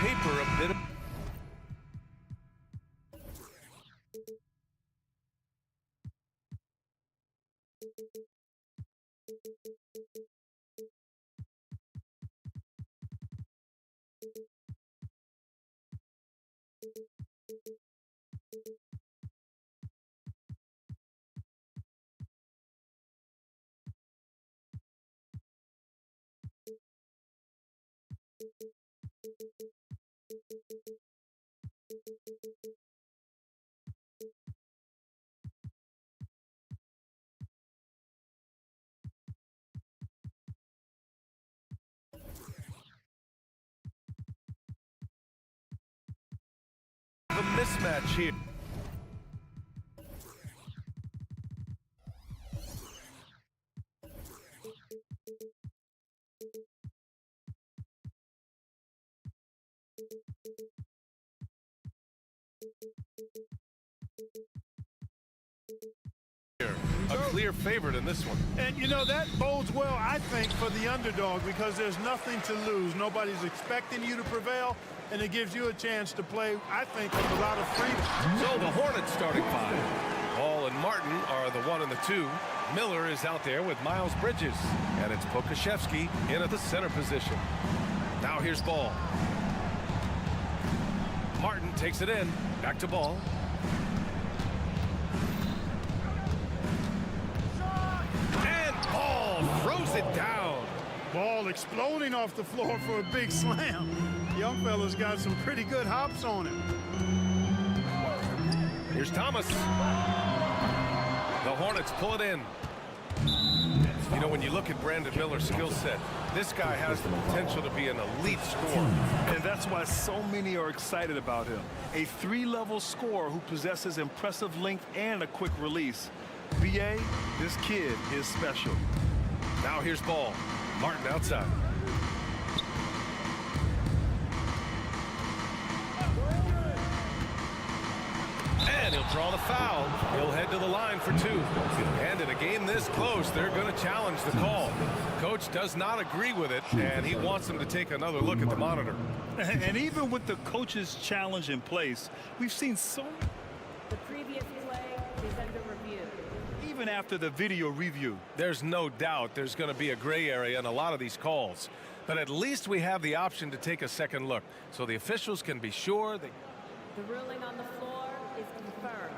paper a bit of... a mismatch here. A clear favorite in this one. And, you know, that bodes well, I think, for the underdog because there's nothing to lose. Nobody's expecting you to prevail, and it gives you a chance to play, I think, with a lot of freedom. So the Hornets starting five. Ball and Martin are the 1 and the 2. Miller is out there with Miles Bridges. And it's Pokashevsky in at the center position. Now here's Ball. Martin takes it in. Back to Ball. Throws it down. Ball exploding off the floor for a big slam. Young fella's got some pretty good hops on him. Here's Thomas. The Hornets pull it in. You know, when you look at Brandon Miller's skill set, this guy has the potential to be an elite scorer. And that's why so many are excited about him. A 3-level scorer who possesses impressive length and a quick release. BA, this kid is special. Now here's Ball. Martin outside. And he'll draw the foul. He'll head to the line for 2. And in a game this close, they're going to challenge the call. Coach does not agree with it, and he wants them to take another look at the monitor. And even with the coach's challenge in place, we've seen so... The previous play is under review. Even after the video review. There's no doubt there's going to be a gray area in a lot of these calls. But at least we have the option to take a second look, so the officials can be sure they... The ruling on the floor is confirmed.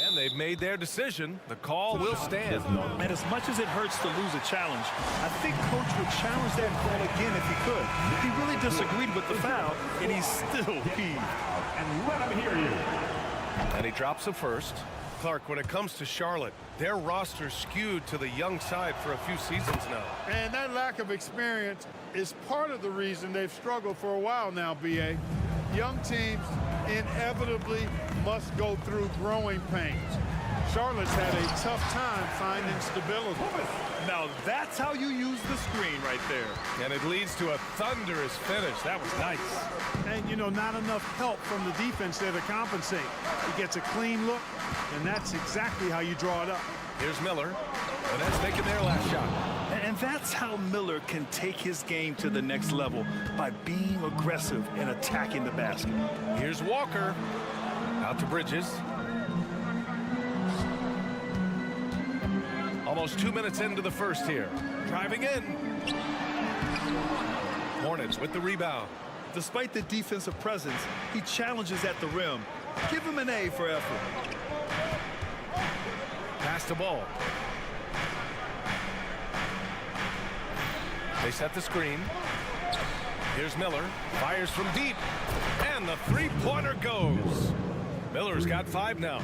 And they've made their decision. The call will stand. And as much as it hurts to lose a challenge, I think Coach would challenge that call again if he could. He really disagreed with the foul, and he's still peeved. And let him hear you. And he drops the first. Clark, when it comes to Charlotte, their roster skewed to the young side for a few seasons now. And that lack of experience is part of the reason they've struggled for a while now, BA. Young teams inevitably must go through growing pains. Charlotte's had a tough time finding stability. Now that's how you use the screen right there. And it leads to a thunderous finish. That was nice. And, you know, not enough help from the defense there to compensate. He gets a clean look, and that's exactly how you draw it up. Here's Miller, and that's making their last shot. And that's how Miller can take his game to the next level, by being aggressive and attacking the basket. Here's Walker. Out to Bridges. Almost 2 minutes into the first here. Driving in. Hornets with the rebound. Despite the defensive presence, he challenges at the rim. Give him an A for effort. Pass the ball. They set the screen. Here's Miller. Fires from deep. And the three-pointer goes. Miller's got 5 now.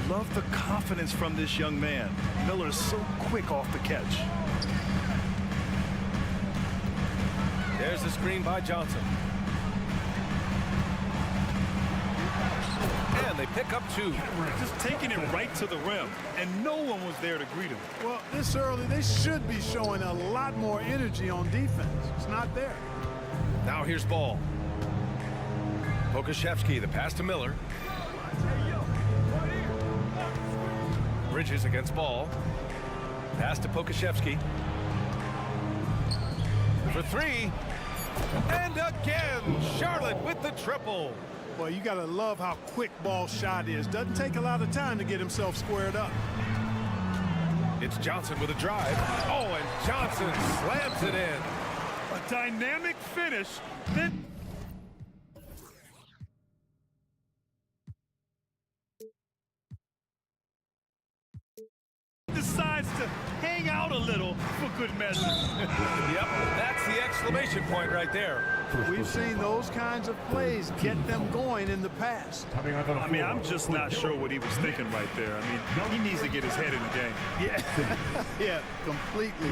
Love the confidence from this young man. Miller is so quick off the catch. There's the screen by Johnson. And they pick up 2. Just taking it right to the rim, and no one was there to greet him. Well, this early, they should be showing a lot more energy on defense. It's not there. Now here's Ball. Pokashevsky, the pass to Miller. Bridges against Ball. Pass to Pokashevsky. For 3. And again, Charlotte with the triple. Well, you got to love how quick ball shot is. Doesn't take a lot of time to get himself squared up. It's Johnson with a drive. Oh, and Johnson slams it in. A dynamic finish. Then decides to hang out a little for good measure. Yep, that's the exclamation point right there. We've seen those kinds of plays get them going in the past. I mean, I'm just not sure what he was thinking right there. I mean, he needs to get his head in the game. Yeah, yeah, completely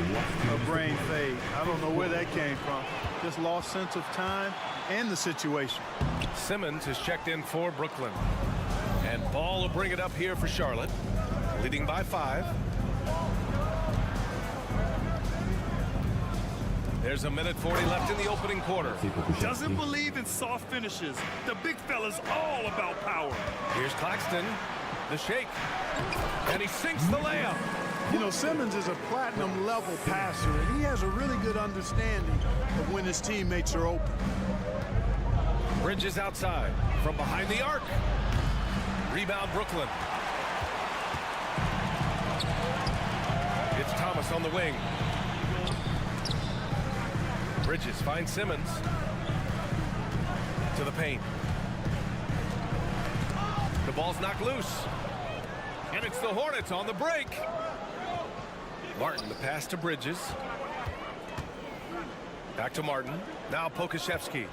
a brain fade. I don't know where that came from. Just lost sense of time and the situation. Simmons is checked in for Brooklyn. And Ball will bring it up here for Charlotte, leading by 5. There's a minute 40 left in the opening quarter. Doesn't believe in soft finishes. The big fella's all about power. Here's Claxton, the shake, and he sinks the layup. You know, Simmons is a platinum-level passer, and he has a really good understanding of when his teammates are open. Bridges outside from behind the arc. Rebound Brooklyn. It's Thomas on the wing. Bridges finds Simmons to the paint. The ball's knocked loose. And it's the Hornets on the break. Martin, the pass to Bridges. Back to Martin. Now Pokashevsky.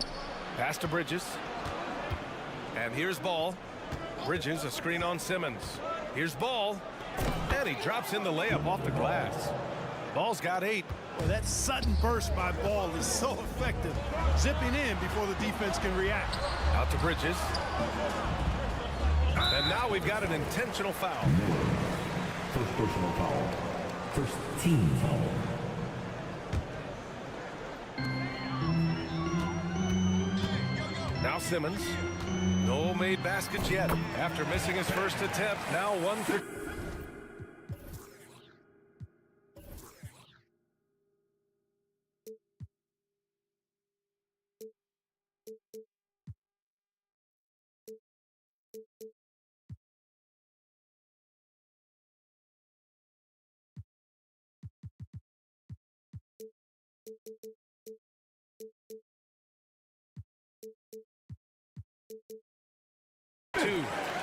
Pass to Bridges. And here's Ball. Bridges, a screen on Simmons. Here's Ball. And he drops in the layup off the glass. Ball's got 8. Well, that sudden burst by Ball is so effective. Zipping in before the defense can react. Out to Bridges. And now we've got an intentional foul. First personal foul. First team foul. Now Simmons. No made baskets yet. After missing his first attempt, now 1 for...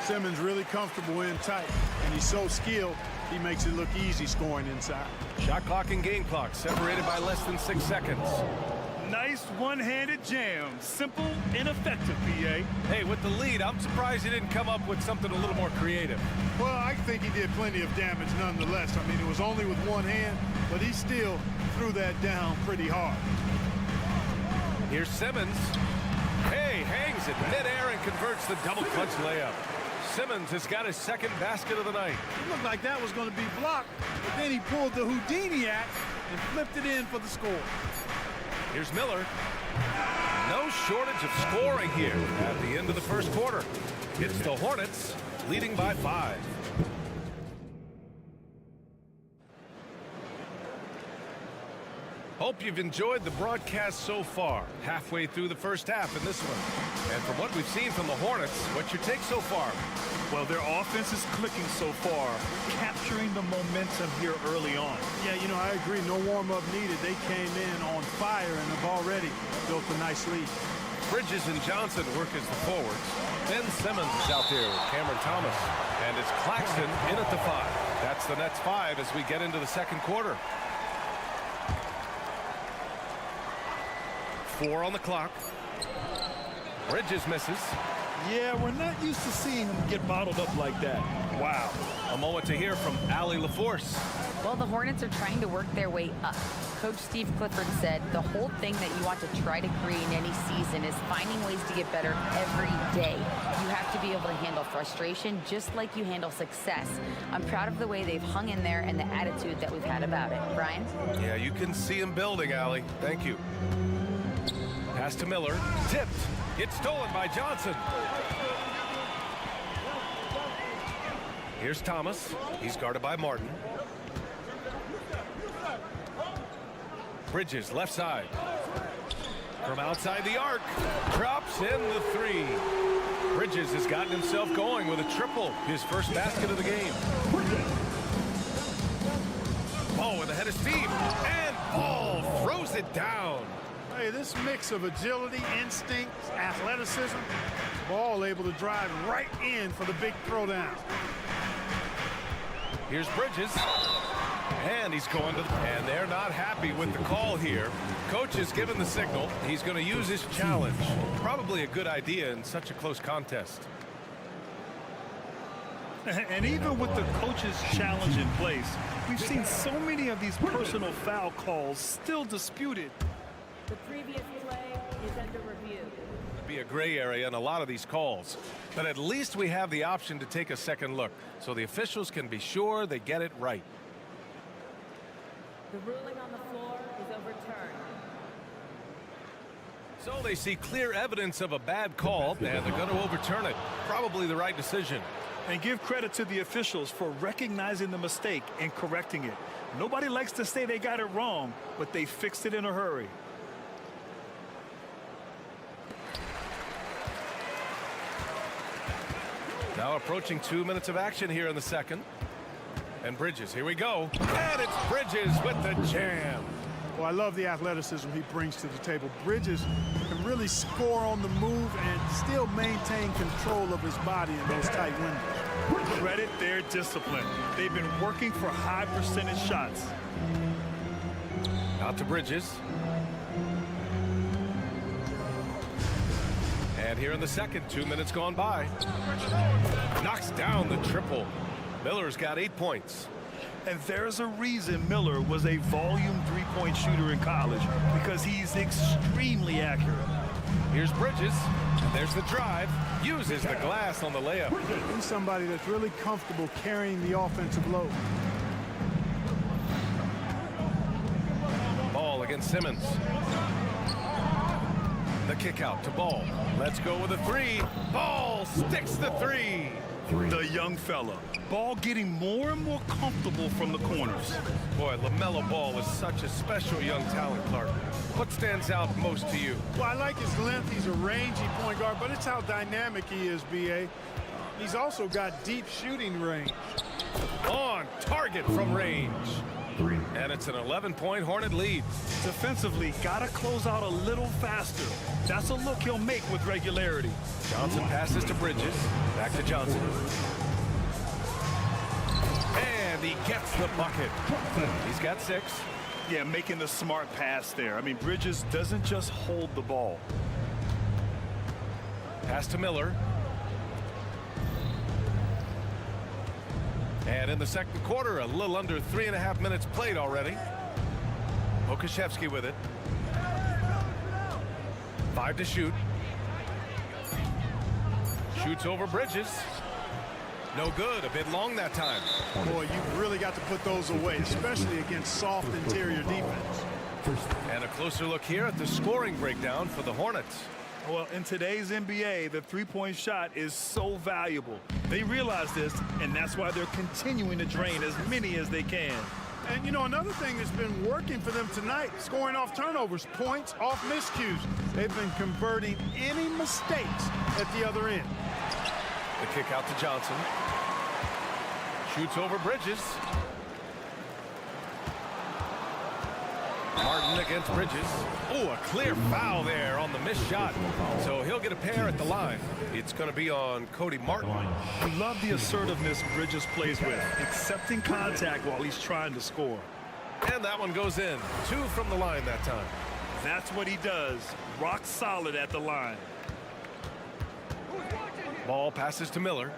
Simmons really comfortable in tight, and he's so skilled, he makes it look easy scoring inside. Shot clock and game clock separated by less than 6 seconds. Nice one-handed jam. Simple and effective, BA. Hey, with the lead, I'm surprised he didn't come up with something a little more creative. Well, I think he did plenty of damage nonetheless. I mean, it was only with one hand, but he still threw that down pretty hard. Here's Simmons. Hey, hangs it midair and converts the double clutch layup. Simmons has got his second basket of the night. It looked like that was going to be blocked, but then he pulled the Houdini act and flipped it in for the score. Here's Miller. No shortage of scoring here at the end of the first quarter. It's the Hornets leading by 5. Hope you've enjoyed the broadcast so far. Halfway through the first half in this one. And from what we've seen from the Hornets, what's your take so far? Well, their offense is clicking so far, capturing the momentum here early on. Yeah, you know, I agree. No warm-up needed. They came in on fire and have already built a nice lead. Bridges and Johnson work as the forwards. Ben Simmons is out there with Cameron Thomas. And it's Claxton in at the 5. That's the Nets 5 as we get into the second quarter. 4 on the clock. Bridges misses. Yeah, we're not used to seeing him get bottled up like that. Wow. A moment to hear from Allie LaForce. Well, the Hornets are trying to work their way up. Coach Steve Clifford said the whole thing that you want to try to create in any season is finding ways to get better every day. You have to be able to handle frustration just like you handle success. I'm proud of the way they've hung in there and the attitude that we've had about it. Brian? Yeah, you can see him building, Allie. Thank you. Pass to Miller. Tipped. It's stolen by Johnson. Here's Thomas. He's guarded by Martin. Bridges, left side. From outside the arc, drops in the three. Bridges has gotten himself going with a triple, his first basket of the game. Ball with a head of steam, and Ball throws it down. Hey, this mix of agility, instinct, athleticism, Ball able to drive right in for the big throwdown. Here's Bridges, and he's going to, and they're not happy with the call here. Coach has given the signal. He's going to use his challenge. Probably a good idea in such a close contest. And even with the coach's challenge in place, we've seen so many of these personal foul calls still disputed. The previous play is under review. Be a gray area in a lot of these calls, but at least we have the option to take a second look so the officials can be sure they get it right. The ruling on the floor is overturned. So they see clear evidence of a bad call, and they're going to overturn it. Probably the right decision. And give credit to the officials for recognizing the mistake and correcting it. Nobody likes to say they got it wrong, but they fixed it in a hurry. Now approaching 2 minutes of action here in the second. And Bridges, here we go. And it's Bridges with the jam. Well, I love the athleticism he brings to the table. Bridges can really score on the move and still maintain control of his body in those tight windows. Credit their discipline. They've been working for high percentage shots. Out to Bridges. And here in the second, 2 minutes gone by. Knocks down the triple. Miller's got 8 points. And there's a reason Miller was a volume three-point shooter in college, because he's extremely accurate. Here's Bridges, and there's the drive. Uses the glass on the layup. He's somebody that's really comfortable carrying the offensive load. Ball against Simmons. The kick out to Ball. Let's go with a three. Ball sticks the three. The young fella. Ball getting more and more comfortable from the corners. Boy, LaMelo Ball is such a special young talent, Clark. What stands out most to you? Well, I like his length. He's a rangy point guard, but it's how dynamic he is, B.A. He's also got deep shooting range. On target from range. And it's an 11-point Hornet lead. Defensively, gotta close out a little faster. That's a look he'll make with regularity. Johnson passes to Bridges. Back to Johnson. And he gets the bucket. He's got 6. Yeah, making the smart pass there. I mean, Bridges doesn't just hold the ball. Pass to Miller. And in the second quarter, a little under 3.5 minutes played already. Okashevsky with it. 5 to shoot. Shoots over Bridges. No good. A bit long that time. Boy, you've really got to put those away, especially against soft interior defense. And a closer look here at the scoring breakdown for the Hornets. Well, in today's NBA, the three-point shot is so valuable. They realize this, and that's why they're continuing to drain as many as they can. And, you know, another thing that's been working for them tonight, scoring off turnovers, points off miscues. They've been converting any mistakes at the other end. The kick out to Johnson. Shoots over Bridges. Martin against Bridges. Oh, a clear foul there on the missed shot. So he'll get a pair at the line. It's going to be on Cody Martin. I love the assertiveness Bridges plays with, accepting contact while he's trying to score. And that one goes in. 2 from the line that time. That's what he does. Rock solid at the line. Ball passes to Miller.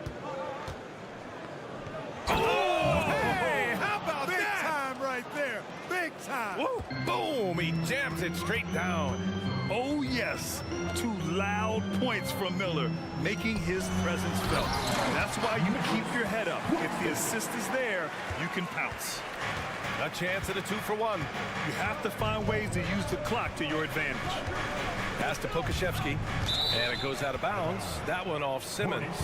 Oh, hey, how about Big that? time right there. Big time. Woo, boom, he jams it straight down. Oh, yes. 2 loud points from Miller, making his presence felt. That's why you keep your head up. If the assist is there, you can pounce. A chance at a 2-for-1. You have to find ways to use the clock to your advantage. Pass to Pokashevsky, and it goes out of bounds. That one off Simmons.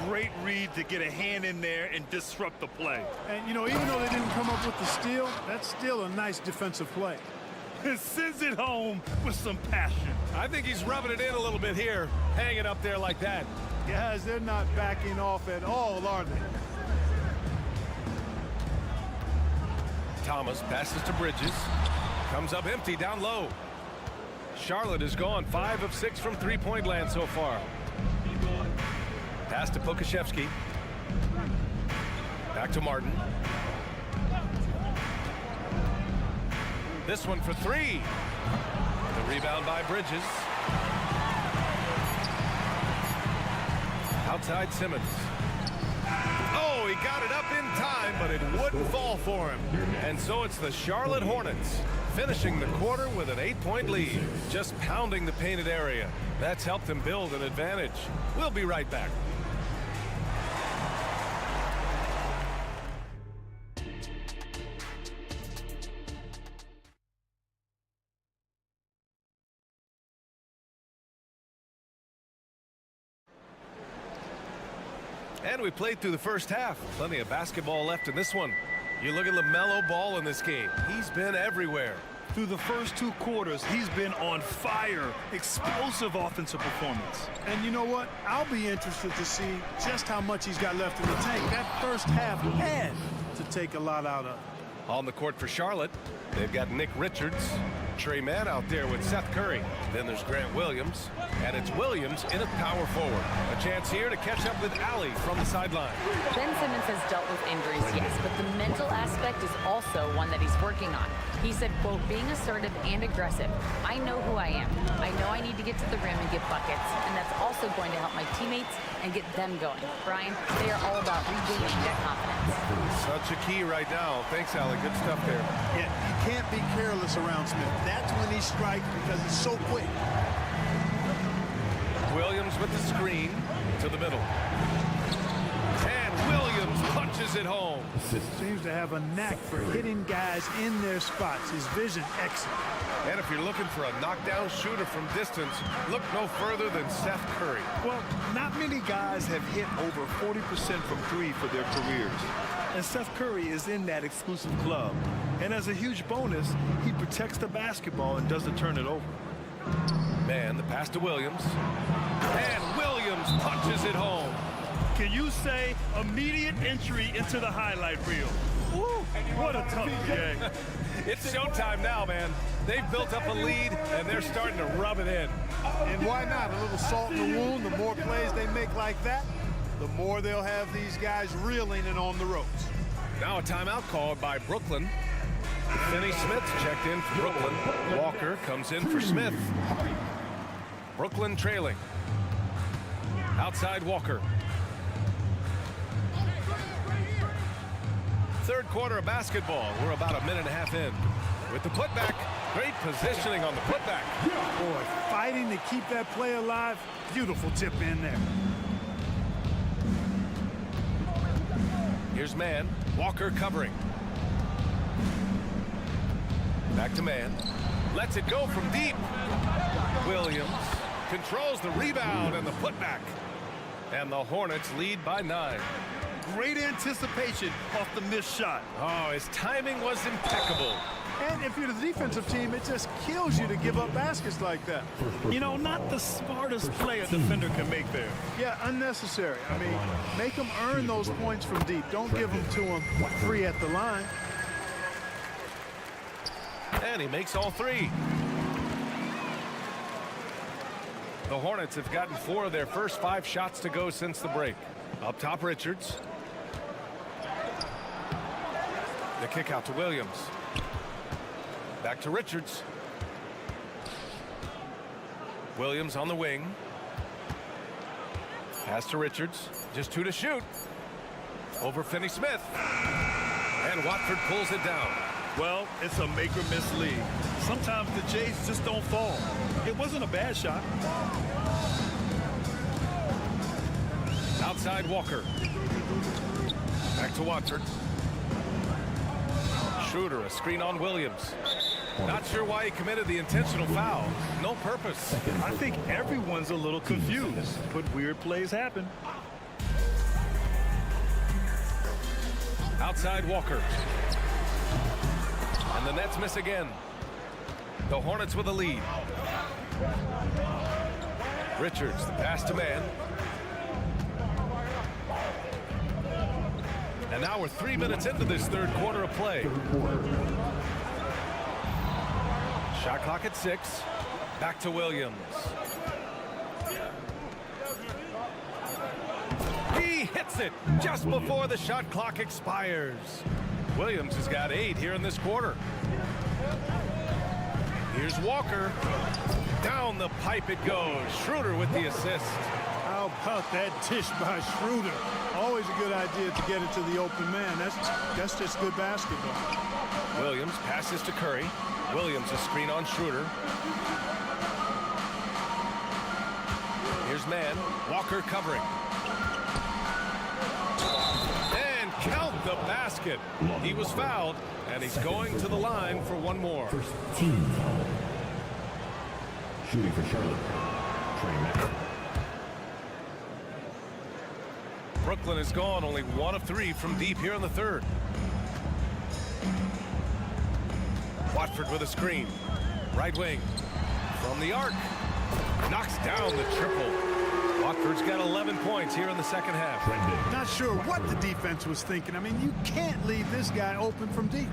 Great read to get a hand in there and disrupt the play. And, you know, even though they didn't come up with the steal, that's still a nice defensive play. and sends it home with some passion. I think he's rubbing it in a little bit here, hanging up there like that. Guys, they're not backing off at all, are they? Thomas passes to Bridges. Comes up empty down low. Charlotte is gone 5 of 6 from three-point land so far. Pass to Pokashevsky. Back to Martin. This one for 3. The rebound by Bridges. Outside Simmons. Oh, he got it up in time, but it wouldn't fall for him. And so it's the Charlotte Hornets finishing the quarter with an 8-point lead, just pounding the painted area. That's helped them build an advantage. We'll be right back. And we played through the first half. Plenty of basketball left in this one. You look at LaMelo Ball in this game. He's been everywhere. Through the first 2 quarters, he's been on fire. Explosive offensive performance. And you know what? I'll be interested to see just how much he's got left in the tank. That first half had to take a lot out of. On the court for Charlotte, they've got Nick Richards, Trey Mann out there with Seth Curry. Then there's Grant Williams, and it's Williams in at power forward. A chance here to catch up with Allie from the sideline. Ben Simmons has dealt with injuries, yes, but the mental aspect is also one that he's working on. He said, quote, being assertive and aggressive. I know who I am. I know I need to get to the rim and get buckets, and that's also going to help my teammates and get them going. Brian, they are all about regaining that confidence. Such a key right now. Thanks, Allie. Good stuff there. Yeah, you can't be careless around Smith. That's when he strikes because it's so quick. Williams with the screen to the middle. And Williams punches it home. Seems to have a knack for hitting guys in their spots. His vision excellent. And if you're looking for a knockdown shooter from distance, look no further than Seth Curry. Well, not many guys have hit over 40% from 3 for their careers. And Seth Curry is in that exclusive club. And as a huge bonus, he protects the basketball and doesn't turn it over. Man, the pass to Williams. And Williams punches it home. Can you say immediate entry into the highlight reel? Woo, what a tough game. It's showtime now, man. They've built up a lead, and they're starting to rub it in. And why not? A little salt in the wound. The more plays they make like that, the more they'll have these guys reeling and on the ropes. Now a timeout called by Brooklyn. Finney Smith's checked in for Brooklyn. Walker comes in for Smith. Brooklyn trailing. Outside Walker. Third quarter of basketball. We're about a minute and a half in. With the putback. Great positioning on the putback. Boy, fighting to keep that play alive. Beautiful tip in there. Here's Mann. Walker covering. Back to Mann. Lets it go from deep. Williams controls the rebound and the putback. And the Hornets lead by 9. Great anticipation off the missed shot. Oh, his timing was impeccable. And if you're the defensive team, it just kills you to give up baskets like that. You know, not the smartest play a defender can make there. Yeah, unnecessary. I mean, make them earn those points from deep. Don't give them to them free at the line. And he makes all 3. The Hornets have gotten 4 of their first 5 shots to go since the break. Up top, Richards. The kick out to Williams. Back to Richards. Williams on the wing. Pass to Richards. Just 2 to shoot. Over Finney Smith. And Watford pulls it down. Well, it's a make or miss league. Sometimes the Jays just don't fall. It wasn't a bad shot. Outside Walker. Back to Watford. Schroeder, a screen on Williams. Not sure why he committed the intentional foul. No purpose. I think everyone's a little confused, but weird plays happen. Outside Walker. And the Nets miss again. The Hornets with a lead. Richards, the pass to man. And now we're 3 minutes into this third quarter of play. Shot clock at 6. Back to Williams. He hits it just before the shot clock expires. Williams has got 8 here in this quarter. Here's Walker. Down the pipe it goes. Schroeder with the assist. How about that dish by Schroeder? Always a good idea to get it to the open man. That's just good basketball. Williams passes to Curry. Williams a screen on Schroeder. Here's man. Walker covering. And count the basket. He was fouled, and he's going to the line for one more. First team foul. Shooting for Charlotte. Trey Mack. Brooklyn is gone, only 1 of 3 from deep here in the third. Watford with a screen. Right wing. From the arc. Knocks down the triple. Watford's got 11 points here in the second half. Not sure what the defense was thinking. I mean, you can't leave this guy open from deep.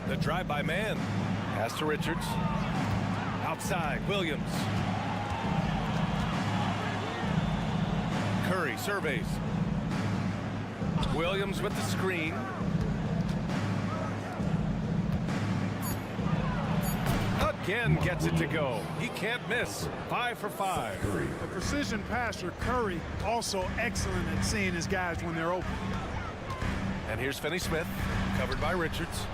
The drive by man. Pass to Richards. Outside, Williams. Curry surveys. Williams with the screen. Again gets it to go. He can't miss. 5 for 5. The precision passer, Curry, also excellent at seeing his guys when they're open. And here's Finney-Smith, covered by Richards.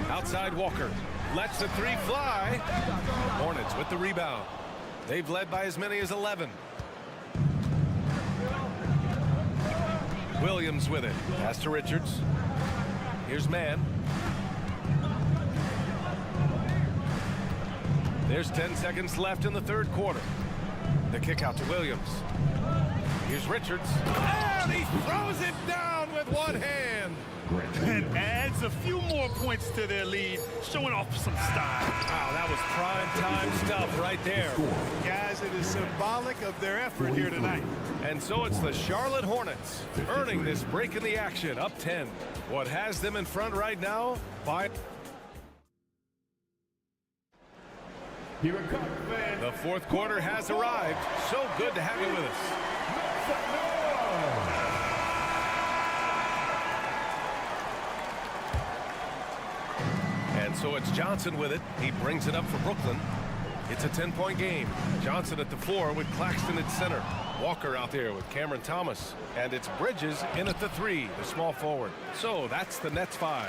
Outside Walker. Lets the 3 fly. Hornets with the rebound. They've led by as many as 11. Williams with it. Pass to Richards. Here's man. There's 10 seconds left in the third quarter. The kick out to Williams. Here's Richards. And he throws it down with one hand. And adds a few more points to their lead, showing off some style. Wow, that was prime time stuff right there. Guys, it is symbolic of their effort here tonight. And so it's the Charlotte Hornets earning this break in the action, up 10. What has them in front right now? By the fourth quarter has arrived. So good to have you with us. And so it's Johnson with it. He brings it up for Brooklyn. It's a 10-point game. Johnson at the 4 with Claxton at center. Walker out there with Cameron Thomas. And it's Bridges in at the 3, the small forward. So that's the Nets 5.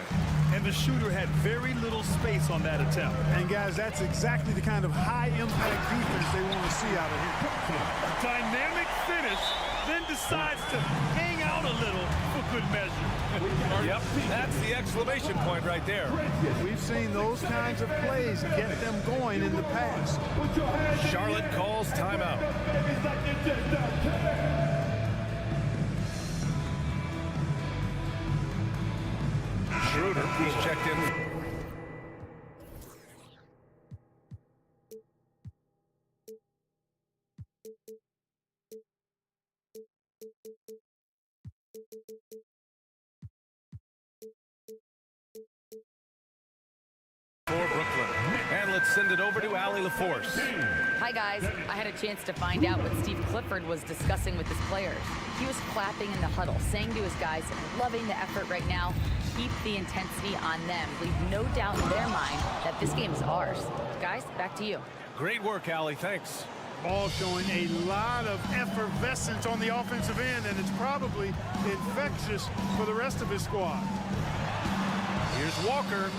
And the shooter had very little space on that attempt. And guys, that's exactly the kind of high-impact defense they want to see out of here. Dynamic finish, then decides to hang out a little for good measure. Yep, that's the exclamation point right there. We've seen those kinds of plays get them going in the past. Charlotte calls timeout. Schroeder, he's checked in. For Brooklyn. And let's send it over to Allie LaForce. Hi, guys. I had a chance to find out what Steve Clifford was discussing with his players. He was clapping in the huddle, saying to his guys, loving the effort right now, keep the intensity on them. Leave no doubt in their mind that this game is ours. Guys, back to you. Great work, Allie. Thanks. Ball showing a lot of effervescence on the offensive end, and it's probably infectious for the rest of his squad. Here's Walker.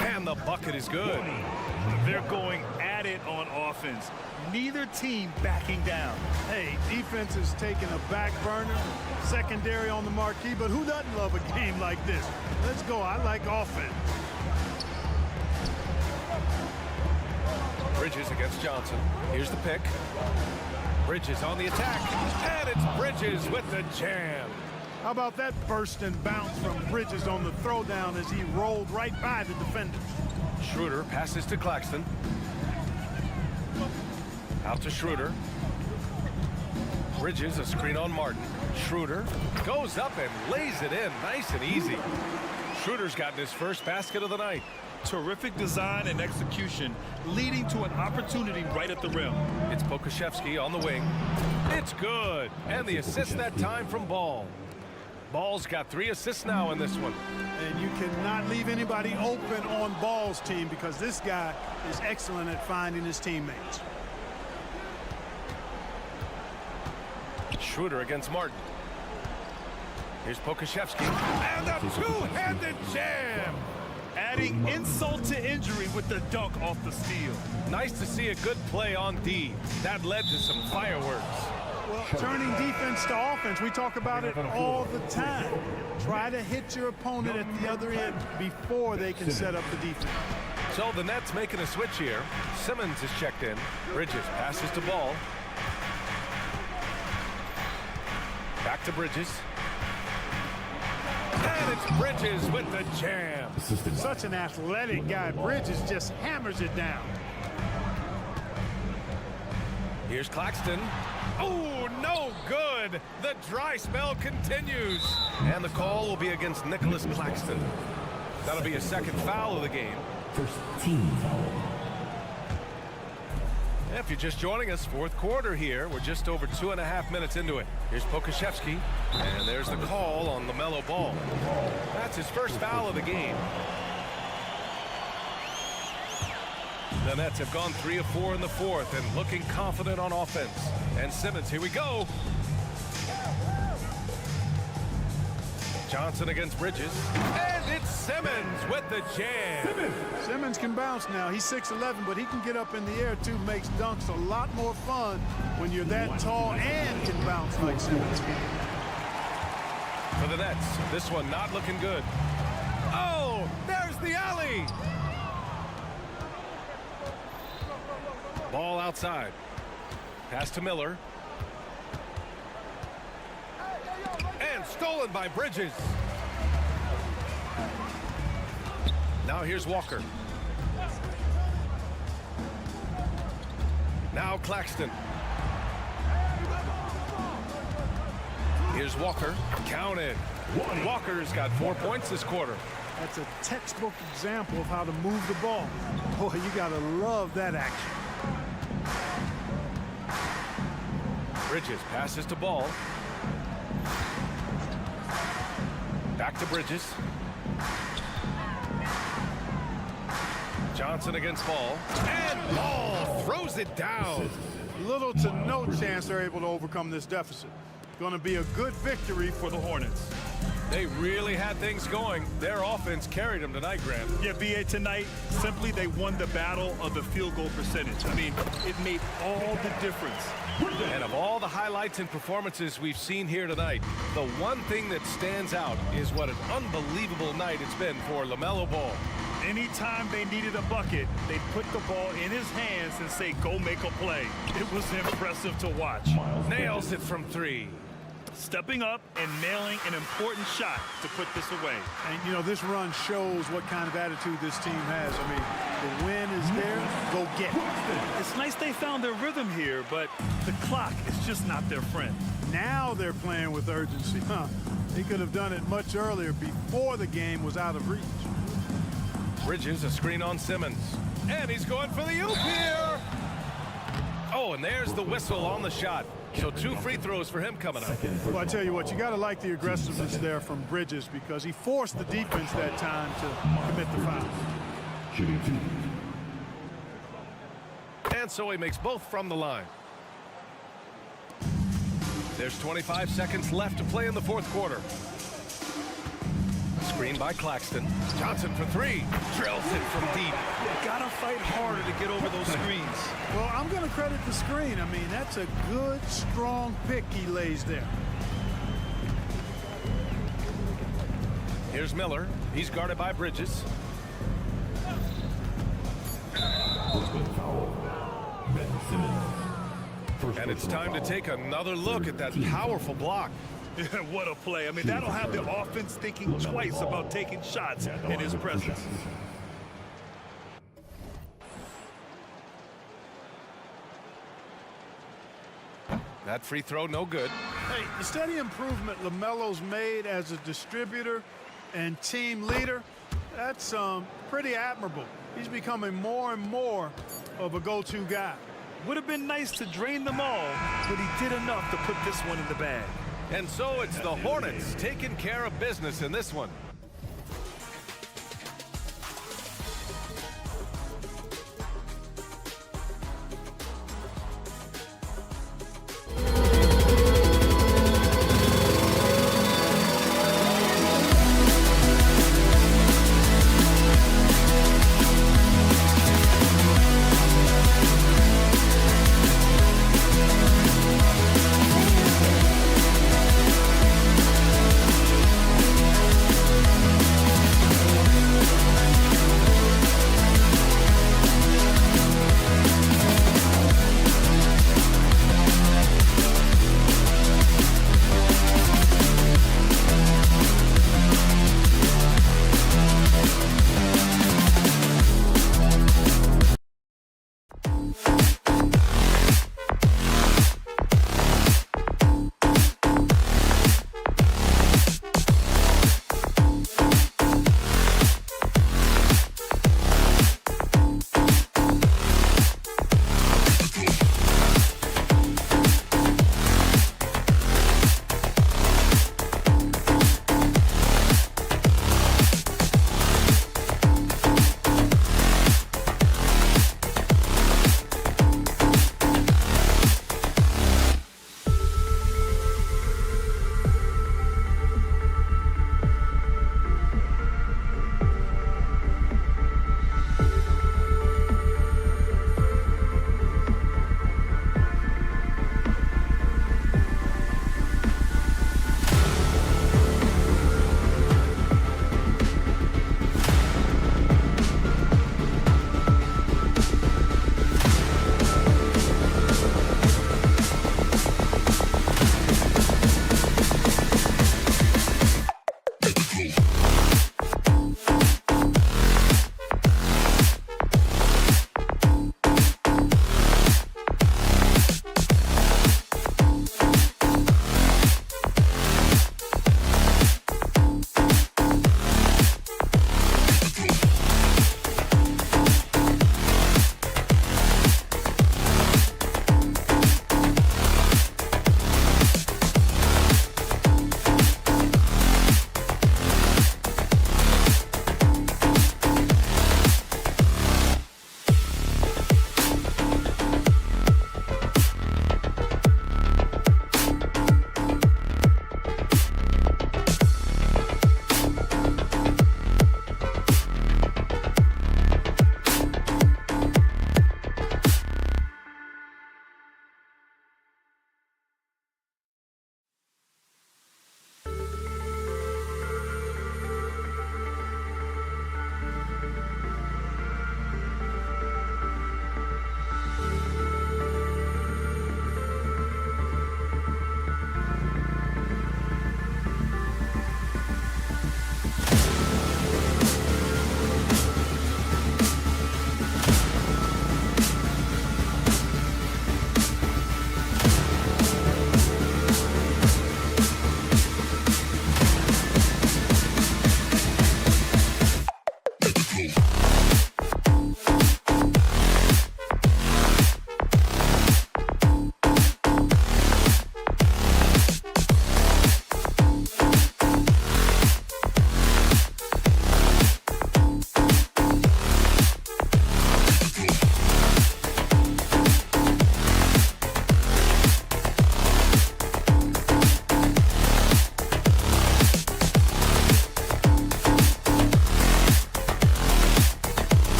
And the bucket is good. They're going at it on offense. Neither team backing down. Hey, defense is taking a back burner, secondary on the marquee, but who doesn't love a game like this? Let's go. I like offense. Bridges against Johnson. Here's the pick. Bridges on the attack. And it's Bridges with the jam. How about that burst and bounce from Bridges on the throwdown as he rolled right by the defenders? Schroeder passes to Claxton. Out to Schroeder. Bridges, a screen on Martin. Schroeder goes up and lays it in nice and easy. Schroeder's gotten his first basket of the night. Terrific design and execution, leading to an opportunity right at the rim. It's Pokusevski on the wing. It's good. And the assist that time from Ball. Ball's got 3 assists now in this one. And you cannot leave anybody open on Ball's team because this guy is excellent at finding his teammates. Schroeder against Martin. Here's Pokusevski. And a two-handed jam. Adding insult to injury with the dunk off the steal. Nice to see a good play on D. That led to some fireworks. Well, turning defense to offense, we talk about it all the time. Try to hit your opponent at the other end before they can set up the defense. So the Nets making a switch here. Simmons is checked in. Bridges passes to Ball. Back to Bridges. And it's Bridges with the jam. Such an athletic guy. Bridges just hammers it down. Here's Claxton. Oh, no good. The dry spell continues. And the call will be against Nicholas Claxton. That'll be a second foul of the game. First team foul. If you're just joining us, fourth quarter here. We're just over 2.5 minutes into it. Here's Pokusevski, and there's the call on LaMelo Ball. That's his first foul of the game. The Nets have gone 3 of 4 in the fourth and looking confident on offense. And Simmons, here we go. Johnson against Bridges. And it's Simmons with the jam. Simmons can bounce now. He's 6'11", but he can get up in the air too. Makes dunks a lot more fun when you're that tall and can bounce like Simmons can. For the Nets, this one not looking good. Oh, there's the alley. Ball outside. Pass to Miller. And stolen by Bridges. Now here's Walker. Now Claxton. Here's Walker. Counted. Walker's got 4 points this quarter. That's a textbook example of how to move the ball. Boy, you gotta love that action. Bridges passes to Ball. Back to Bridges. Johnson against Ball. And Ball throws it down. Little to no chance they're able to overcome this deficit. Going to be a good victory for the Hornets. They really had things going. Their offense carried them tonight, Grant. Yeah, BA, tonight, simply they won the battle of the field goal percentage. I mean, it made all the difference. And of all the highlights and performances we've seen here tonight, the one thing that stands out is what an unbelievable night it's been for LaMelo Ball. Anytime they needed a bucket, they'd put the ball in his hands and say, go make a play. It was impressive to watch. Nails it from 3. Stepping up and nailing an important shot to put this away. And, you know, this run shows what kind of attitude this team has. I mean, the win is there, go get it. It's nice they found their rhythm here, but the clock is just not their friend. Now they're playing with urgency. They could have done it much earlier before the game was out of reach. Bridges, a screen on Simmons. And he's going for the oop here. Oh, and there's the whistle on the shot. So 2 free throws for him coming up. Well, I tell you what, you got to like the aggressiveness there from Bridges because he forced the defense that time to commit the foul. Shooting 2. And so he makes both from the line. There's 25 seconds left to play in the fourth quarter. Screen by Claxton. Johnson for 3. Drills it from deep. Gotta fight harder to get over those screens. Well, I'm going to credit the screen. I mean, that's a good, strong pick he lays there. Here's Miller. He's guarded by Bridges. Ben Simmons. And it's time to take another look at that powerful block. What a play. I mean, that'll have the offense thinking twice about taking shots in his presence. That free throw, no good. Hey, the steady improvement LaMelo's made as a distributor and team leader, that's pretty admirable. He's becoming more and more of a go-to guy. Would have been nice to drain them all, but he did enough to put this one in the bag. And so it's the Hornets taking care of business in this one.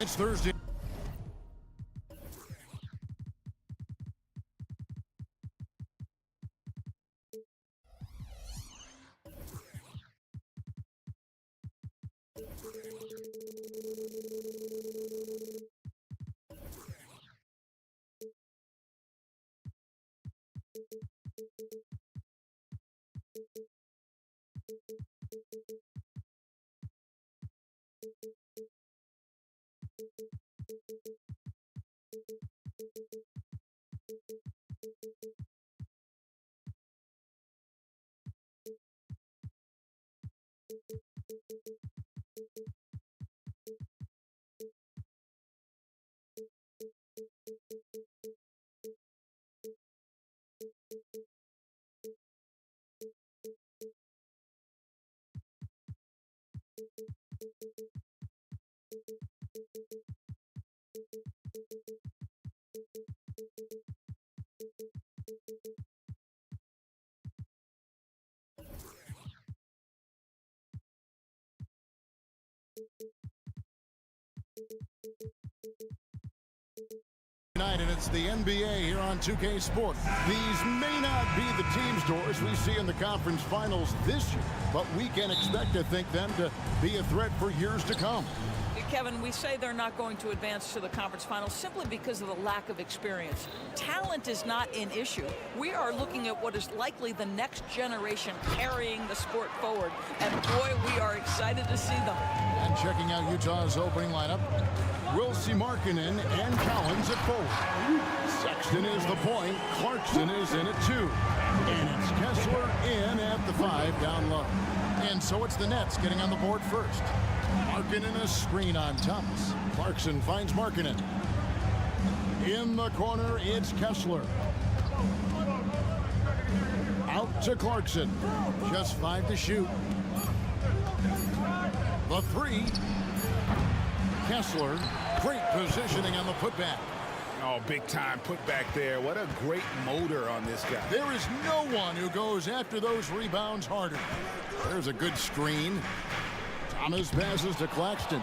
It's Thursday. Tonight, and it's the NBA here on 2K Sport. These may not be the team stories we see in the conference finals this year, but we can expect to think them to be a threat for years to come. Kevin, we say they're not going to advance to the conference finals simply because of the lack of experience. Talent is not an issue. We are looking at what is likely the next generation carrying the sport forward, and boy, we are excited to see them. And checking out Utah's opening lineup, we'll see Markkanen and Collins at forward. Sexton is the point. Clarkson is in at 2. And it's Kessler in at the 5 down low. And so it's the Nets getting on the board first. Markkanen a screen on Thomas. Clarkson finds Markkanen. In the corner, it's Kessler. Out to Clarkson. Just 5 to shoot. The 3. Kessler. Great positioning on the putback. Oh, big time putback there. What a great motor on this guy. There is no one who goes after those rebounds harder. There's a good screen. Thomas passes to Claxton.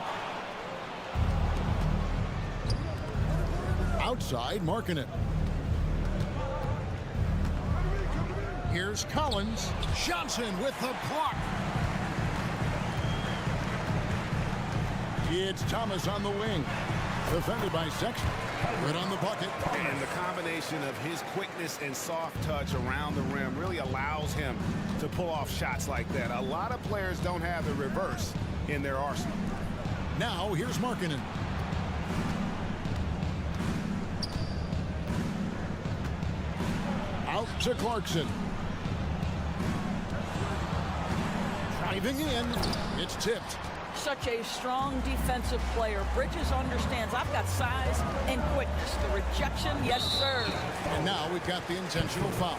Outside, Markkanen. Here's Collins. Johnson with the block. It's Thomas on the wing. Defended by Sexton. Good on the bucket. And the combination of his quickness and soft touch around the rim really allows him to pull off shots like that. A lot of players don't have the reverse in their arsenal. Now here's Markkanen. Out to Clarkson. Driving in. It's tipped. Such a strong defensive player. Bridges understands I've got size and quickness. The rejection, yes, sir. And now we've got the intentional foul.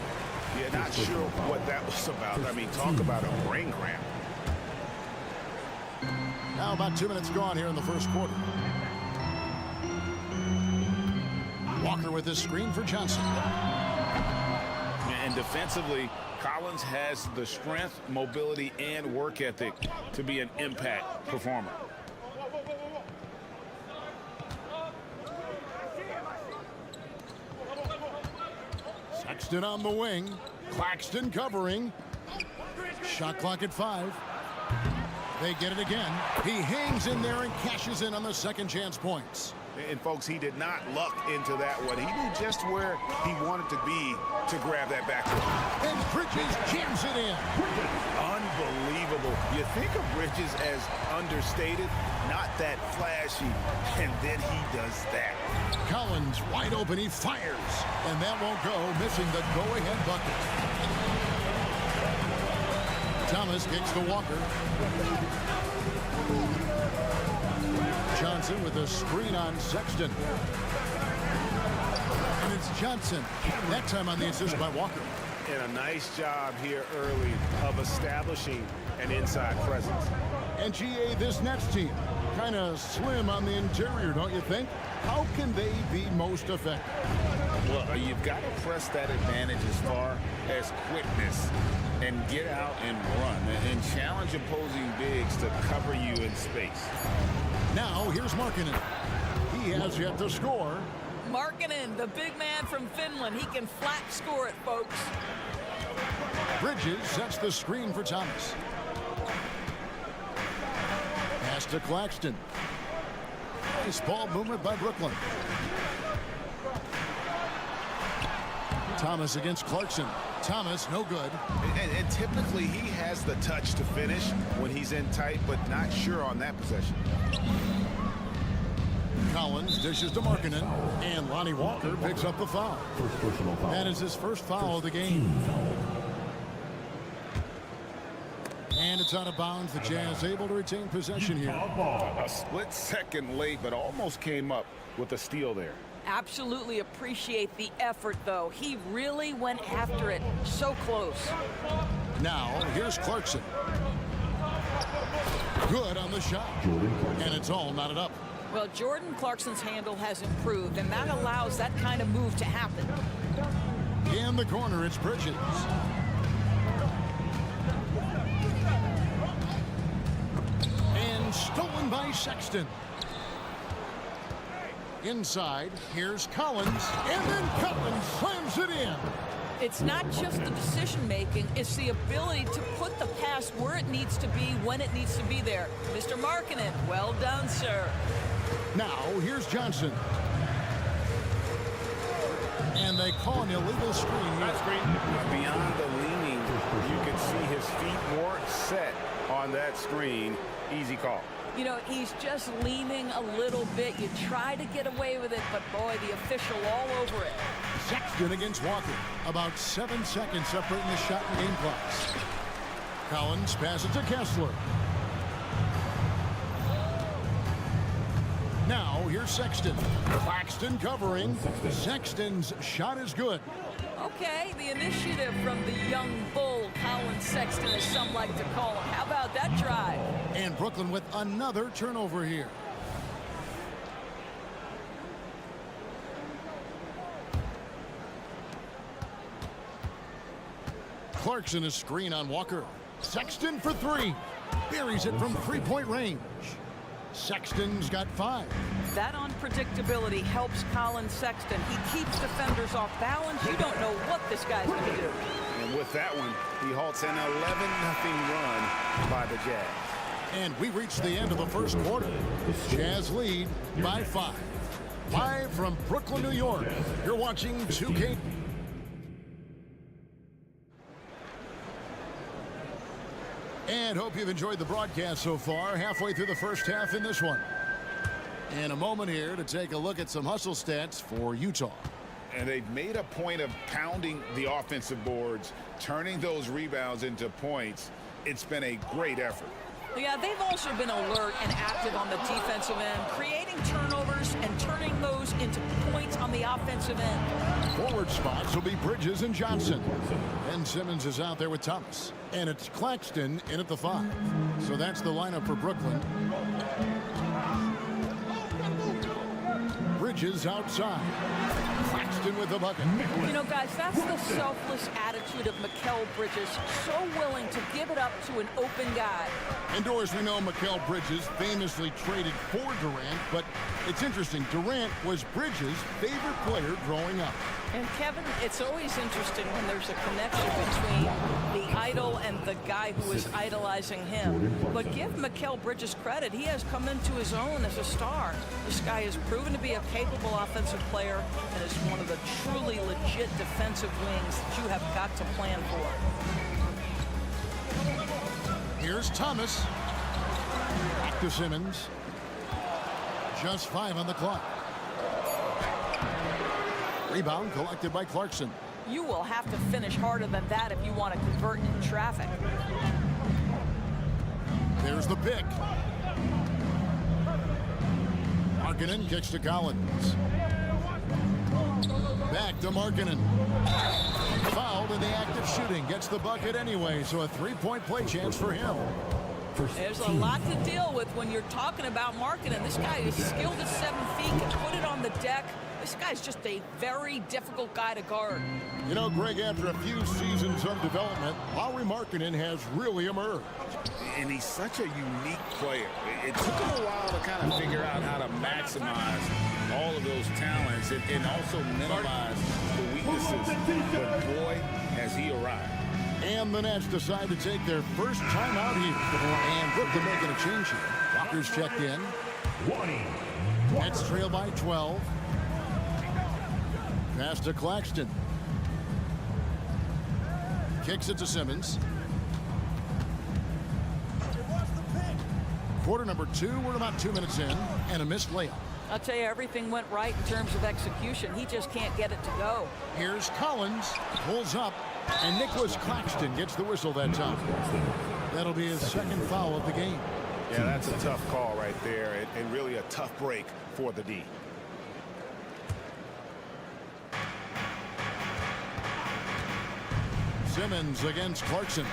Yeah, not sure what that was about. I mean, talk about a brain cramp. Now about 2 minutes gone here in the first quarter. Walker with his screen for Johnson. And defensively, Collins has the strength, mobility, and work ethic to be an impact performer. Sexton on the wing. Claxton covering. Shot clock at 5. They get it again. He hangs in there and cashes in on the second chance points. And folks, he did not luck into that one. He knew just where he wanted to be to grab that back. And Bridges jams it in. Unbelievable. You think of Bridges as understated, not that flashy, and then he does that. Collins wide open, he fires, and that won't go, missing the go-ahead bucket. Thomas kicks to Walker. Johnson with a screen on Sexton. And it's Johnson, that time on the assist by Walker. And a nice job here early of establishing an inside presence. And GA, this Nets team, kind of slim on the interior, don't you think? How can they be most effective? Well, you've got to press that advantage as far as quickness and get out and run and challenge imposing bigs to cover you in space. Now here's Markkanen. He has yet to score. Markkanen, the big man from Finland. He can flat score it, folks. Bridges sets the screen for Thomas. Pass to Claxton. Nice ball movement by Brooklyn. Thomas against Clarkson. Thomas, no good. And typically he has the touch to finish when he's in tight, but not sure on that possession. Collins dishes to Markkanen, and Lonnie Walker picks up the foul. First personal foul. That is his first foul of the game. And it's out of bounds. The Jazz able to retain possession here. A split second late, but almost came up with a steal there. Absolutely appreciate the effort, though. He really went after it. So close. Now, here's Clarkson. Good on the shot. And it's all knotted up. Well, Jordan Clarkson's handle has improved, and that allows that kind of move to happen. In the corner, it's Bridges. And stolen by Sexton. Inside, here's Collins, and then Collins slams it in. It's not just the decision-making, it's the ability to put the pass where it needs to be, when it needs to be there. Mr. Markkanen, well done, sir. Now, here's Johnson. And they call an illegal screen here. Beyond the leaning, you can see his feet more set on that screen. Easy call. You know, he's just leaning a little bit. You try to get away with it, but boy, the official all over it. Sexton against Walker. About 7 seconds separating the shot and game clocks. Collins passes to Kessler. Now, here's Sexton. Claxton covering. Sexton's shot is good. Okay, the initiative from the young bull, Colin Sexton, as some like to call him. How about that drive? And Brooklyn with another turnover here. Clarkson is screen on Walker. Sexton for three. Buries it from three-point range. Sexton's got 5. That unpredictability helps Colin Sexton. He keeps defenders off balance. You don't know what this guy's going to do. And with that one, he halts an 11-0 run by the Jazz. And we reached the end of the first quarter. Jazz lead by 5. Live from Brooklyn, New York. You're watching 2K. And hope you've enjoyed the broadcast so far. Halfway through the first half in this one. And a moment here to take a look at some hustle stats for Utah. And they've made a point of pounding the offensive boards, turning those rebounds into points. It's been a great effort. Yeah, they've also been alert and active on the defensive end, creating turnovers and turning those into points on the offensive end. Forward spots will be Bridges and Johnson. Ben Simmons is out there with Thomas. And it's Claxton in at the 5. So that's the lineup for Brooklyn. Bridges outside. Claxton with the bucket. You know, guys, that's the selfless attitude of Mikal Bridges. So willing to give it up to an open guy. Indoors, we know Mikal Bridges famously traded for Durant, but it's interesting. Durant was Bridges' favorite player growing up. And Kevin, it's always interesting when there's a connection between the idol and the guy who is idolizing him. But give Mikal Bridges credit. He has come into his own as a star. This guy has proven to be a capable offensive player and is one of the truly legit defensive wings that you have got to plan for. Here's Thomas. Back to Simmons. Just 5 on the clock. Rebound collected by Clarkson. You will have to finish harder than that if you want to convert in traffic. There's the pick. Markkanen kicks to Collins. Back to Markkanen. Fouled in the act of shooting. Gets the bucket anyway, so a 3-point play chance for him. First There's a team lot to foul. deal with when you're talking about marketing. This guy is skilled at 7 feet, can put it on the deck. This guy's just a very difficult guy to guard. You know, Greg, after a few seasons of development, Lauri Markkanen has really emerged. And he's such a unique player. It took him a while to kind of figure out how to maximize all of those talents and also minimize the weaknesses. But boy, has he arrived. And the Nets decide to take their first timeout here. And Brooklyn making a change here. Walker's checked in. Nets trail by 12. Pass to Claxton. Kicks it to Simmons. Quarter number 2. We're about 2 minutes in. And a missed layup. I'll tell you, everything went right in terms of execution. He just can't get it to go. Here's Collins. Pulls up. And Nicholas Claxton gets the whistle that time. That'll be his second foul of the game. Yeah, that's a tough call right there, and really a tough break for the D. Simmons against Clarkson.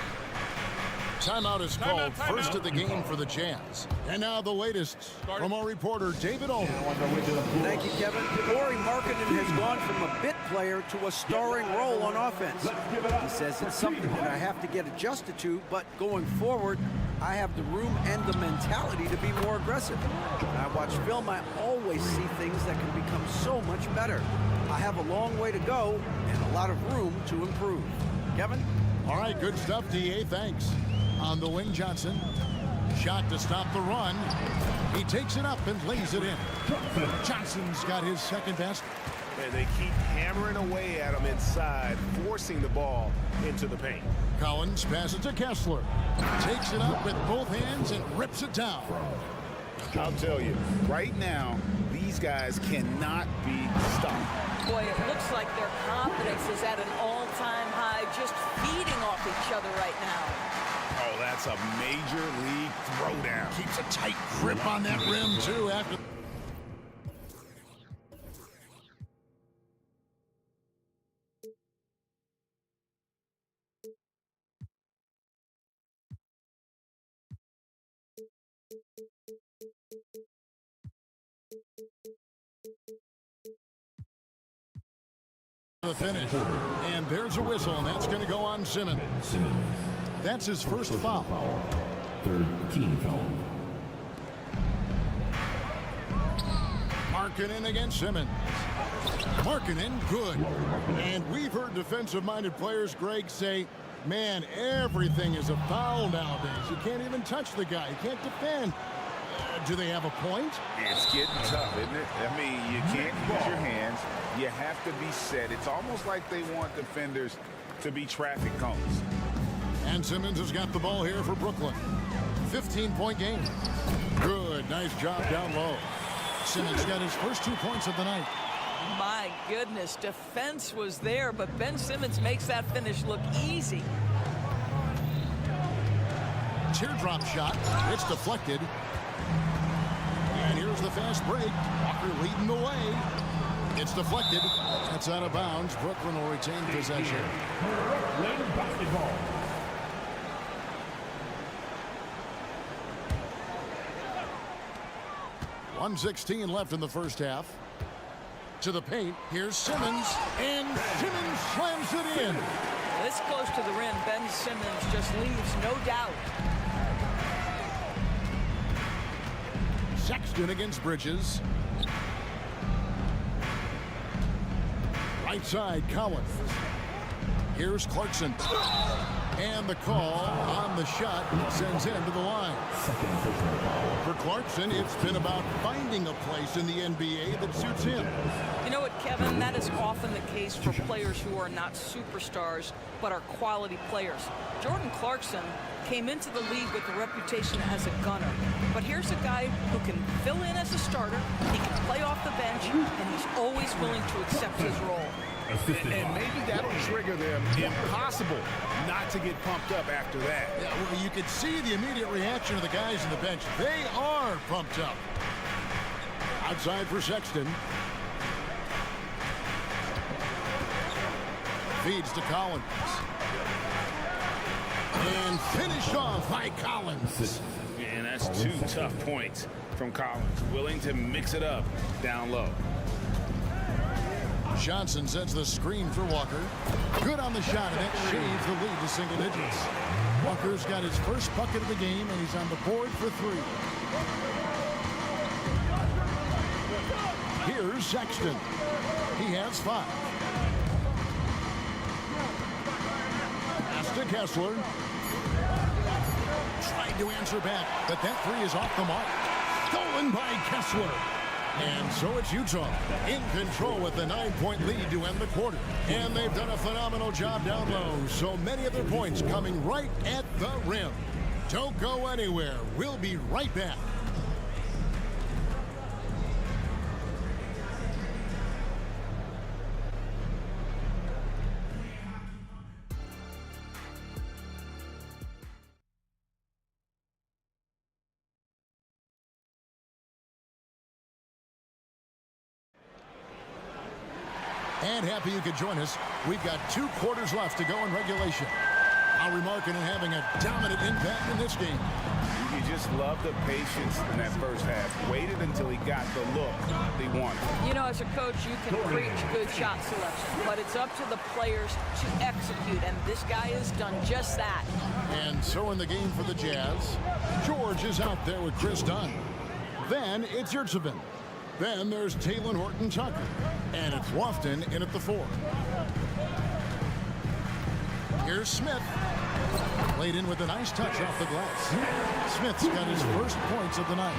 Timeout is called. First of the game for the Jazz. And now the latest from our reporter, David Olin. Thank you, Kevin. Lauri Markkanen has gone from a bit player to a starring role on offense. He says it's something that I have to get adjusted to, but going forward, I have the room and the mentality to be more aggressive. When I watch film, I always see things that can become so much better. I have a long way to go and a lot of room to improve. Kevin? All right, good stuff, D.A. Thanks. On the wing, Johnson. Shot to stop the run. He takes it up and lays it in. Johnson's got his second best. And they keep hammering away at him inside, forcing the ball into the paint. Collins passes to Kessler. Takes it up with both hands and rips it down. I'll tell you, right now, these guys cannot be stopped. Boy, it looks like their confidence is at an all-time high, just feeding off each other right now. Oh, that's a major league throwdown. Keeps a tight grip on that rim, too, after... the finish. And there's a whistle, and that's going to go on Simmons. That's his first foul. Third team foul. Markkanen against Simmons. Markkanen, good. And we've heard defensive-minded players, Greg, say, man, everything is a foul nowadays. You can't even touch the guy. You can't defend. Do they have a point? It's getting tough, isn't it? I mean, you can't use your hands. You have to be set. It's almost like they want defenders to be traffic cones. And Simmons has got the ball here for Brooklyn. 15-point game. Good. Nice job down low. Simmons got his first 2 points of the night. My goodness, defense was there, but Ben Simmons makes that finish look easy. Teardrop shot. It's deflected. And here's the fast break. Walker leading the way. It's deflected. That's out of bounds. Brooklyn will retain possession. Brooklyn basketball. .116 left in the first half. To the paint. Here's Simmons. And Simmons slams it in. This close to the rim, Ben Simmons just leaves no doubt. Sexton against Bridges. Right side, Collins. Here's Clarkson. And the call on the shot sends him to the line. For Clarkson, it's been about finding a place in the NBA that suits him. You know what, Kevin? That is often the case for players who are not superstars, but are quality players. Jordan Clarkson came into the league with a reputation as a gunner. But here's a guy who can fill in as a starter, he can play off the bench, and he's always willing to accept his role. And maybe that'll trigger them. Impossible not to get pumped up after that. Yeah, well, you could see the immediate reaction of the guys on the bench. They are pumped up. Outside for Sexton. Feeds to Collins. And finished off by Collins. And that's 2 tough points from Collins. Willing to mix it up down low. Johnson sets the screen for Walker. Good on the shot, and that shaves the lead to single digits. Walker's got his first bucket of the game, and he's on the board for 3. Here's Sexton. He has 5. Pass to Kessler. Tried to answer back, but that 3 is off the mark. Stolen by Kessler. And so it's Utah in control with the 9-point lead to end the quarter. And they've done a phenomenal job down low. So many of their points coming right at the rim. Don't go anywhere. We'll be right back. And happy you could join us. We've got 2 quarters left to go in regulation. Lauri Markkanen having a dominant impact in this game. You just love the patience in that first half. Waited until he got the look he wanted. You know, as a coach, you can preach good shot selection, but it's up to the players to execute, and this guy has done just that. And so in the game for the Jazz, George is out there with Chris Dunn. Then it's Yurtsevin. Then there's Talen Horton-Tucker. And it's Lofton in at the 4. Here's Smith. Laid in with a nice touch off the glass. Smith's got his first points of the night.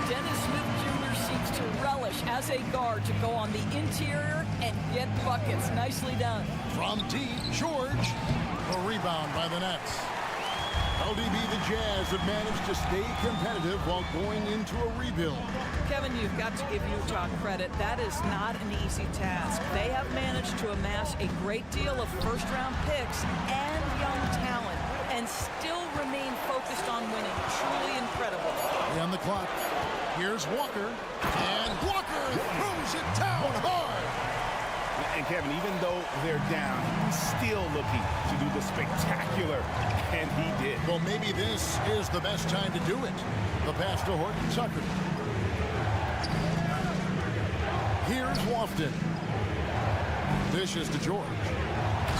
Dennis Smith Jr. seeks to relish as a guard to go on the interior and get buckets. Nicely done. From deep, George. A rebound by the Nets. LDB, the Jazz have managed to stay competitive while going into a rebuild. Kevin, you've got to give Utah credit. That is not an easy task. They have managed to amass a great deal of first-round picks and young talent and still remain focused on winning. Truly incredible. On the clock, here's Walker. And Walker throws it down hard. And Kevin, even though they're down, he's still looking to do the spectacular, and he did. Well, maybe this is the best time to do it. The pass to Horton-Tucker. Here's Lofton. Dishes to George.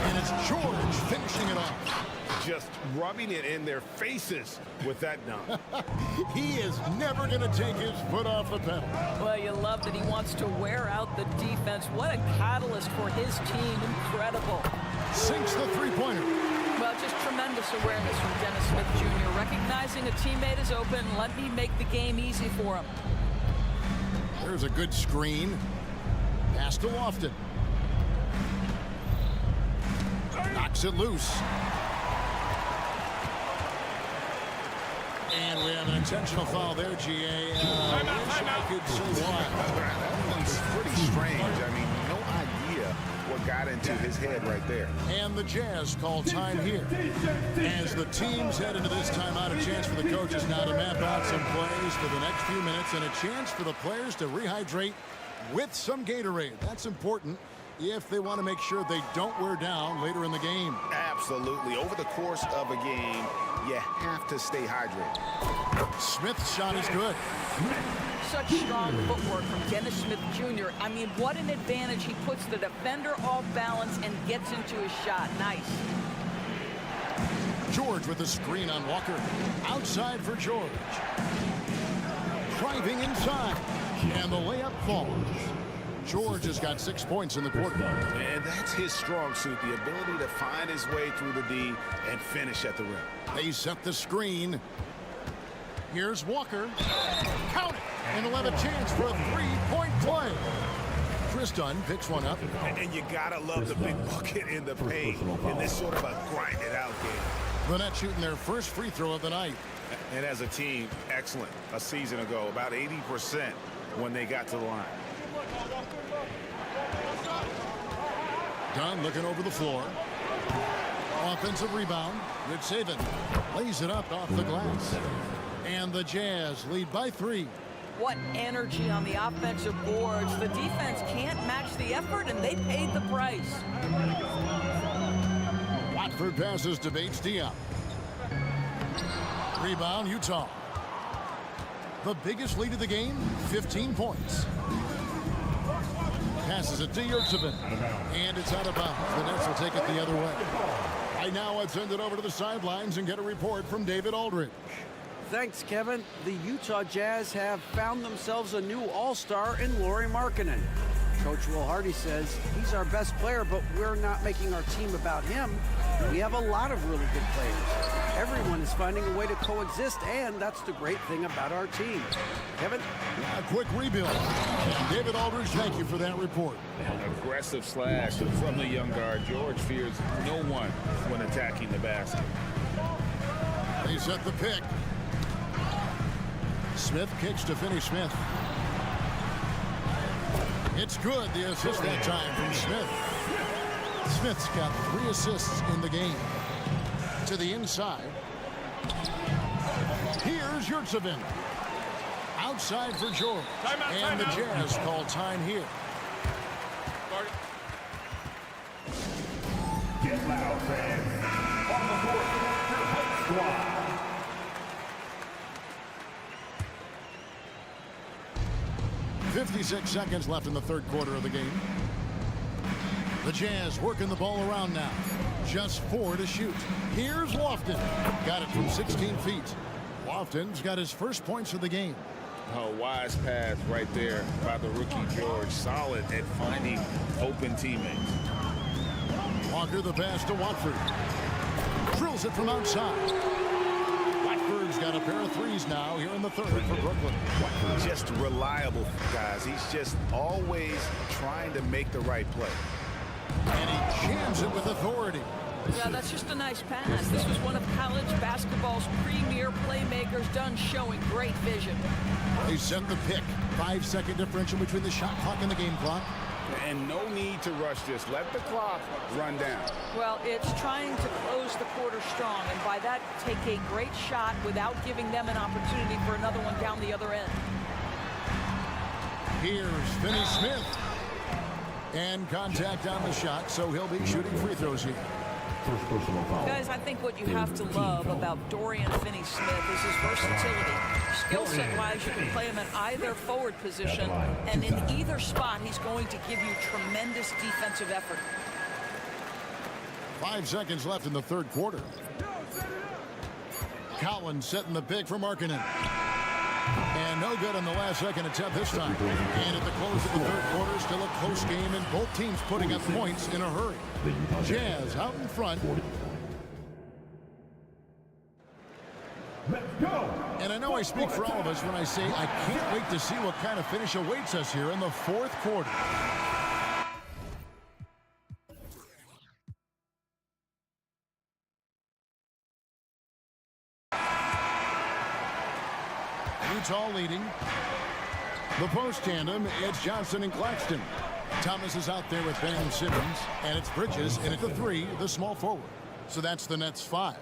And it's George finishing it off. Just rubbing it in their faces with that dunk. He is never going to take his foot off the pedal. Well, you love that he wants to wear out the defense. What a catalyst for his team. Incredible. Sinks the 3-pointer. Well, just tremendous awareness from Dennis Smith Jr. Recognizing a teammate is open. Let me make the game easy for him. There's a good screen. Pass to Lofton. Knocks it loose. And we have an intentional foul there, GA. I could see why. That one's pretty strange. I mean, no idea what got into his head right there. And the Jazz call time here. As the teams head into this timeout, a chance for the coaches now to map out some plays for the next few minutes and a chance for the players to rehydrate with some Gatorade. That's important if they want to make sure they don't wear down later in the game. Absolutely. Over the course of a game, you have to stay hydrated. Smith's shot is good. Such strong footwork from Dennis Smith Jr. I mean, what an advantage. He puts the defender off balance and gets into his shot. Nice. George with a screen on Walker. Outside for George. Driving inside. And the layup falls. George has got 6 points in the quarter. And that's his strong suit, the ability to find his way through the D and finish at the rim. They set the screen. Here's Walker. Count it. And he'll have a chance for a 3-point play. Chris Dunn picks one up. And you gotta love the big bucket in the paint in this sort of a grind-it-out game. The Nets shooting their first free throw of the night. And as a team, excellent. A season ago, about 80% when they got to the line. Dunn looking over the floor. Offensive rebound. Yurtsevin lays it up off the glass. And the Jazz lead by 3. What energy on the offensive boards. The defense can't match the effort, and they paid the price. Watford passes to Bates Diop. Rebound, Utah. The biggest lead of the game, 15 points. Passes it to Yurtsevin. And it's out of bounds. The Nets will take it the other way. Right now, let's send it over to the sidelines and get a report from David Aldridge. Thanks, Kevin. The Utah Jazz have found themselves a new all-star in Lauri Markkanen. Coach Will Hardy says he's our best player, but we're not making our team about him. We have a lot of really good players. Everyone is finding a way to coexist, and that's the great thing about our team. Kevin? A quick rebuild. And David Aldridge, thank you for that report. Aggressive slash from the young guard. George fears no one when attacking the basket. They set the pick. Smith kicks to Finney Smith. It's good, the assist that time from Smith. Smith's got 3 assists in the game. To the inside. Here's Yurtsevin. Outside for George. And the Jazz call time here. Get loud, fans. On the court, your home squad. .56 seconds left in the third quarter of the game. The Jazz working the ball around now. Just 4 to shoot. Here's Lofton. Got it from 16 feet. Lofton's got his first points of the game. A wise pass right there by the rookie George. Solid at finding open teammates. Walker the pass to Watford. Drills it from outside. Watford's got a pair of threes now here in the third for Brooklyn. Just reliable, guys. He's just always trying to make the right play. And he jams it with authority. Yeah, that's just a nice pass. This was one of college basketball's premier playmakers done showing great vision. They send the pick. 5-second differential between the shot clock and the game clock. And no need to rush this. Let the clock run down. Well, it's trying to close the quarter strong, and by that, take a great shot without giving them an opportunity for another one down the other end. Here's Finney Smith. And contact on the shot, so he'll be shooting free throws here. First personal foul. Guys, I think what you have to love about Dorian Finney-Smith is his versatility. Skill set-wise, you can play him in either forward position, and in either spot, he's going to give you tremendous defensive effort. 5 seconds left in the third quarter. Collins setting the pick for Markkanen. And no good on the last second attempt this time. And at the close of the third quarter, still a close game, and both teams putting up points in a hurry. Jazz out in front. Let's go. And I know I speak for all of us when I say I can't wait to see what kind of finish awaits us here in the fourth quarter. Utah leading. The post tandem, it's Johnson and Claxton. Thomas is out there with Ben Simmons, and it's Bridges, and at the 3, the small forward. So that's the Nets 5.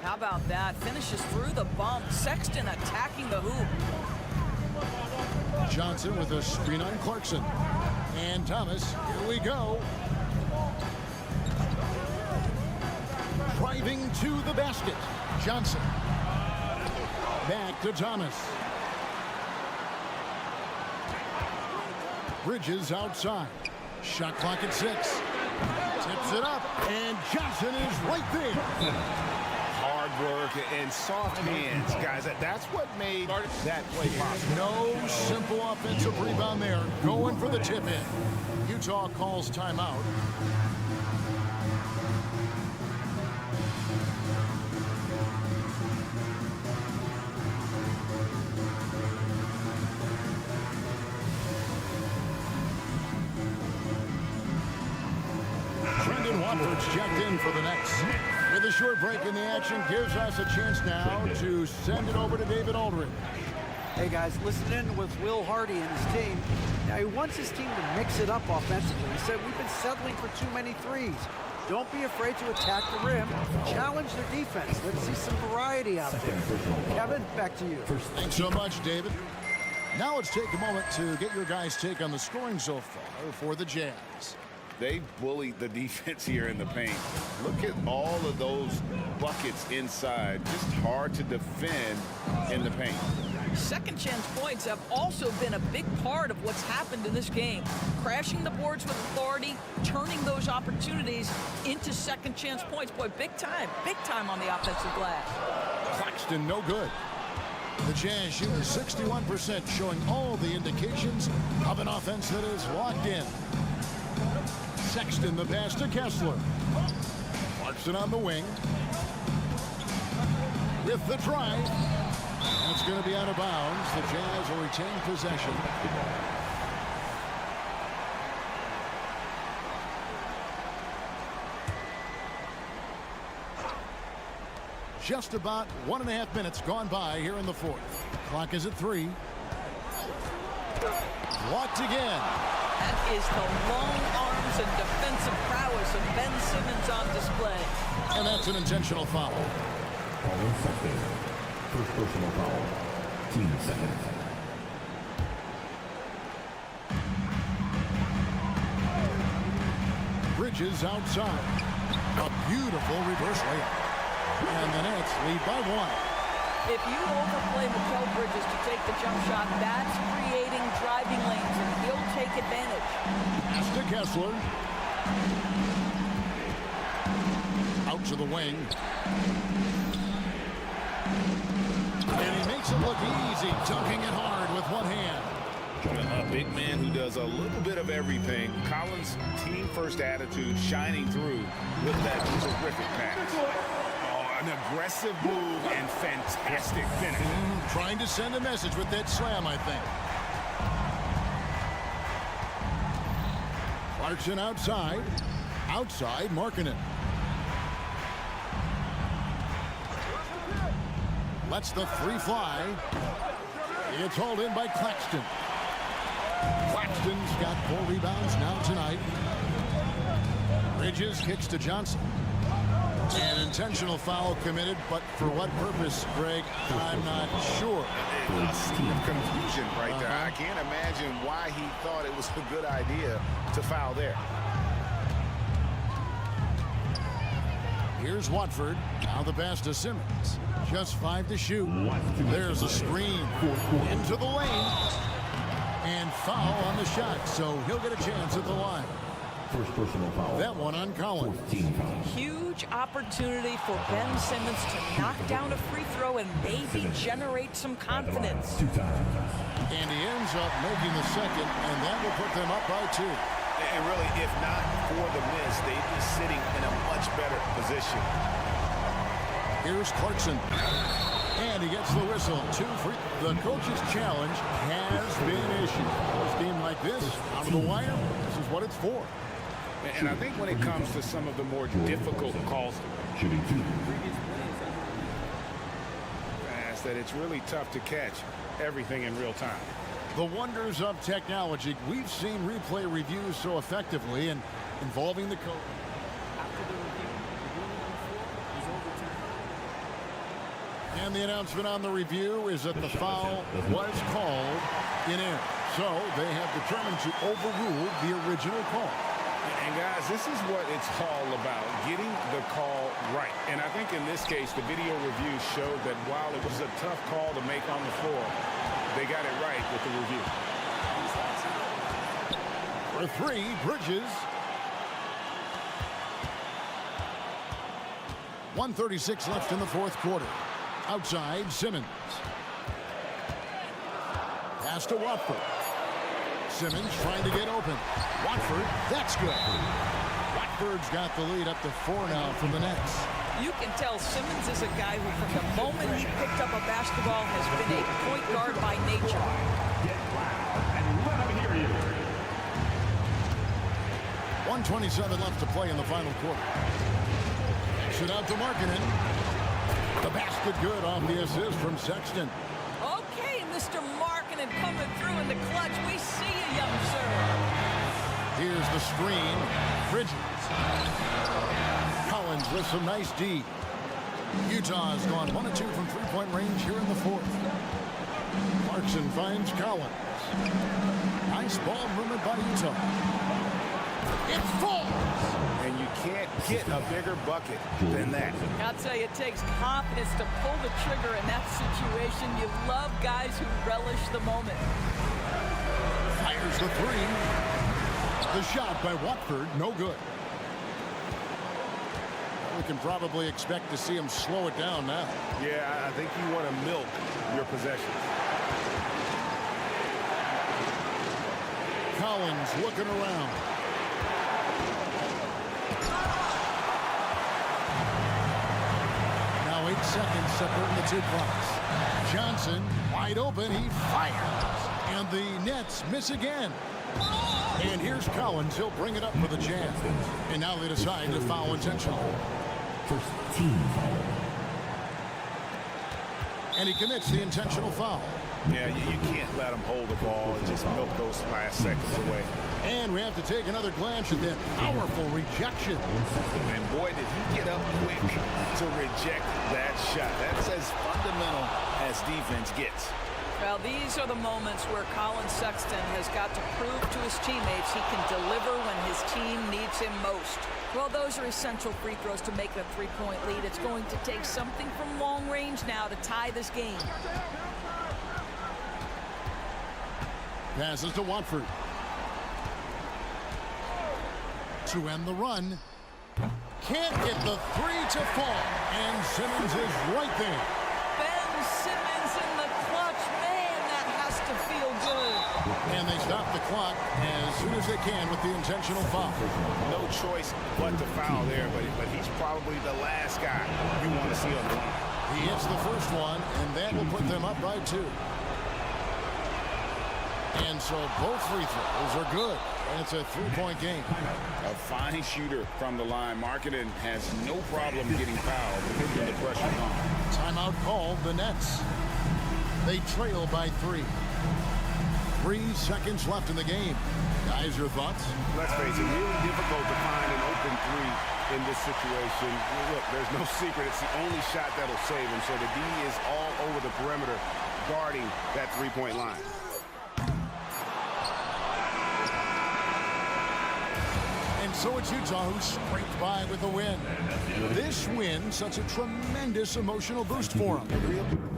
How about that? Finishes through the bump. Sexton attacking the hoop. Johnson with a screen on Clarkson. And Thomas, here we go. Driving to the basket. Johnson. Back to Thomas. Bridges outside. Shot clock at 6. Tips it up, and Johnson is right there. Hard work and soft hands, guys. That's what made that play possible. No simple offensive rebound there. Going for the tip-in. Utah calls timeout. Watford's checked in for the Nets. With a short break in the action, gives us a chance now to send it over to David Aldridge. Hey guys, listen in with Will Hardy and his team. Now he wants his team to mix it up offensively. He said we've been settling for too many threes. Don't be afraid to attack the rim. Challenge their defense. Let's see some variety out there. Kevin, back to you. Thanks so much, David. Now let's take a moment to get your guys' take on the scoring so far for the Jazz. They bullied the defense here in the paint. Look at all of those buckets inside. Just hard to defend in the paint. Second chance points have also been a big part of what's happened in this game. Crashing the boards with authority, turning those opportunities into second chance points. Boy, big time on the offensive glass. Claxton, no good. The Jazz shooting 61%, showing all the indications of an offense that is locked in. Sexton, the pass to Kessler. Clarkson on the wing. With the drive. And it's going to be out of bounds. The Jazz will retain possession. Just about 1.5 minutes gone by here in the fourth. Clock is at 3. Blocked again. That is the long arms and defensive prowess of Ben Simmons on display. And that's an intentional foul. Colin Sexton. First personal foul. Team second. Bridges outside. A beautiful reverse layup. And the Nets lead by 1. If you overplay Mikal Bridges to take the jump shot, that's creating driving lanes, and he'll take advantage. Pass to Kessler. Out to the wing. And he makes it look easy, dunking it hard with one hand. A big man who does a little bit of everything. Collins' team-first attitude shining through with that terrific pass. An aggressive move and fantastic finish. Trying to send a message with that slam, I think. Clarkson outside. Outside, Markkanen. Lets the three fly. It's hauled in by Claxton. Claxton's got 4 rebounds now tonight. Bridges kicks to Johnson. An intentional foul committed, but for what purpose, Greg, I'm not sure. A scene of confusion right there. I can't imagine why he thought it was a good idea to foul there. Here's Watford. Now the pass to Simmons. Just 5 to shoot. There's a screen into the lane. And foul on the shot, so he'll get a chance at the line. First personal foul. That one on Collins. Huge opportunity for Ben Simmons to knock down a free throw and maybe generate some confidence. 2 times. And he ends up making the second, and that will put them up by 2. And really, if not for the miss, they'd be sitting in a much better position. Here's Clarkson. And he gets the whistle. 2 free. The coach's challenge has been issued. A game like this, out of the wire, this is what it's for. And I think when it comes to some of the more difficult calls, Shooting 2. that it's really tough to catch everything in real time. The wonders of technology. We've seen replay reviews so effectively and involving the coach. And the announcement on the review is that the foul was called in error. So they have determined to overrule the original call. And guys, this is what it's all about, getting the call right. And I think in this case, the video review showed that while it was a tough call to make on the floor, they got it right with the review. For 3, Bridges. 1:36 left in the fourth quarter. Outside, Simmons. Pass to Watford. Simmons trying to get open. Watford, that's good. Watford's got the lead up to 4 now from the Nets. You can tell Simmons is a guy who, from the moment he picked up a basketball, has been a point guard by nature. Get loud and let them hear you. 1:27 left to play in the final quarter. Shoot out to Markkanen. The basket good off the assist from Sexton. Okay, Mr. Markkanen coming through in the clutch. We see you, young sir. Here's the screen. Bridges. Collins with some nice D. Utah's gone 1 of 2 from three-point range here in the fourth. Clarkson finds Collins. Nice ball movement by Utah. It's full. And you can't get a bigger bucket than that. I'll tell you, it takes confidence to pull the trigger in that situation. You love guys who relish the moment. Fires the three. The shot by Watford, no good. We can probably expect to see him slow it down now. Yeah, I think you want to milk your possession. Collins looking around. Now 8 seconds separating the two clocks. Johnson wide open. He fires. And the Nets miss again. And here's Collins. He'll bring it up for the jam. And now they decide to foul intentionally. First team foul. And he commits the intentional foul. Yeah, you can't let him hold the ball and just milk those last seconds away. And we have to take another glance at that powerful rejection. And boy, did he get up quick to reject that shot. That's as fundamental as defense gets. Well, these are the moments where Colin Sexton has got to prove to his teammates he can deliver when his team needs him most. Well, those are essential free throws to make a three-point lead. It's going to take something from long range now to tie this game. Passes to Watford. To end the run. Can't get the three to fall. And Simmons is right there. Ben Simmons in the clutch. Man, that has to feel good. And they stop the clock as soon as they can with the intentional foul. No choice but to foul there, but he's probably the last guy you want to see on the line. He hits the first one, and that will put them up by 2. And so both free throws are good. And it's a 3-point game. A fine shooter from the line. Markkanen has no problem getting fouled when the pressure's on. Timeout called, the Nets. They trail by 3. 3 seconds left in the game. Guys, your thoughts? Let's face it, really difficult to find an open three in this situation. Look, there's no secret. It's the only shot that'll save him. So the D is all over the perimeter guarding that three-point line. And so it's Utah who scraped by with a win. This win such a tremendous emotional boost for them.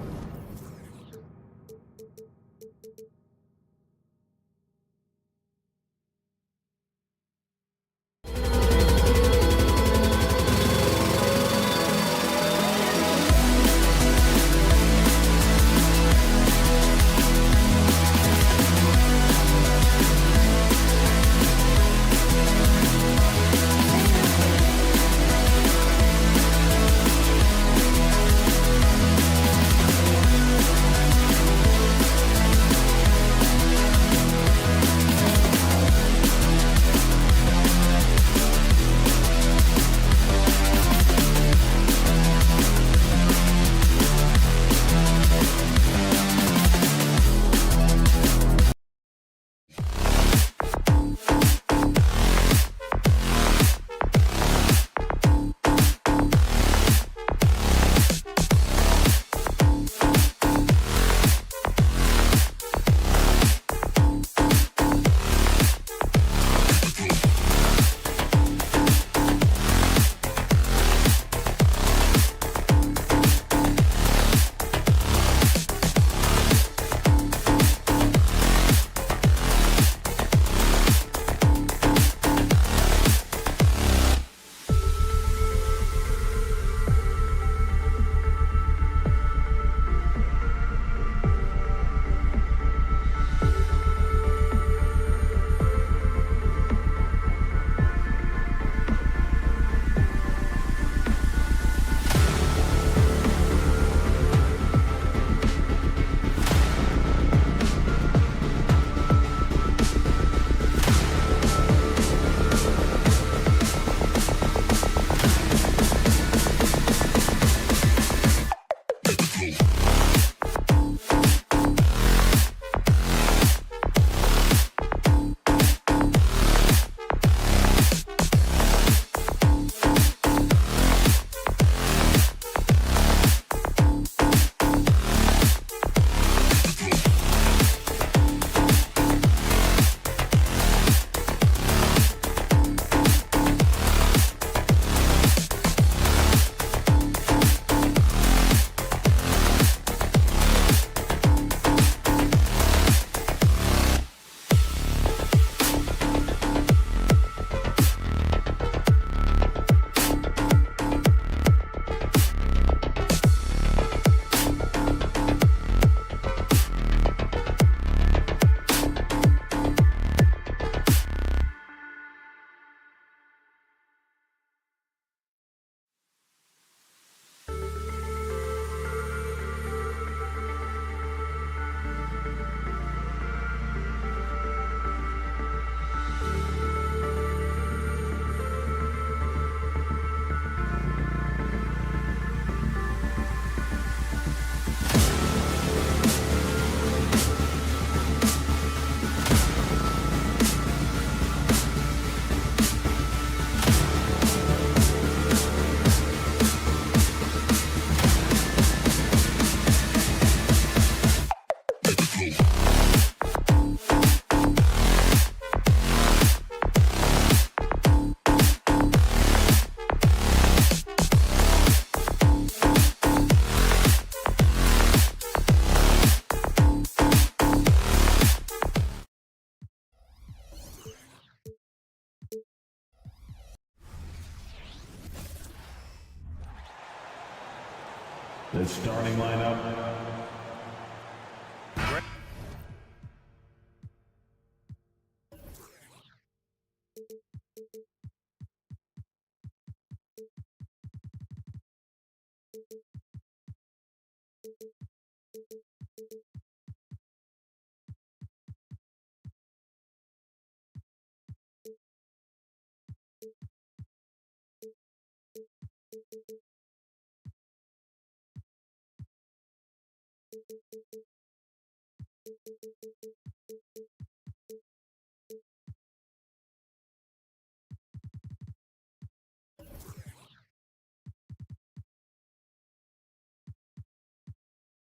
The starting lineup.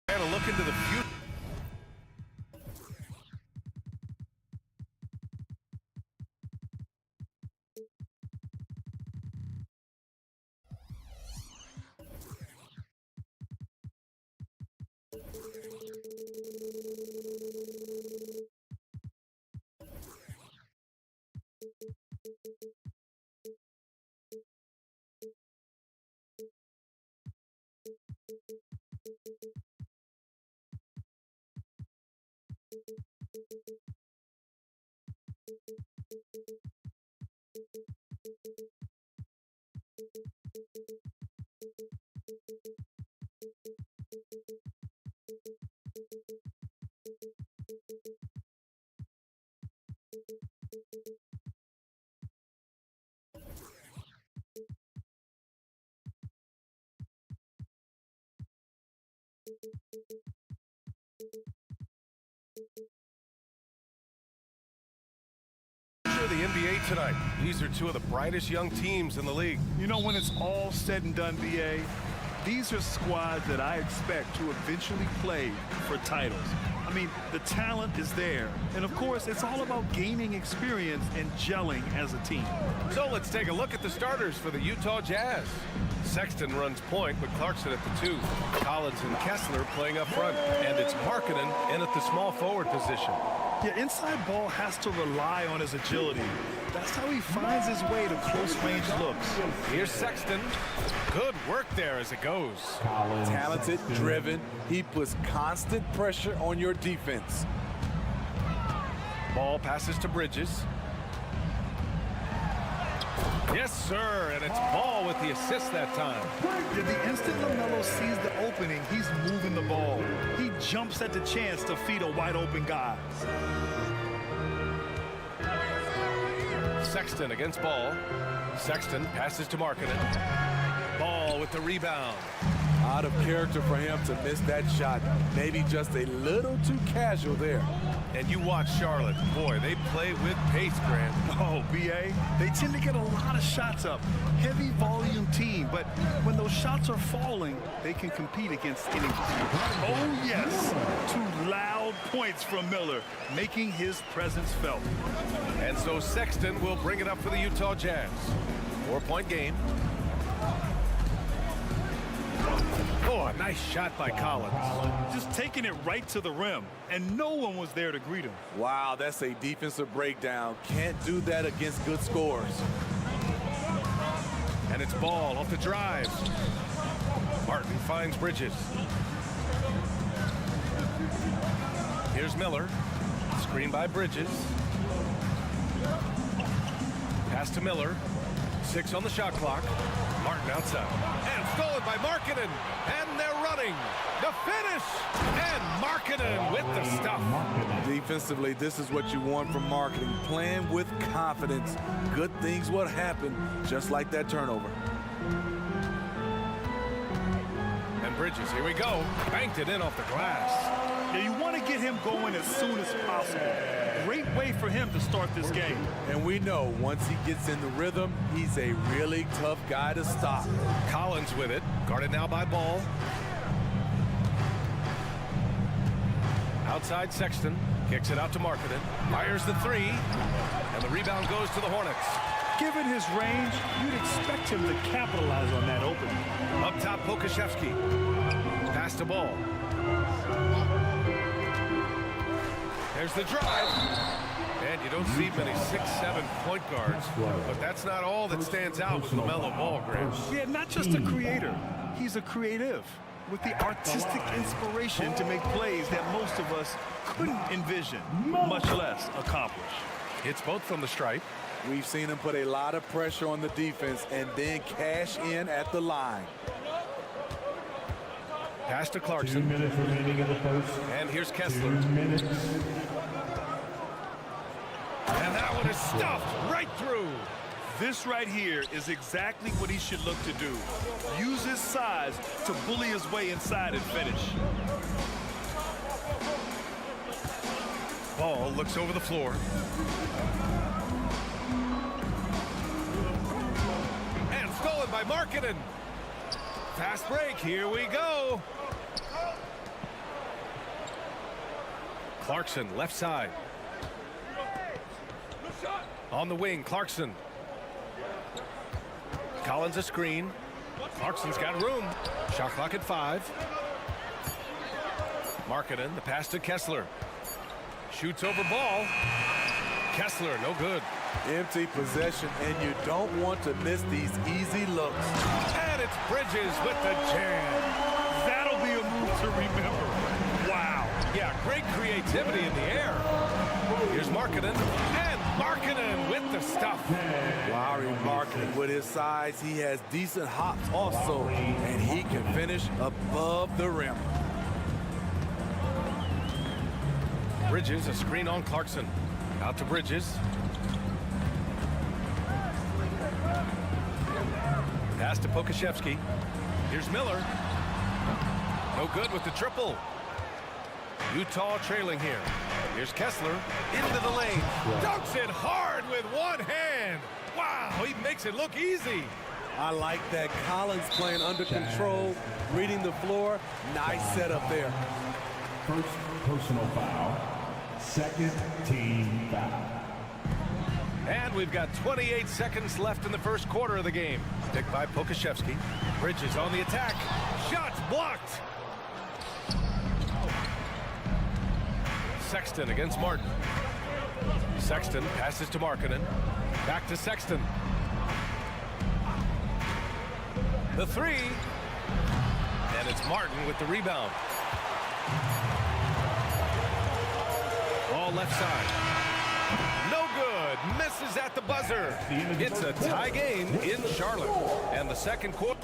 And a look into the future. The NBA tonight. These are two of the brightest young teams in the league. You know, when it's all said and done, BA, these are squads that I expect to eventually play for titles. I mean, the talent is there. And, of course, it's all about gaining experience and gelling as a team. So let's take a look at the starters for the Utah Jazz. Sexton runs point with Clarkson at the 2. Collins and Kessler playing up front. And it's Markkanen in at the small forward position. Yeah, inside ball has to rely on his agility. That's how he finds his way to close-range looks. Here's Sexton. Good work there as it goes. Talented, driven. He puts constant pressure on your defense. Ball passes to Bridges. Yes, sir, and it's Ball with the assist that time. Yeah, the instant LaMelo sees the opening, he's moving the ball. He jumps at the chance to feed a wide-open guy. Sexton against Ball. Sexton passes to Markkanen. Ball with the rebound. Out of character for him to miss that shot. Maybe just a little too casual there. And you watch Charlotte. Boy, they play with pace, Grant. Oh, BA, they tend to get a lot of shots up. Heavy volume team, but when those shots are falling, they can compete against anyone. Oh, yes. 2 loud points from Miller, making his presence felt. And so Sexton will bring it up for the Utah Jazz. 4-point game. Oh, a nice shot by Collins. Just taking it right to the rim, and no one was there to greet him. Wow, that's a defensive breakdown. Can't do that against good scores. And it's Ball off the drive. Martin finds Bridges. Here's Miller. Screen by Bridges. Pass to Miller. 6 on the shot clock. Martin outside. And stolen by Markkanen. And they're running. The finish. And Markkanen with the stuff. Defensively, this is what you want from Markkanen. Playing with confidence. Good things will happen, just like that turnover. And Bridges, here we go. Banked it in off the glass. Yeah, you want to get him going as soon as possible. Great way for him to start this game. And we know once he gets in the rhythm, he's a really tough guy to stop. Collins with it. Guarded now by Ball. Outside Sexton. Kicks it out to Markkanen. Fires the 3. And the rebound goes to the Hornets. Given his range, you'd expect him to capitalize on that opening. Up top, Pokashevsky. Pass to Ball. There's the drive. And you don't see many 6-7 point guards. But that's not all that stands out with LaMelo Ball, Grant. Yeah, not just a creator. He's a creative. with the artistic inspiration to make plays that most of us couldn't envision, much less accomplish. Hits both from the stripe. We've seen him put a lot of pressure on the defense and then cash in at the line. Pass to Clarkson. 2 minutes remaining in the first. And here's Kessler. 2 minutes. And that one is stuffed right through. This right here is exactly what he should look to do. Use his size to bully his way inside and finish. Ball looks over the floor. And stolen by Markkanen. Fast break, here we go. Clarkson, left side. On the wing, Clarkson. Collins a screen. Clarkson's got room. Shot clock at 5. Markkanen, the pass to Kessler. Shoots over ball. Kessler, no good. Empty possession, and you don't want to miss these easy looks. And it's Bridges with the jam. That'll be a move to remember. Wow. Yeah, great creativity in the air. Here's Markkanen, and Markkanen with the stuff. Larry Markkanen, with his size, he has decent hops also, and he can finish above the rim. Bridges, a screen on Clarkson. Out to Bridges. Pass to Pokashevsky. Here's Miller. No good with the triple. Utah trailing here. Here's Kessler into the lane. Dunks it hard with one hand. Wow, he makes it look easy. I like that. Collins playing under control, reading the floor. Nice setup there. First personal foul. Second team foul. And we've got 28 seconds left in the first quarter of the game. Picked by Pokashevsky. Bridges on the attack. Shots blocked. Sexton against Martin. Sexton passes to Markkanen. Back to Sexton. The three. And it's Martin with the rebound. Ball left side. No good. Misses at the buzzer. It's a tie game in Charlotte. And the second quarter.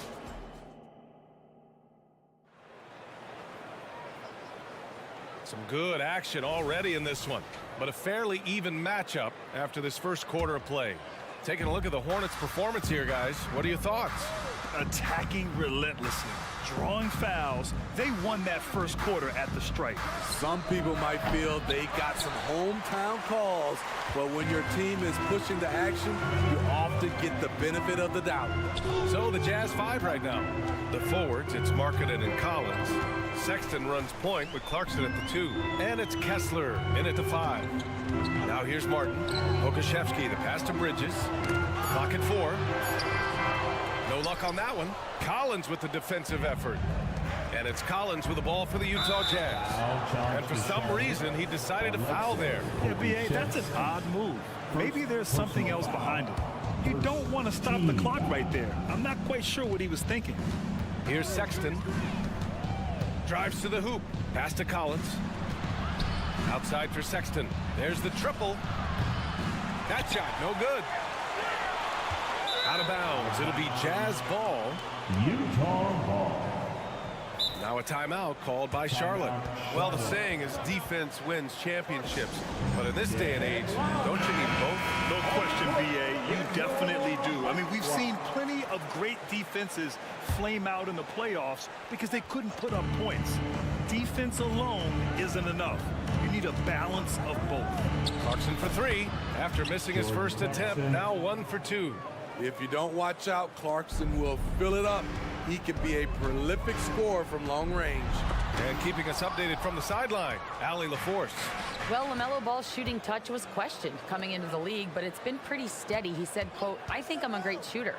Some good action already in this one, but a fairly even matchup after this first quarter of play. Taking a look at the Hornets' performance here, guys. What are your thoughts? Attacking relentlessly, drawing fouls. They won that first quarter at the stripe. Some people might feel they got some hometown calls, but when your team is pushing the action, you often get the benefit of the doubt. So the Jazz 5 right now. The forwards, it's Markkanen and Collins. Sexton runs point with Clarkson at the 2. And it's Kessler in at the 5. Now here's Martin. Pokashevsky, the pass to Bridges. Clock at 4. No luck on that one. Collins with the defensive effort. And it's Collins with the ball for the Utah Jazz. And for some reason, he decided to foul there. Yeah, B.A., that's an odd move. Maybe there's something else behind it. You don't want to stop the clock right there. I'm not quite sure what he was thinking. Here's Sexton. Drives to the hoop. Pass to Collins. Outside for Sexton. There's the triple. That shot, no good. Out of bounds. It'll be Jazz ball. Utah ball. Now a timeout called by Charlotte. Well, the saying is defense wins championships. But in this day and age, don't you need both? No question, B.A., you definitely do. I mean, we've seen plenty of great defenses flame out in the playoffs because they couldn't put up points. Defense alone isn't enough. You need a balance of both. Clarkson for 3 after missing his first attempt. Now 1 for 2. If you don't watch out, Clarkson will fill it up. He can be a prolific scorer from long range. And keeping us updated from the sideline, Allie LaForce. Well, LaMelo Ball's shooting touch was questioned coming into the league, but it's been pretty steady. He said, quote, "I think I'm a great shooter.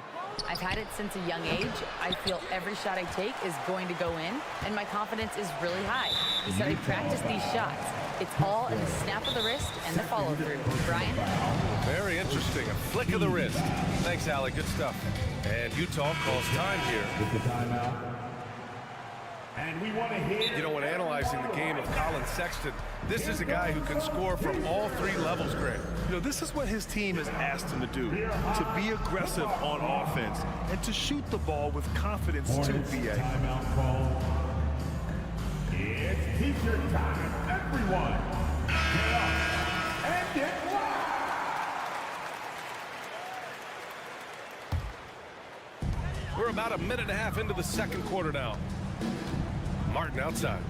I've had it since a young age. I feel every shot I take is going to go in, and my confidence is really high." He said, "I practice these shots. It's all in the snap of the wrist and the follow-through." Brian? Very interesting. A flick of the wrist. Thanks, Allie. Good stuff. And Utah calls time here. With the timeout. You know, when analyzing the game of Colin Sexton, this is a guy who can score from all three levels, Grant. You know, this is what his team has asked him to do, to be aggressive on offense and to shoot the ball with confidence too, BA. Timeout call. It's T-shirt time. Everyone, get up and get wild. We're about a minute and a half into the second quarter now. Martin outside.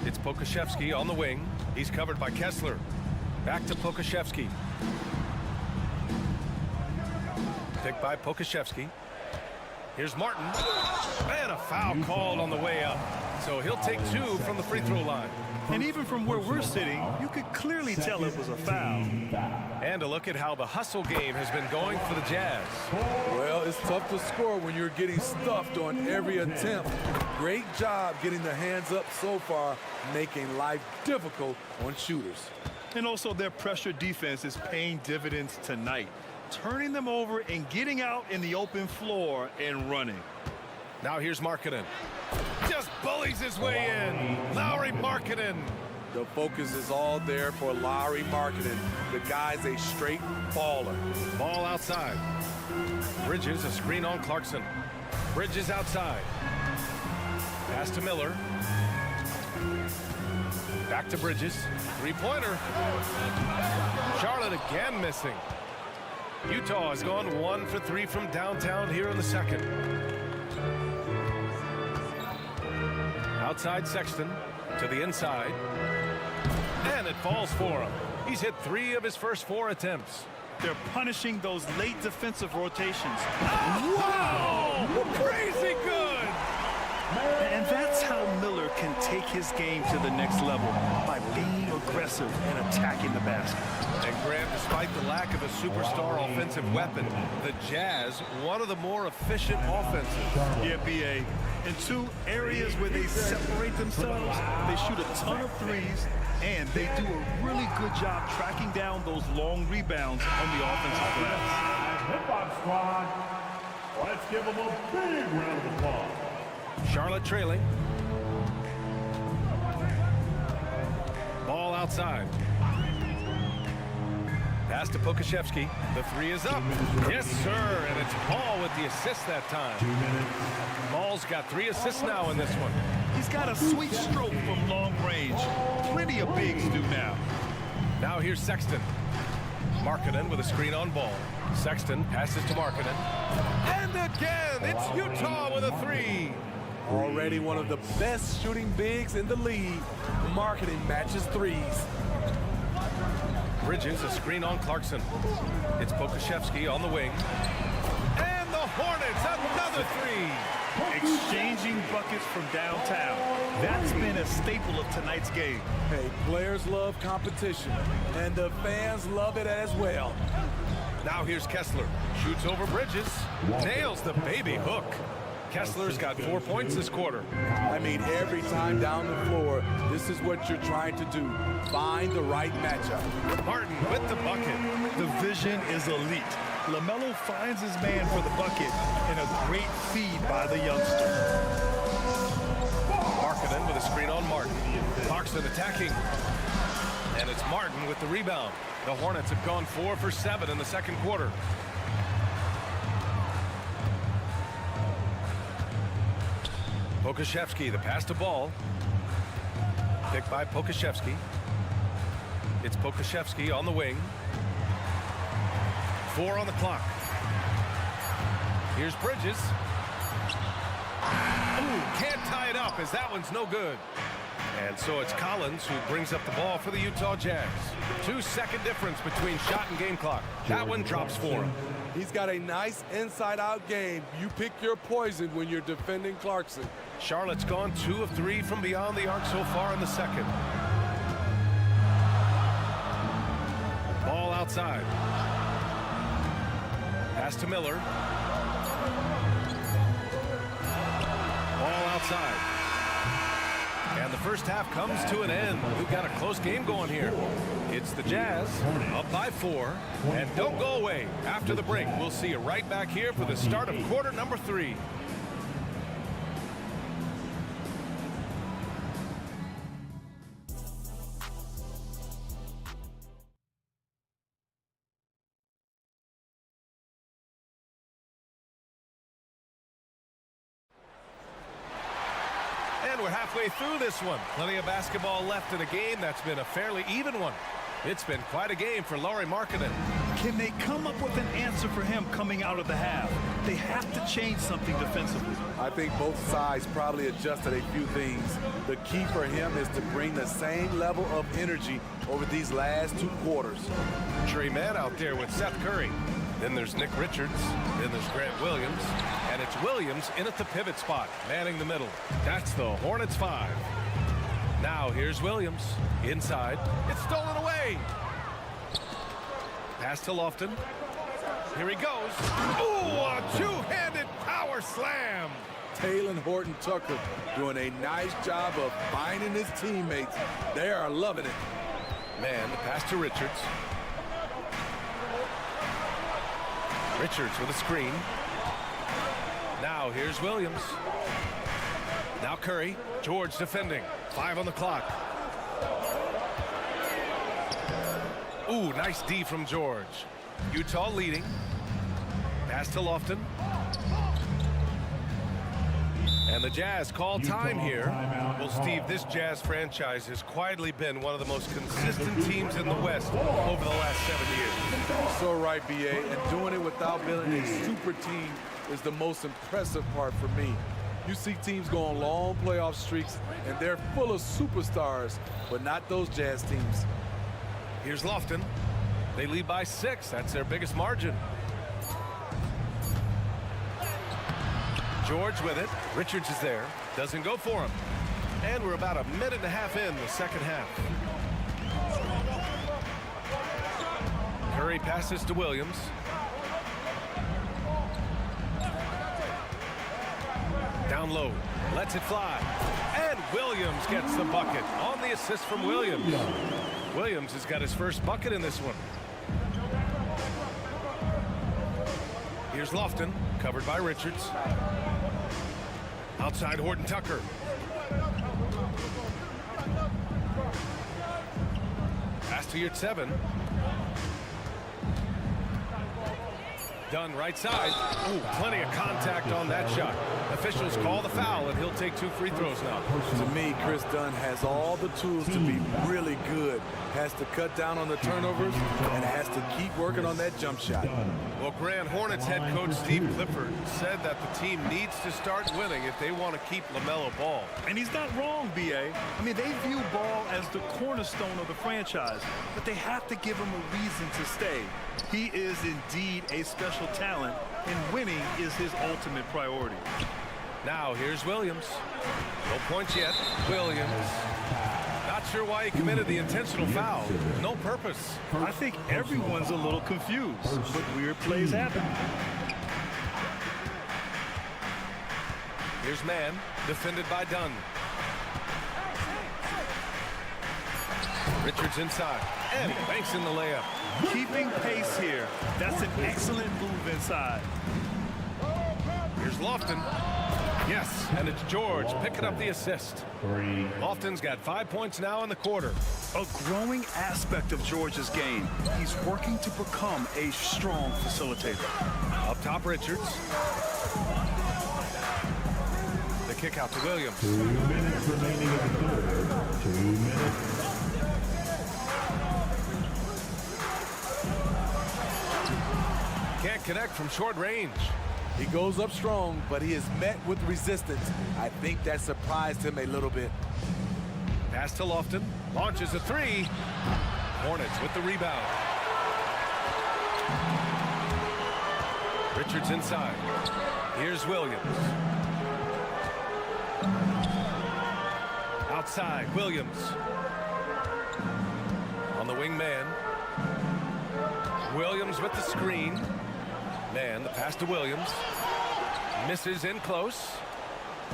It's Pokashevsky on the wing. He's covered by Kessler. Back to Pokashevsky. Picked by Pokashevsky. Here's Martin. And a foul called on the way up. So he'll take two from the free throw line. And even from where we're sitting, you could clearly tell it was a foul. And a look at how the hustle game has been going for the Jazz. Well, it's tough to score when you're getting stuffed on every attempt. Great job getting the hands up so far, making life difficult on shooters. And also their pressure defense is paying dividends tonight, turning them over and getting out in the open floor and running. Now here's Markkanen. Just bullies his way in. Lauri Markkanen. The focus is all there for Lauri Markkanen. The guy's a straight baller. Ball outside. Bridges, a screen on Clarkson. Bridges outside. Pass to Miller. Back to Bridges. Three-pointer. Charlotte again missing. Utah has gone 1 for 3 from downtown here in the second. Outside Sexton to the inside. And it falls for him. He's hit 3 of his first 4 attempts. They're punishing those late defensive rotations. Wow! Crazy good! And that's how Miller can take his game to the next level, by being aggressive and attacking the basket. And Grant, despite the lack of a superstar offensive weapon, the Jazz, one of the more efficient offenses. Yeah, BA. In 2 areas where they separate themselves, they shoot a ton of threes, and they do a really good job tracking down those long rebounds on the offensive glass. Hip-hop squad, let's give them a big round of applause. Charlotte trailing. Ball outside. Pass to Pokashevsky. The 3 is up. Yes, sir. And it's Paul with the assist that time. 2 minutes. Paul's got 3 assists now in this one. He's got a sweet stroke from long range. Plenty of bigs do now. Now here's Sexton. Markkanen with a screen on ball. Sexton passes to Markkanen. And again, it's Utah with a 3. Already one of the best shooting bigs in the league. Markkanen matches threes. Bridges, a screen on Clarkson. It's Pokashevsky on the wing. And the Hornets, another 3. Exchanging buckets from downtown. That's been a staple of tonight's game. Hey, players love competition, and the fans love it as well. Now here's Kessler. Shoots over Bridges. Nails the baby hook. Kessler's got 4 points this quarter. I mean, every time down the floor, this is what you're trying to do. Find the right matchup. Martin with the bucket. The vision is elite. LaMelo finds his man for the bucket, and a great feed by the youngster. Markkanen with a screen on Martin. Clarkson attacking. And it's Martin with the rebound. The Hornets have gone 4 for 7 in the second quarter. Pokashevsky, the pass to ball. Picked by Pokashevsky. It's Pokashevsky on the wing. 4 on the clock. Here's Bridges. Ooh, can't tie it up as that one's no good. And so it's Collins who brings up the ball for the Utah Jazz. 2-second difference between shot and game clock. That one drops for him. He's got a nice inside-out game. You pick your poison when you're defending Clarkson. Charlotte's gone 2 of 3 from beyond the arc so far in the second. Ball outside. Pass to Miller. Ball outside. And the first half comes to an end. We've got a close game going here. It's the Jazz up by 4. And don't go away. After the break, we'll see you right back here for the start of quarter number 3. we're halfway through this one. Plenty of basketball left in a game that's been a fairly even one. It's been quite a game for Lauri Markkanen. Can they come up with an answer for him coming out of the half? They have to change something defensively. I think both sides probably adjusted a few things. The key for him is to bring the same level of energy over these last 2 quarters. Trey Mann out there with Seth Curry. Then there's Nick Richards. Then there's Grant Williams. And it's Williams in at the pivot spot, manning the middle. That's the Hornets 5. Now here's Williams. Inside. It's stolen away. Pass to Lofton. Here he goes. Ooh, a two-handed power slam. Taylor Horton Tucker doing a nice job of finding his teammates. They are loving it. Man, the pass to Richards. Richards with a screen. Now here's Williams. Now Curry. George defending. 5 on the clock. Ooh, nice D from George. Utah leading. Pass to Lofton. And the Jazz call time here. Well, Steve, this Jazz franchise has quietly been one of the most consistent teams in the West over the last 7 years. So right, BA, and doing it without building a super team is the most impressive part for me. You see teams go on long playoff streaks, and they're full of superstars, but not those Jazz teams. Here's Lofton. They lead by 6. That's their biggest margin. George with it. Richards is there. Doesn't go for him. And we're about a minute and a half in the second half. Curry passes to Williams. Down low. Lets it fly. And Williams gets the bucket on the assist from Williams. Williams has got his first bucket in this one. Here's Lofton, covered by Richards. Outside Horton Tucker. Pass to your 7. Dunn right side. Ooh, plenty of contact on that shot. Officials call the foul, and he'll take 2 free throws now. To me, Chris Dunn has all the tools to be really good. Has to cut down on the turnovers and has to keep working on that jump shot. Well, Grand Hornets head coach Steve Clifford said that the team needs to start winning if they want to keep LaMelo Ball. And he's not wrong, B.A. I mean, they view Ball as the cornerstone of the franchise, but they have to give him a reason to stay. He is indeed a special talent, and winning is his ultimate priority. Now, here's Williams. No points yet. Williams. Not sure why he committed the intentional foul. No purpose. I think everyone's a little confused, but weird plays happen. Here's Mann, defended by Dunn. Richards inside, and he banks in the layup. Keeping pace here. That's an excellent move inside. Here's Lofton. Yes, and it's George picking up the assist. Lofton's got 5 points now in the quarter. A growing aspect of George's game. He's working to become a strong facilitator. Up top, Richards. The kick out to Williams. 2 minutes remaining in the third. 2 minutes. Can't connect from short range. He goes up strong, but he is met with resistance. I think that surprised him a little bit. Pass to Lofton. Launches a 3. Hornets with the rebound. Richards inside. Here's Williams. Outside, Williams. On the wing man. Williams with the screen. Man, the pass to Williams. Misses in close.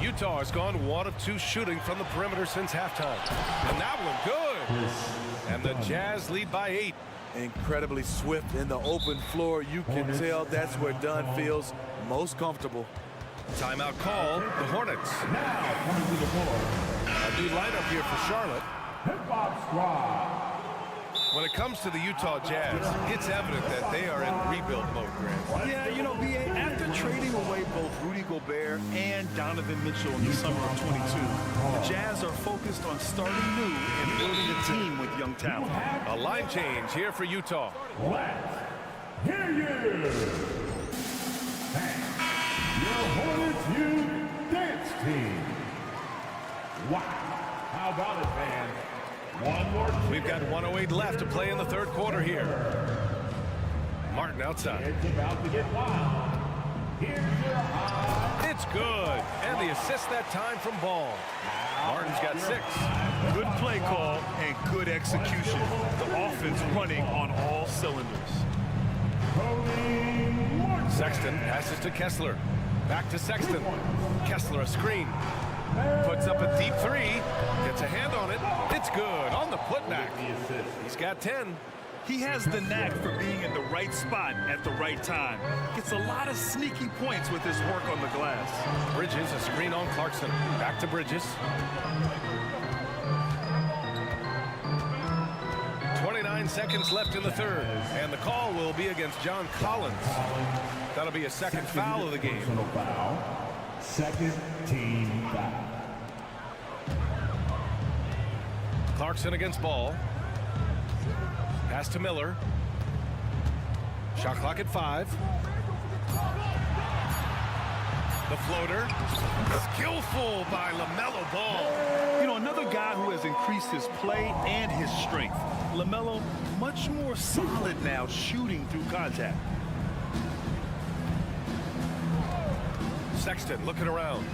Utah has gone 1 of 2 shooting from the perimeter since halftime. And that one good. And the Jazz lead by 8. Incredibly swift in the open floor. You can tell that's where Dunn feels most comfortable. Timeout call, the Hornets. Now coming to the floor. A new lineup here for Charlotte. Hip Hop Squad. When it comes to the Utah Jazz, it's evident that they are in rebuild mode, Grant. Yeah, you know, B.A., after trading away both Rudy Gobert and Donovan Mitchell in the summer of 22, the Jazz are focused on starting new and building a team with young talent. A line change here for Utah. Hear you! Your Hornets youth dance team. Wow. How about it, fans? One more. We've got 1:08 left to play in the third quarter here. Martin outside. It's about to get wild. Here's your high. It's good. And the assist that time from Ball. Martin's got 6. Good play call and good execution. The offense running on all cylinders. Sexton passes to Kessler. Back to Sexton. Kessler a screen. Puts up a deep 3. Gets a hand on it. It's good on the putback. He's got 10. He has the knack for being in the right spot at the right time. Gets a lot of sneaky points with his work on the glass. Bridges a screen on Clarkson. Back to Bridges. 29 seconds left in the third. And the call will be against John Collins. That'll be a second foul of the game. Foul. Second team foul. Clarkson against Ball. Pass to Miller. Shot clock at 5. The floater. Skillful by LaMelo Ball. You know, another guy who has increased his play and his strength. LaMelo, much more solid now shooting through contact. Sexton looking around.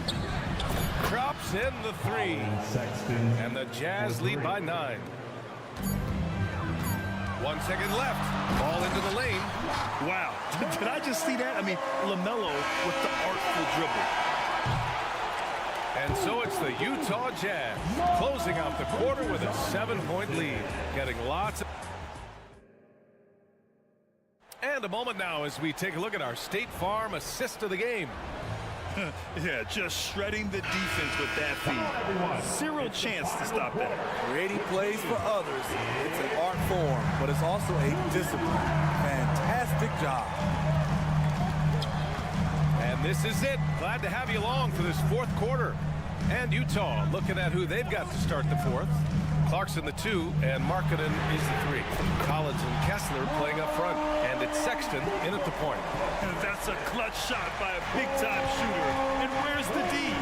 Drops in the 3. Sexton. And the Jazz lead by 9. 1 second left. Ball into the lane. Wow. Did I just see that? I mean, LaMelo with the artful dribble. And so it's the Utah Jazz closing out the quarter with a 7-point lead. Getting lots of... And a moment now as we take a look at our State Farm assist of the game. Yeah, just shredding the defense with that feed. Zero chance to stop that. Creating plays for others, it's an art form, but it's also a discipline. Fantastic job. And this is it. Glad to have you along for this fourth quarter. And Utah looking at who they've got to start the fourth. Clarkson the 2 and Markkanen is the 3. Collins and Kessler playing up front. And it's Sexton in at the point. And that's a clutch shot by a big-time shooter. And where's the D?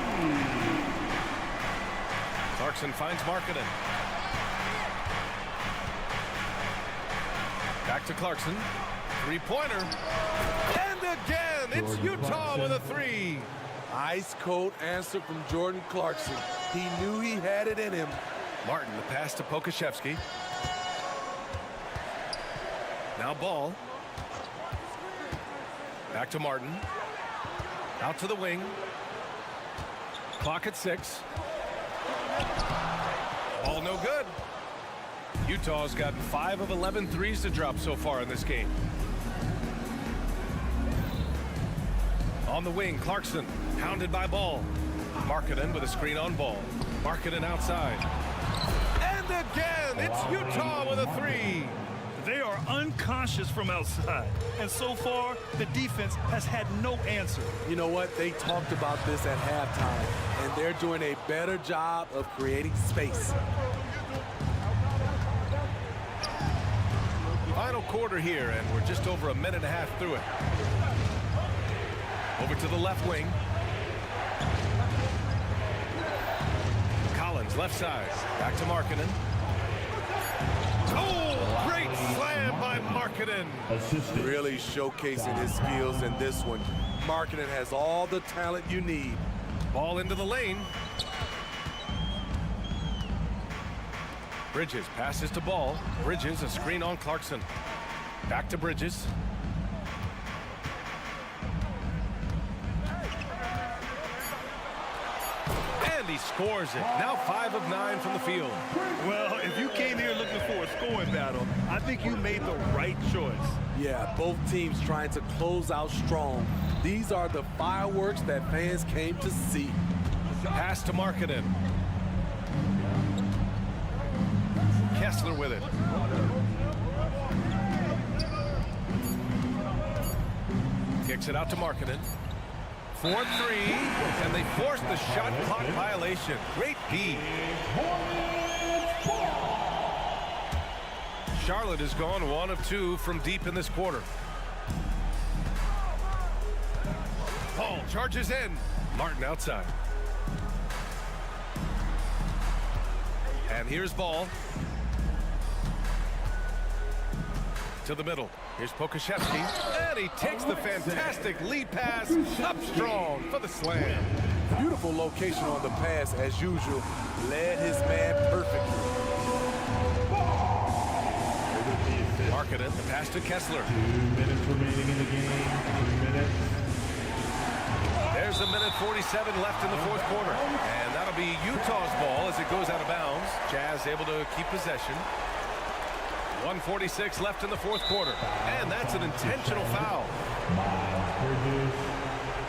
Clarkson finds Markkanen. Back to Clarkson. 3-pointer. And again, it's Utah with a 3. Ice cold answer from Jordan Clarkson. He knew he had it in him. Martin, the pass to Pokashevsky. Now Ball. Back to Martin. Out to the wing. Clock at 6. Ball no good. Utah's gotten 5 of 11 threes to drop so far in this game. On the wing, Clarkson, pounded by Ball. Markkanen with a screen on Ball. Markkanen outside. And again, it's Utah with a 3. They are unconscious from outside. And so far, the defense has had no answer. You know what? They talked about this at halftime, and they're doing a better job of creating space. Final quarter here, and we're just over a minute and a half through it. Over to the left wing. Collins, left side. Back to Markkanen. Oh, great slam by Markkanen. Really showcasing his skills in this one. Markkanen has all the talent you need. Ball into the lane. Bridges passes to Ball. Bridges, a screen on Clarkson. Back to Bridges. And he scores it. Now 5 of 9 from the field. Well, if you came here looking for a scoring battle, I think you made the right choice. Yeah, both teams trying to close out strong. These are the fireworks that fans came to see. Pass to Markkanen. Kessler with it. Kicks it out to Markkanen. 4-3, and they force the shot clock violation. Great D. Charlotte has gone 1 of 2 from deep in this quarter. Paul charges in. Martin outside. And here's Ball. To the middle. Here's Pokashevsky. And he takes the fantastic lead pass up strong for the slam. Beautiful location on the pass as usual. Led his man perfectly. Markkanen, the pass to Kessler. 2 minutes remaining in the game. 2 minutes. There's a minute 47 left in the fourth quarter. And that'll be Utah's ball as it goes out of bounds. Jazz able to keep possession. 1:46 left in the fourth quarter. And that's an intentional foul. Miles Bridges,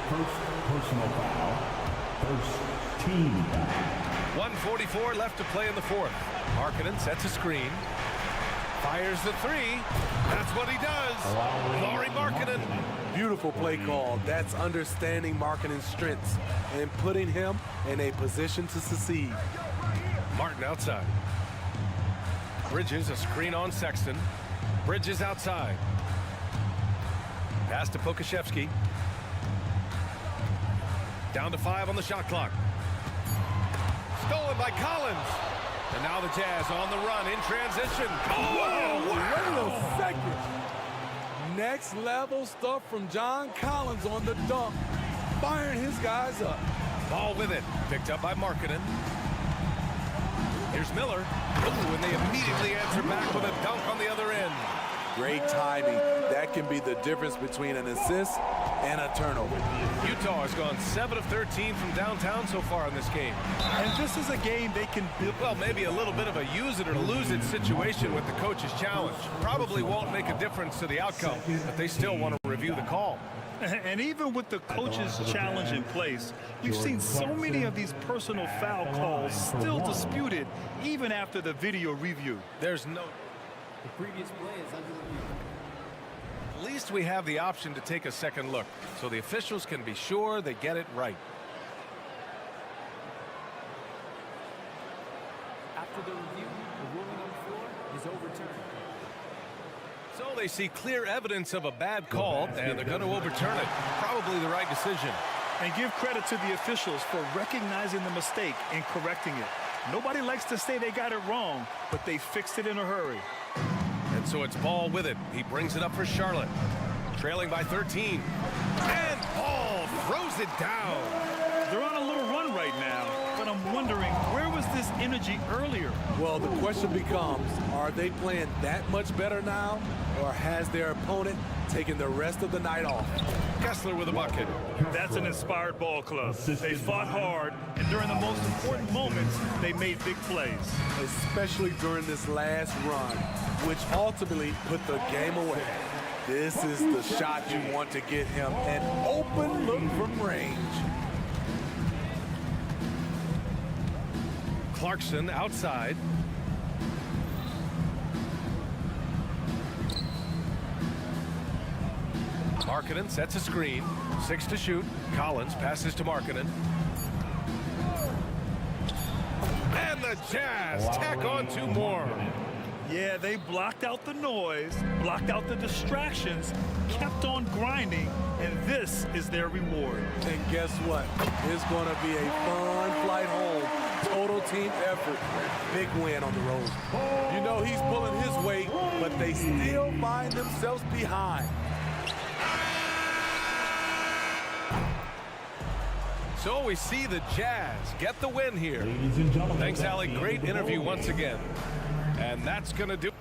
first personal foul. First team foul. 1:44 left to play in the fourth. Markkanen sets a screen. Fires the three. That's what he does. Lauri Markkanen. Beautiful play call. That's understanding Markkanen's strengths and putting him in a position to succeed. Martin outside. Bridges, a screen on Sexton. Bridges outside. Pass to Pokashevsky. Down to 5 on the shot clock. Stolen by Collins. And now the Jazz on the run in transition. Oh, Wait a second. Next level stuff from John Collins on the dunk. Firing his guys up. Ball with it. Picked up by Markkanen. Here's Miller. Ooh, and they immediately answer back with a dunk on the other end. Great timing. That can be the difference between an assist and a turnover. Utah has gone 7 of 13 from downtown so far in this game. And this is a game they can build. Well, maybe a little bit of a use it or lose it situation with the coach's challenge. Probably won't make a difference to the outcome, but they still want to review the call. And even with the coach's challenge in place, we've seen so many of these personal foul calls still disputed even after the video review. There's no... The previous play is under review. At least we have the option to take a second look, so the officials can be sure they get it right. After the review, the ruling on the floor is overturned. So they see clear evidence of a bad call, and they're going to overturn it. Probably the right decision. And give credit to the officials for recognizing the mistake and correcting it. Nobody likes to say they got it wrong, but they fixed it in a hurry. And so it's Ball with it. He brings it up for Charlotte. Trailing by 13. And Ball throws it down. They're on a little run right now, but I'm wondering, where was this energy earlier? Well, the question becomes, are they playing that much better now, or has their opponent taken the rest of the night off? Kessler with a bucket. That's an inspired ball club. They fought hard, and during the most important moments, they made big plays. Especially during this last run, which ultimately put the game away. This is the shot you want to get him, an open look from range. Clarkson outside. Markkanen sets a screen. 6 to shoot. Collins passes to Markkanen. And the Jazz tack on 2 more. Yeah, they blocked out the noise, blocked out the distractions, kept on grinding, and this is their reward. And guess what? It's going to be a fun flight home. Total team effort. Big win on the road. You know he's pulling his weight, but they still find themselves behind. So we see the Jazz get the win here. Ladies and gentlemen, Thanks, Allie. Great interview once again. And that's going to do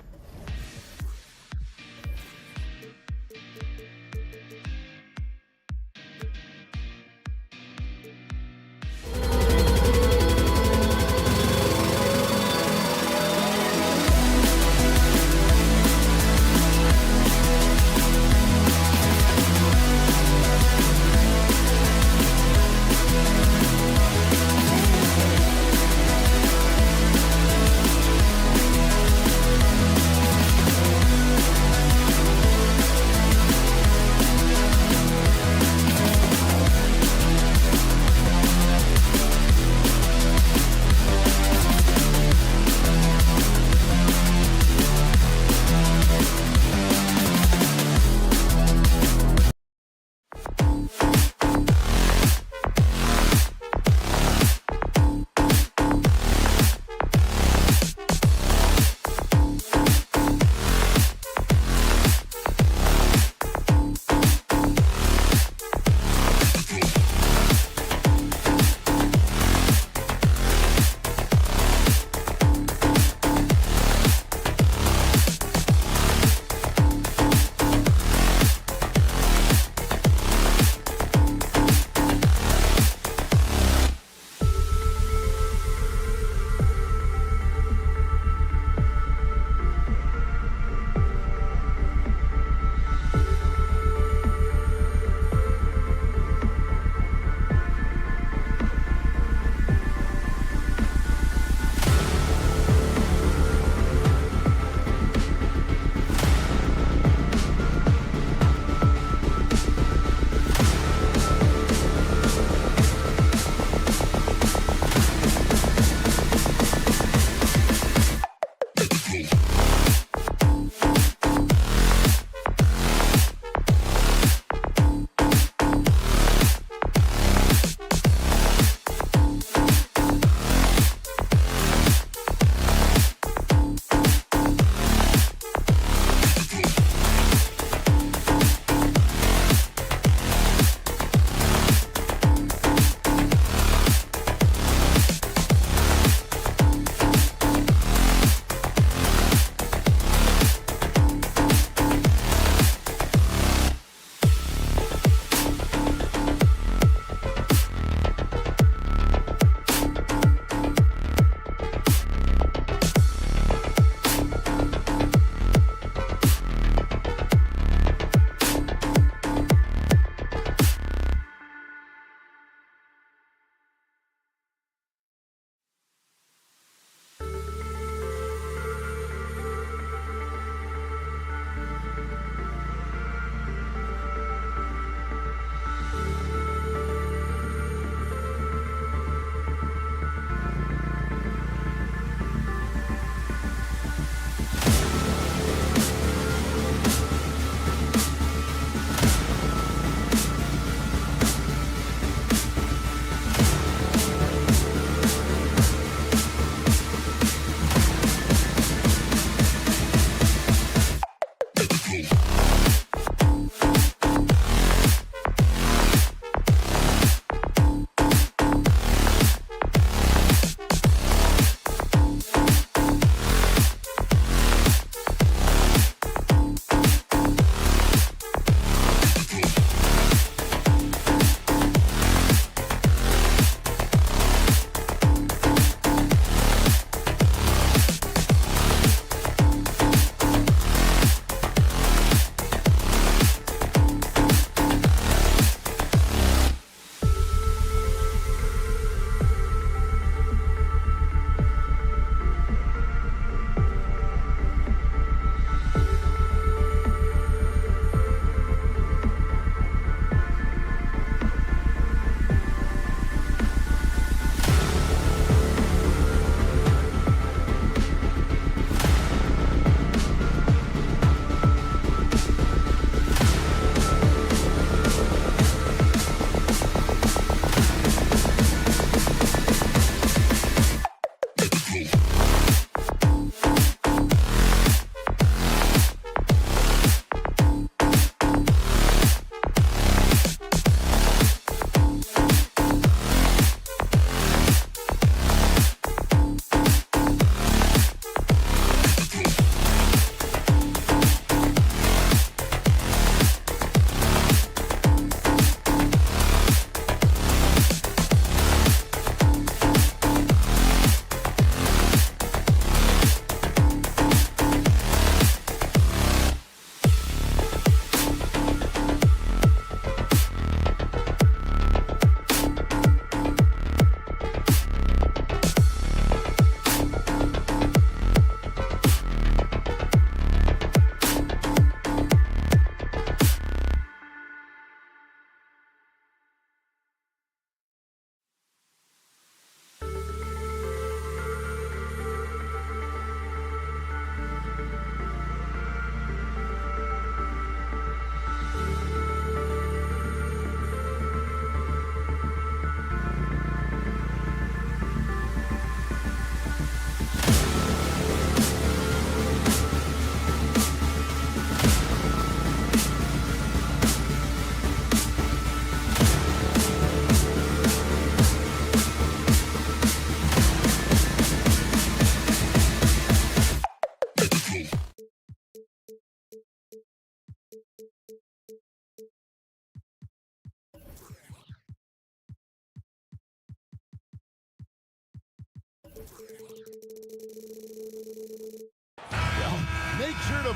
sure to...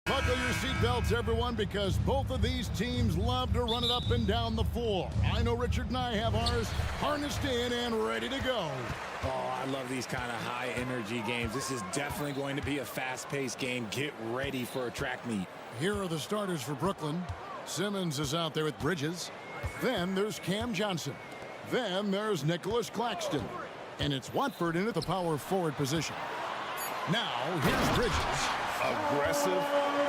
Buckle your seatbelts, everyone, because both of these teams love to run it up and down the floor. I know Richard and I have ours harnessed in and ready to go. Oh, I love these kind of high-energy games. This is definitely going to be a fast-paced game. Get ready for a track meet. Here are the starters for Brooklyn. Simmons is out there with Bridges. Then there's Cam Johnson. Then there's Nicholas Claxton. And it's Watford in at the power forward position. Now, here's Bridges. Aggressive,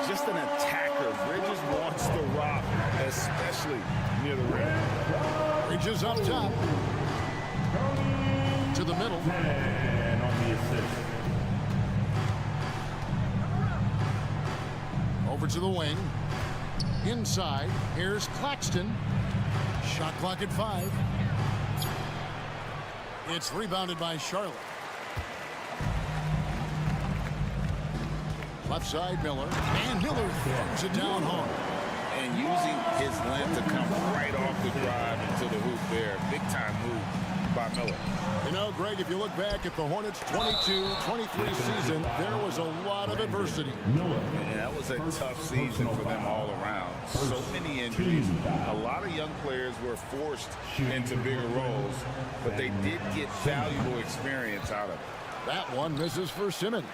just an attacker. Bridges wants to rock, especially near the rim. Bridges up top. To the middle. And on the assist. Over to the wing. Inside, here's Claxton. Shot clock at 5. It's rebounded by Charlotte. Left side, Miller. And Miller throws it down hard. And using his length to come right off the drive into the hoop there. Big time move by Miller. You know, Greg, if you look back at the Hornets' 22-23 season, there was a lot of adversity. And that was a tough season for them all around. So many injuries. A lot of young players were forced into bigger roles, but they did get valuable experience out of it. That one misses for Simmons.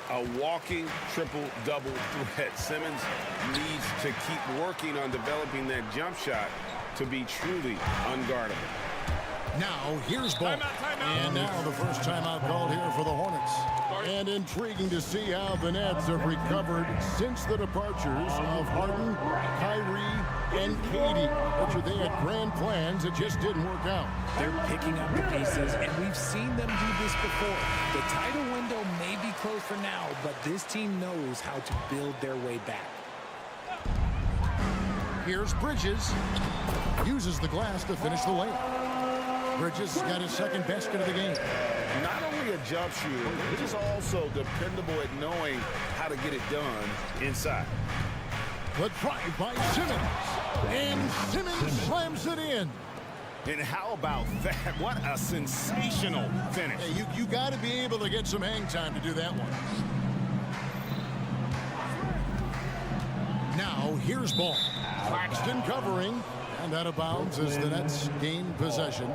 A walking triple-double threat. Simmons needs to keep working on developing that jump shot to be truly unguardable. Now, here's ball. And now the first timeout called here for the Hornets. And intriguing to see how the Nets have recovered since the departures of Harden, Kyrie, and Katie. Richard, they had grand plans. It just didn't work out. They're picking up the pieces, and we've seen them do this before. The title window may be closed for now, but this team knows how to build their way back. Here's Bridges. Uses the glass to finish the layup. Bridges has got his second basket of the game. Not only a jump shooter, he's also dependable at knowing how to get it done inside. The drive by Simmons. And Simmons slams it in. And how about that? What a sensational finish. Hey, you got to be able to get some hang time to do that one. Now, here's ball. Claxton covering. And out of bounds as the Nets gain possession.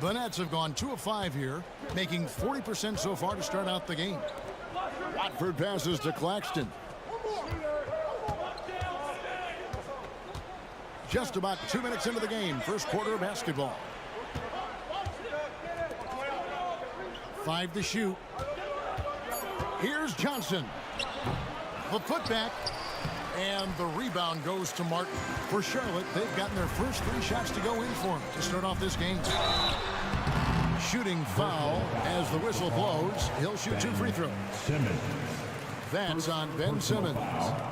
The Nets have gone 2 of 5 here, making 40% so far to start out the game. Watford passes to Claxton. Just about 2 minutes into the game, first quarter of basketball. 5 to shoot. Here's Johnson. The putback. And the rebound goes to Martin. For Charlotte, they've gotten their first 3 shots to go in for them to start off this game. Shooting foul as the whistle blows. He'll shoot 2 free throws. That's on Ben Simmons.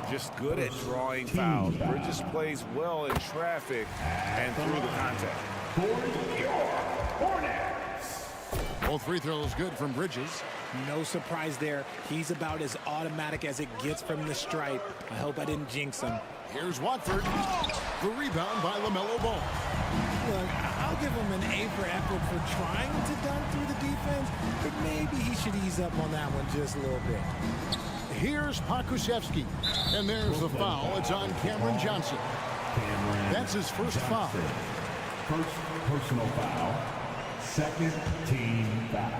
Just good at drawing fouls. Bridges plays well in traffic and through the contact. Both free throws good from Bridges. No surprise there. He's about as automatic as it gets from the stripe. I hope I didn't jinx him. Here's Watford. The rebound by LaMelo Ball. Look, I'll give him an A for effort for trying to dunk through the defense, but maybe he should ease up on that one just a little bit. Here's Pokusevski. And there's the foul. It's on Cameron Johnson. That's his first foul. First personal foul. Second team foul.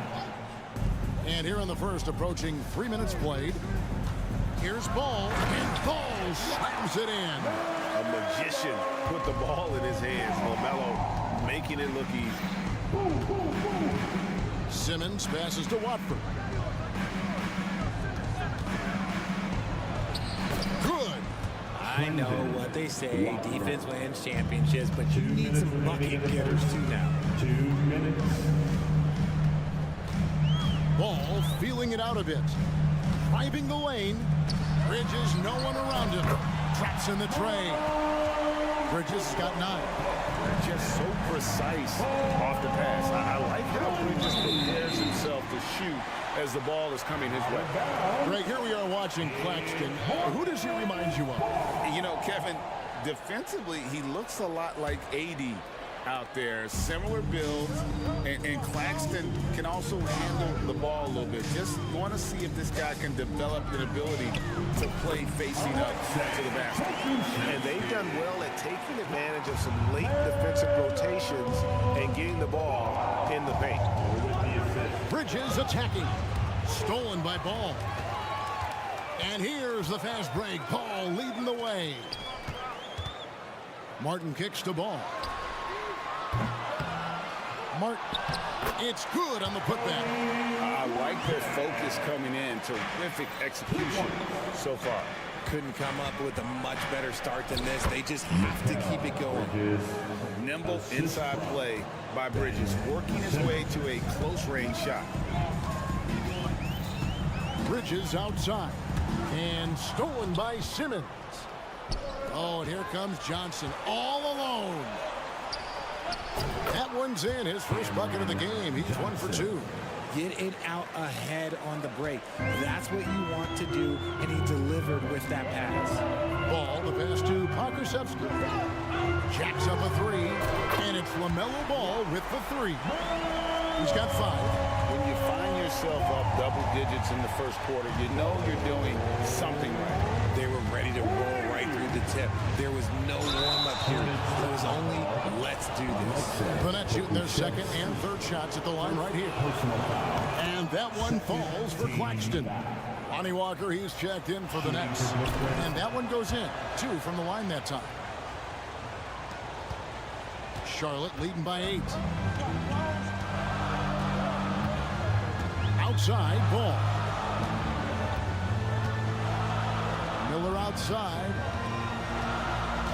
And here in the first, approaching 3 minutes played. Here's Ball, and Ball slams it in. A magician put the ball in his hands. LaMelo making it look easy. Simmons passes to Watford. Good. I know what they say, defense wins championships, but you need some bucket getters too now. 2 minutes. Ball feeling it out a bit. Driving the lane. Bridges, no one around him. Traps in the tray. Bridges has got 9. Just so precise off the pass. I like how Bridges prepares himself to shoot as the ball is coming his way. Greg, here we are watching Claxton. Who does he remind you of? You know, Kevin, defensively, he looks a lot like AD out there. Similar builds, and Claxton can also handle the ball a little bit. Just want to see if this guy can develop an ability to play facing up to the basket. And they've done well at taking advantage of some late defensive rotations and getting the ball in the paint. Bridges attacking. Stolen by Ball. And here's the fast break. Ball leading the way. Martin kicks to Ball. Martin. It's good on the putback. I like their focus coming in. Terrific execution so far. Couldn't come up with a much better start than this. They just have to keep it going. Nimble inside play by Bridges, working his way to a close-range shot. Bridges outside. And stolen by Simmons. Oh, and here comes Johnson all alone. That one's in. His first bucket of the game. He's 1 for 2. Get it out ahead on the break. That's what you want to do, and he delivered with that pass. Ball, the pass to Pokusevski. Jacks up a 3, and it's LaMelo Ball with the 3. He's got 5. When you find yourself up double digits in the first quarter, you know you're doing something right. They were ready to roll right through the tip. There was no warm-up here. It was only, let's do this. The Nets shooting their second and third shots at the line right here. And that one falls for Claxton. Lonnie Walker, he's checked in for the Nets. And that one goes in. 2 from the line that time. Charlotte leading by 8. Outside, Ball. Miller outside.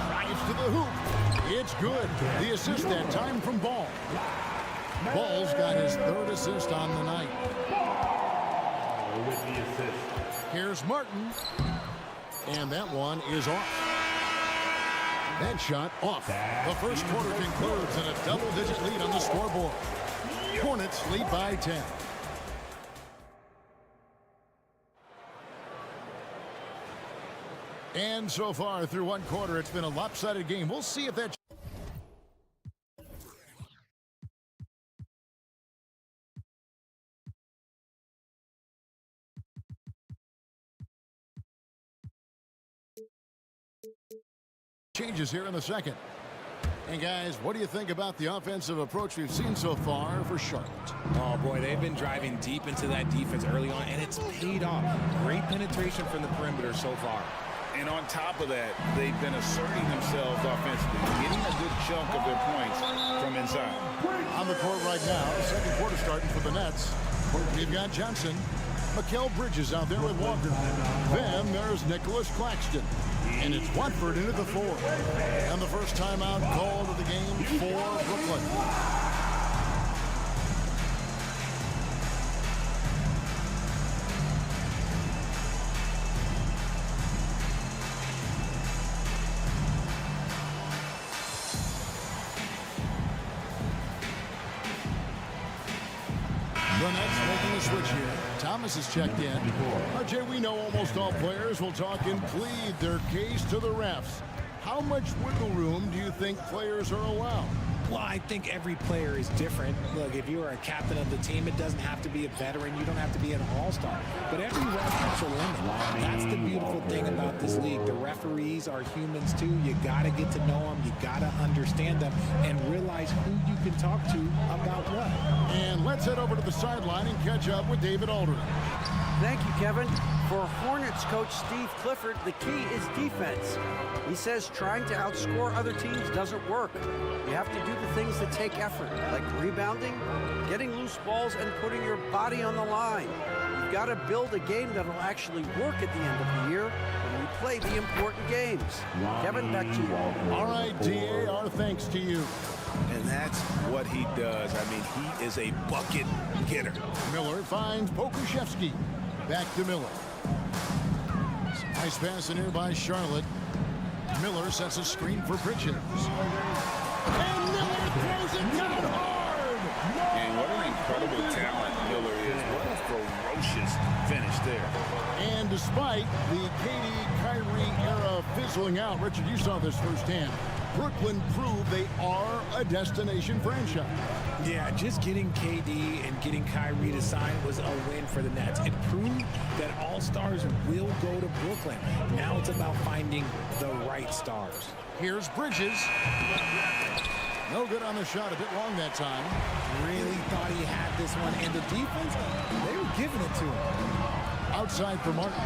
Drives to the hoop. It's good. The assist that time from Ball. Ball's got his 3rd assist on the night. With the assist. Here's Martin. And that one is off. That shot off. The first quarter concludes in a double-digit lead on the scoreboard. Hornets lead by 10. And so far through one quarter, it's been a lopsided game. We'll see if that changes here in the second. And guys, what do you think about the offensive approach we've seen so far for Charlotte? Oh boy, they've been driving deep into that defense early on, and it's paid off. Great penetration from the perimeter so far. And on top of that, they've been asserting themselves offensively, getting a good chunk of their points from inside. On the court right now, second quarter starting for the Nets. We've got Johnson. Mikal Bridges out there with Walker. Then there's Nicholas Claxton. And it's Watford into the 4th. And the first timeout called of the game for Brooklyn. The Nets making a switch here. Thomas is checked in. RJ, we know almost all players will talk and plead their case to the refs. How much wiggle room do you think players are allowed? Well, I think every player is different. Look, if you are a captain of the team, it doesn't have to be a veteran. You don't have to be an all-star. But every ref has a limit. That's the beautiful thing about this league. The referees are humans, too. You got to get to know them. You got to understand them and realize who you can talk to about what. And let's head over to the sideline and catch up with David Aldridge. Thank you, Kevin. For Hornets coach Steve Clifford, the key is defense. He says trying to outscore other teams doesn't work. You have to do the things that take effort, like rebounding, getting loose balls, and putting your body on the line. You've got to build a game that'll actually work at the end of the year when we play the important games. Kevin, back to you. All right, DA, our thanks to you. And that's what he does. I mean, he is a bucket getter. Miller finds Pokuševski. Back to Miller. Nice pass in here by Charlotte. Miller sets a screen for Bridges. And Miller throws it down hard. And what an incredible talent Miller is. What a ferocious finish there. And despite the KD-Kyrie era fizzling out, Richard, you saw this firsthand. Brooklyn proved they are a destination franchise. Yeah, just getting KD and getting Kyrie to sign was a win for the Nets. It proved that all stars will go to Brooklyn. Now it's about finding the right stars. Here's Bridges. No good on the shot, a bit long that time. Really thought he had this one. And the defense, they were giving it to him. Outside for Martin.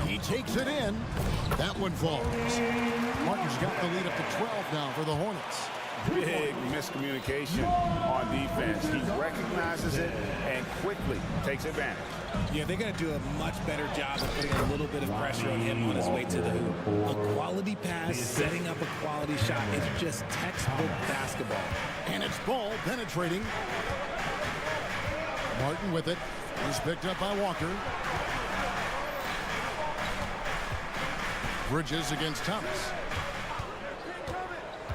He takes it in. That one falls. Martin's got the lead up to 12 now for the Hornets. Big miscommunication on defense. He recognizes it and quickly takes advantage. Yeah, they're going to do a much better job of putting a little bit of pressure on him on his way to the hoop. A quality pass, setting up a quality shot. It's just textbook basketball. And it's ball penetrating. Martin with it. He's picked up by Walker. Bridges against Thomas.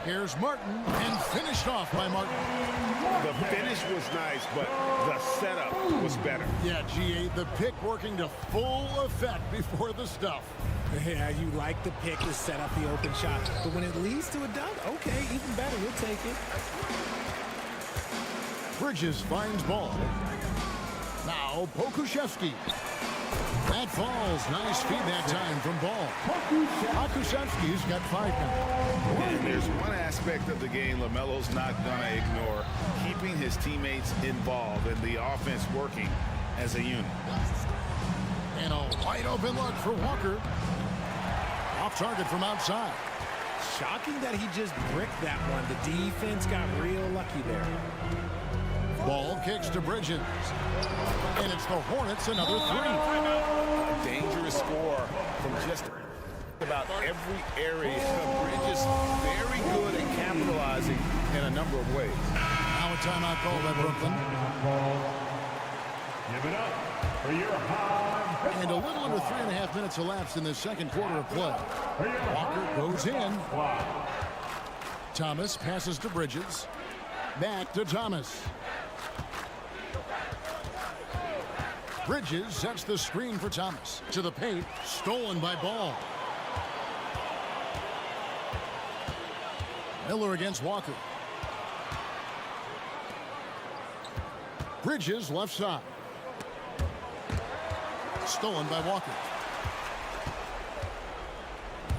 Here's Martin, and finished off by Martin. The finish was nice, but the setup was better. Yeah, GA, the pick working to full effect before the stuff. Yeah, you like the pick to set up the open shot, but when it leads to a dunk, okay, even better, we'll take it. Bridges finds ball. Now Pokuševski. That falls. Nice feed that time from Ball. Pokuševski's got 5 now. And there's one aspect of the game LaMelo's not going to ignore, keeping his teammates involved and the offense working as a unit. And a wide open look for Walker. Off target from outside. Shocking that he just bricked that one. The defense got real lucky there. Ball kicks to Bridges. And it's the Hornets, another 3. A dangerous score from just about every area. Bridges very good at capitalizing in a number of ways. Now a timeout call by Brooklyn. Give it up for your high. And a little under 3.5 minutes elapsed in the second quarter of play. Walker goes in. Thomas passes to Bridges. Back to Thomas. Bridges sets the screen for Thomas. To the paint, stolen by Ball. Miller against Walker. Bridges left side. Stolen by Walker.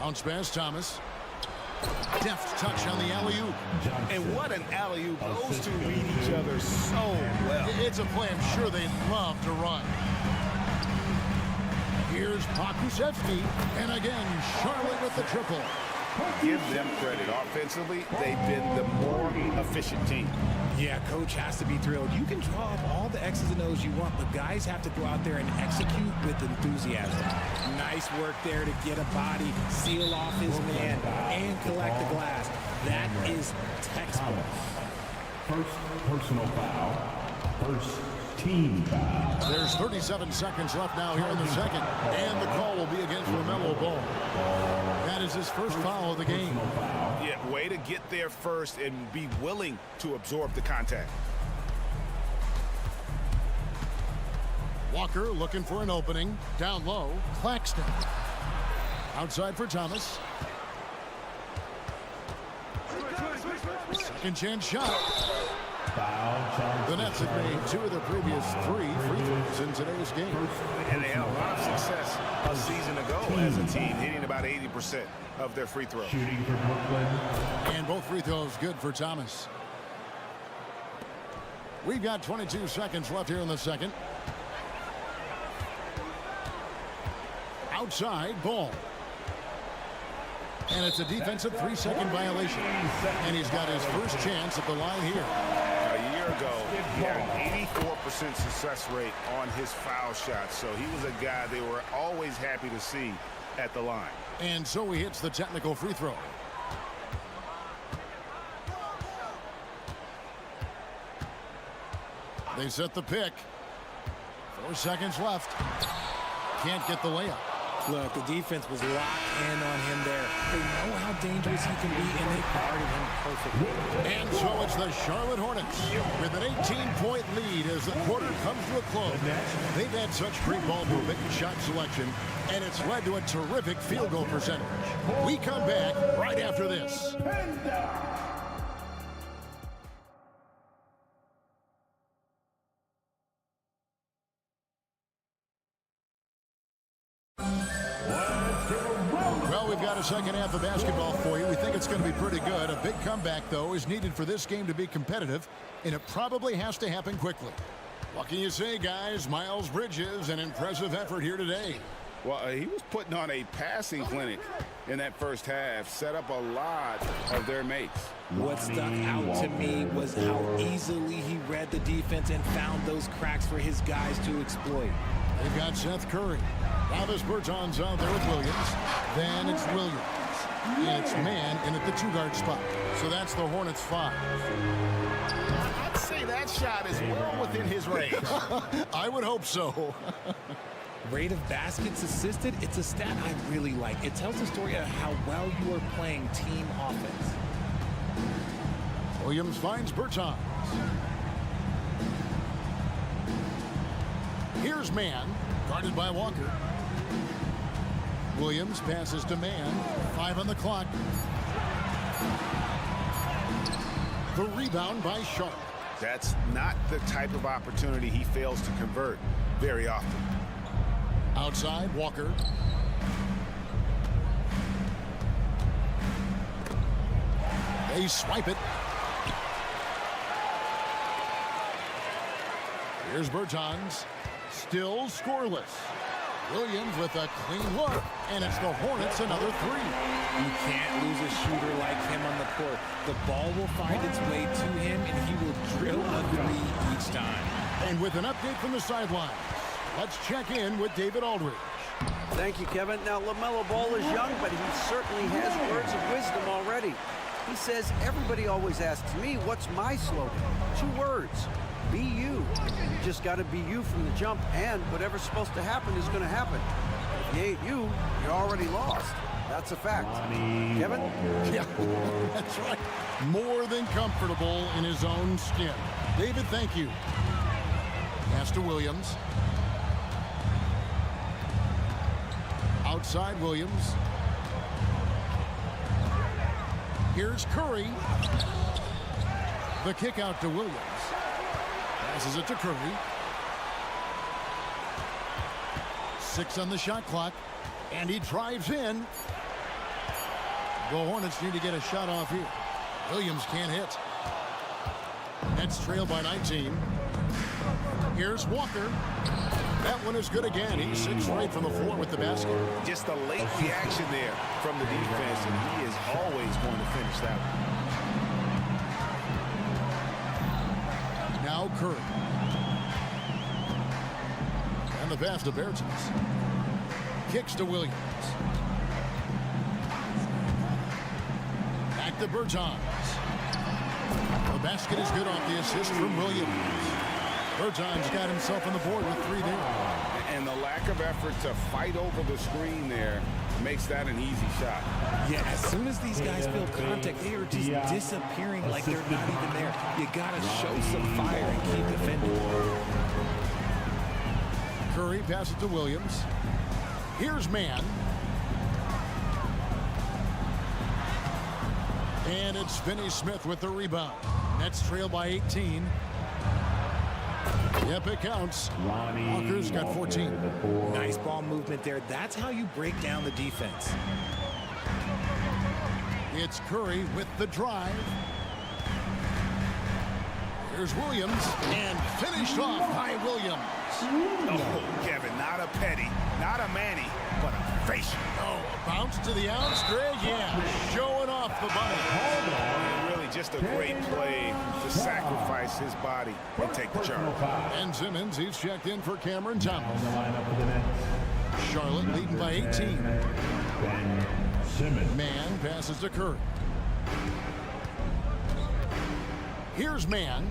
Bounce pass, Thomas. Deft touch on the alley-oop. And what an alley-oop. Those two read each other so well. It's a play I'm sure they love to run. Here's Pokuševski. And again, Charlotte with the triple. Give them credit. Offensively, they've been the more efficient team. Yeah, coach has to be thrilled. You can draw up all the X's and O's you want, but guys have to go out there and execute with enthusiasm. Nice work there to get a body, seal off his man, and collect the glass. That is textbook. First personal foul. First team foul. There's 37 seconds left now here in the second. And the call will be against LaMelo Ball. That is his first foul of the game. Yeah, way to get there first and be willing to absorb the contact. Walker looking for an opening. Down low, Claxton. Outside for Thomas. Second chance shot. The Nets have made 2 of the previous 3 free throws in today's game. And they had a lot of success a season ago as a team, hitting about 80% of their free throws. Shooting for Brooklyn. And both free throws good for Thomas. We've got 22 seconds left here in the second. outside, ball. And it's a defensive 3-second violation. And he's got his first chance at the line here. A year ago, he had an 84% success rate on his foul shots. So he was a guy they were always happy to see at the line. And so he hits the technical free throw. They set the pick. 4 seconds left. Can't get the layup. Look, the defense was locked in on him there. They know how dangerous he can be, and they guarded him perfectly. And so it's the Charlotte Hornets with an 18-point lead as the quarter comes to a close. They've had such great ball movement and shot selection, and it's led to a terrific field goal percentage. We come back right after this. Well, we've got a second half of basketball for you. We think it's going to be pretty good. A big comeback, though, is needed for this game to be competitive, and it probably has to happen quickly. What can you say, guys? Miles Bridges, an impressive effort here today. Well, he was putting on a passing clinic in that first half, set up a lot of their mates. What stuck out to me was how easily he read the defense and found those cracks for his guys to exploit. They've got Seth Curry. Now this Berton's out there with Williams. Then it's Williams. And it's man in at the 2-guard spot. So that's the Hornets 5. I'd say that shot is well within his range. I would hope so. Rate of baskets assisted, it's a stat I really like. It tells the story of how well you are playing team offense. Williams finds Bertans. Here's man, guarded by Walker. Williams passes to man. 5 on the clock. The rebound by Sharp. That's not the type of opportunity he fails to convert very often. Outside, Walker. They swipe it. Here's Bertans. Still scoreless. Williams with a clean look, and it's the Hornets another 3. You can't lose a shooter like him on the court. The ball will find its way to him, and he will drill a 3 each time. And with an update from the sidelines, let's check in with David Aldridge. Thank you, Kevin. Now, LaMelo Ball is young, but he certainly has words of wisdom already. He says, everybody always asks me, what's my slogan? 2 words. Be you. You just got to be you from the jump, and whatever's supposed to happen is going to happen. If you ain't you, you're already lost. That's a fact. Kevin? Yeah, that's right. More than comfortable in his own skin. David, thank you. Pass to Williams. Outside Williams. Here's Curry. The kick out to Williams. Passes it to Curry. 6 on the shot clock. And he drives in. The Hornets need to get a shot off here. Williams can't hit. Nets trail by 19. Here's Walker. That one is good again. He's 6 right from the floor with the basket. Just a late reaction there from the defense, and he is always going to finish that one. Now Curry. And the pass to Bertans. Kicks to Williams. Back to Bertans. The basket is good off the assist from Williams. Bertans got himself on the board with 3 there. And the lack of effort to fight over the screen there makes that an easy shot. Yeah, as soon as these guys feel contact, they are just disappearing like they're not even there. You got to show some fire and keep defending. Curry passes to Williams. Here's man. And it's Finney Smith with the rebound. Nets trail by 18. Yep, it counts. Walker's got 14. Nice ball movement there. That's how you break down the defense. It's Curry with the drive. Here's Williams, and finished off by Williams. Oh, Kevin, not a Petty, not a Manny, but a Face. Oh, a bounce to the outs. Greg, yeah, showing off the bunny. And really just a great play to sacrifice his body and take the charge. And Simmons, he's checked in for Cameron Thomas. Charlotte leading by 18. Mann passes to Curry. Here's Mann.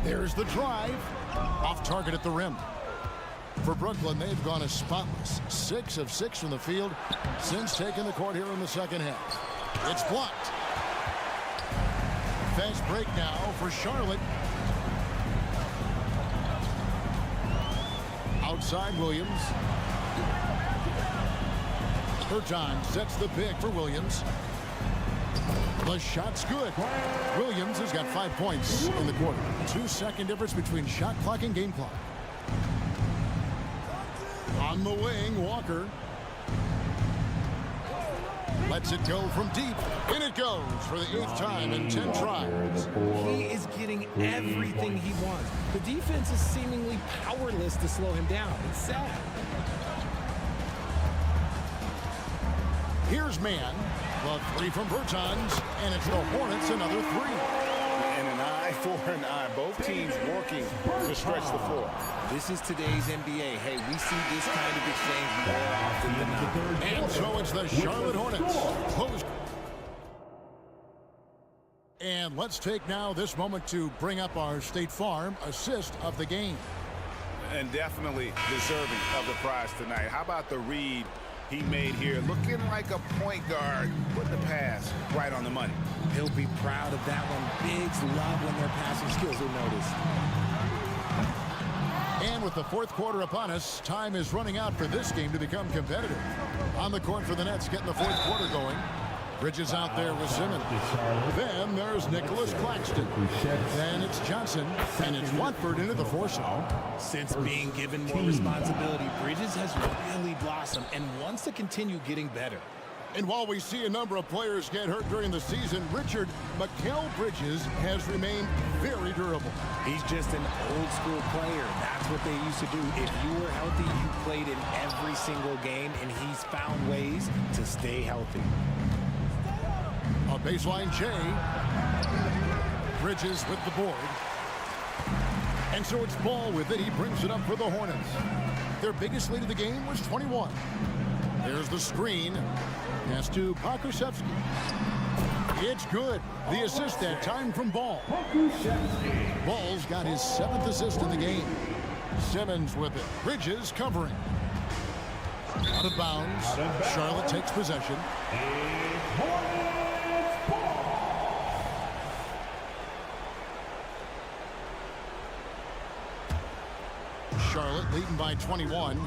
There's the drive. Off target at the rim. For Brooklyn, they've gone as spotless. 6 of 6 from the field since taking the court here in the second half. It's blocked. Fast break now for Charlotte. Outside Williams. Berton sets the pick for Williams. The shot's good. Williams has got 5 points in the quarter. 2-second difference between shot clock and game clock. On the wing, Walker. Lets it go from deep. In it goes for the 8th time in 10 tries. He is getting everything he wants. The defense is seemingly powerless to slow him down. It's sad. Here's Mann. The 3 from Bertans, and it's the Hornets another 3. And an eye for an eye. Both teams working to stretch the floor. This is today's NBA. Hey, we see this kind of exchange more often than not. And so it's the Charlotte Hornets. Close. And let's take now this moment to bring up our State Farm assist of the game. And definitely deserving of the prize tonight. How about the read he made here? Looking like a point guard. Put the pass right on the money. He'll be proud of that one. Bigs love when their passing skills are noticed. And with the 4th quarter upon us, time is running out for this game to become competitive. On the court for the Nets, getting the 4th quarter going. Bridges out there with Simmons. Then there's Nicholas Claxton. Then it's Johnson. And it's Watford into the foursome. Since being given more responsibility, Bridges has really blossomed and wants to continue getting better. And while we see a number of players get hurt during the season, Richard, Mikal Bridges has remained very durable. He's just an old school player. That's what they used to do. If you were healthy, you played in every single game, and he's found ways to stay healthy. A baseline J. Bridges with the board. And so it's Ball with it. He brings it up for the Hornets. Their biggest lead of the game was 21. There's the screen. Pass to Pokusevski. It's good. The assist that time from Ball. Ball's got his 7th assist in the game. Simmons with it. Bridges covering. Out of bounds. Charlotte takes possession. Charlotte leading by 21.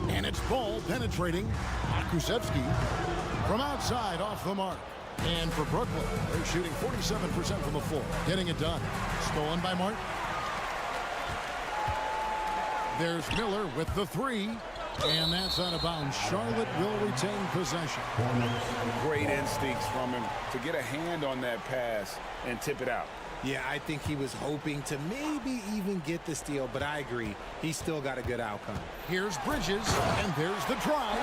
And it's Ball penetrating. Pokusevski from outside off the mark. And for Brooklyn, they're shooting 47% from the floor. Getting it done. Stolen by Martin. There's Miller with the 3. And that's out of bounds. Charlotte will retain possession. Great instincts from him to get a hand on that pass and tip it out. Yeah, I think he was hoping to maybe even get the steal, but I agree. He's still got a good outcome. Here's Bridges, and there's the drive.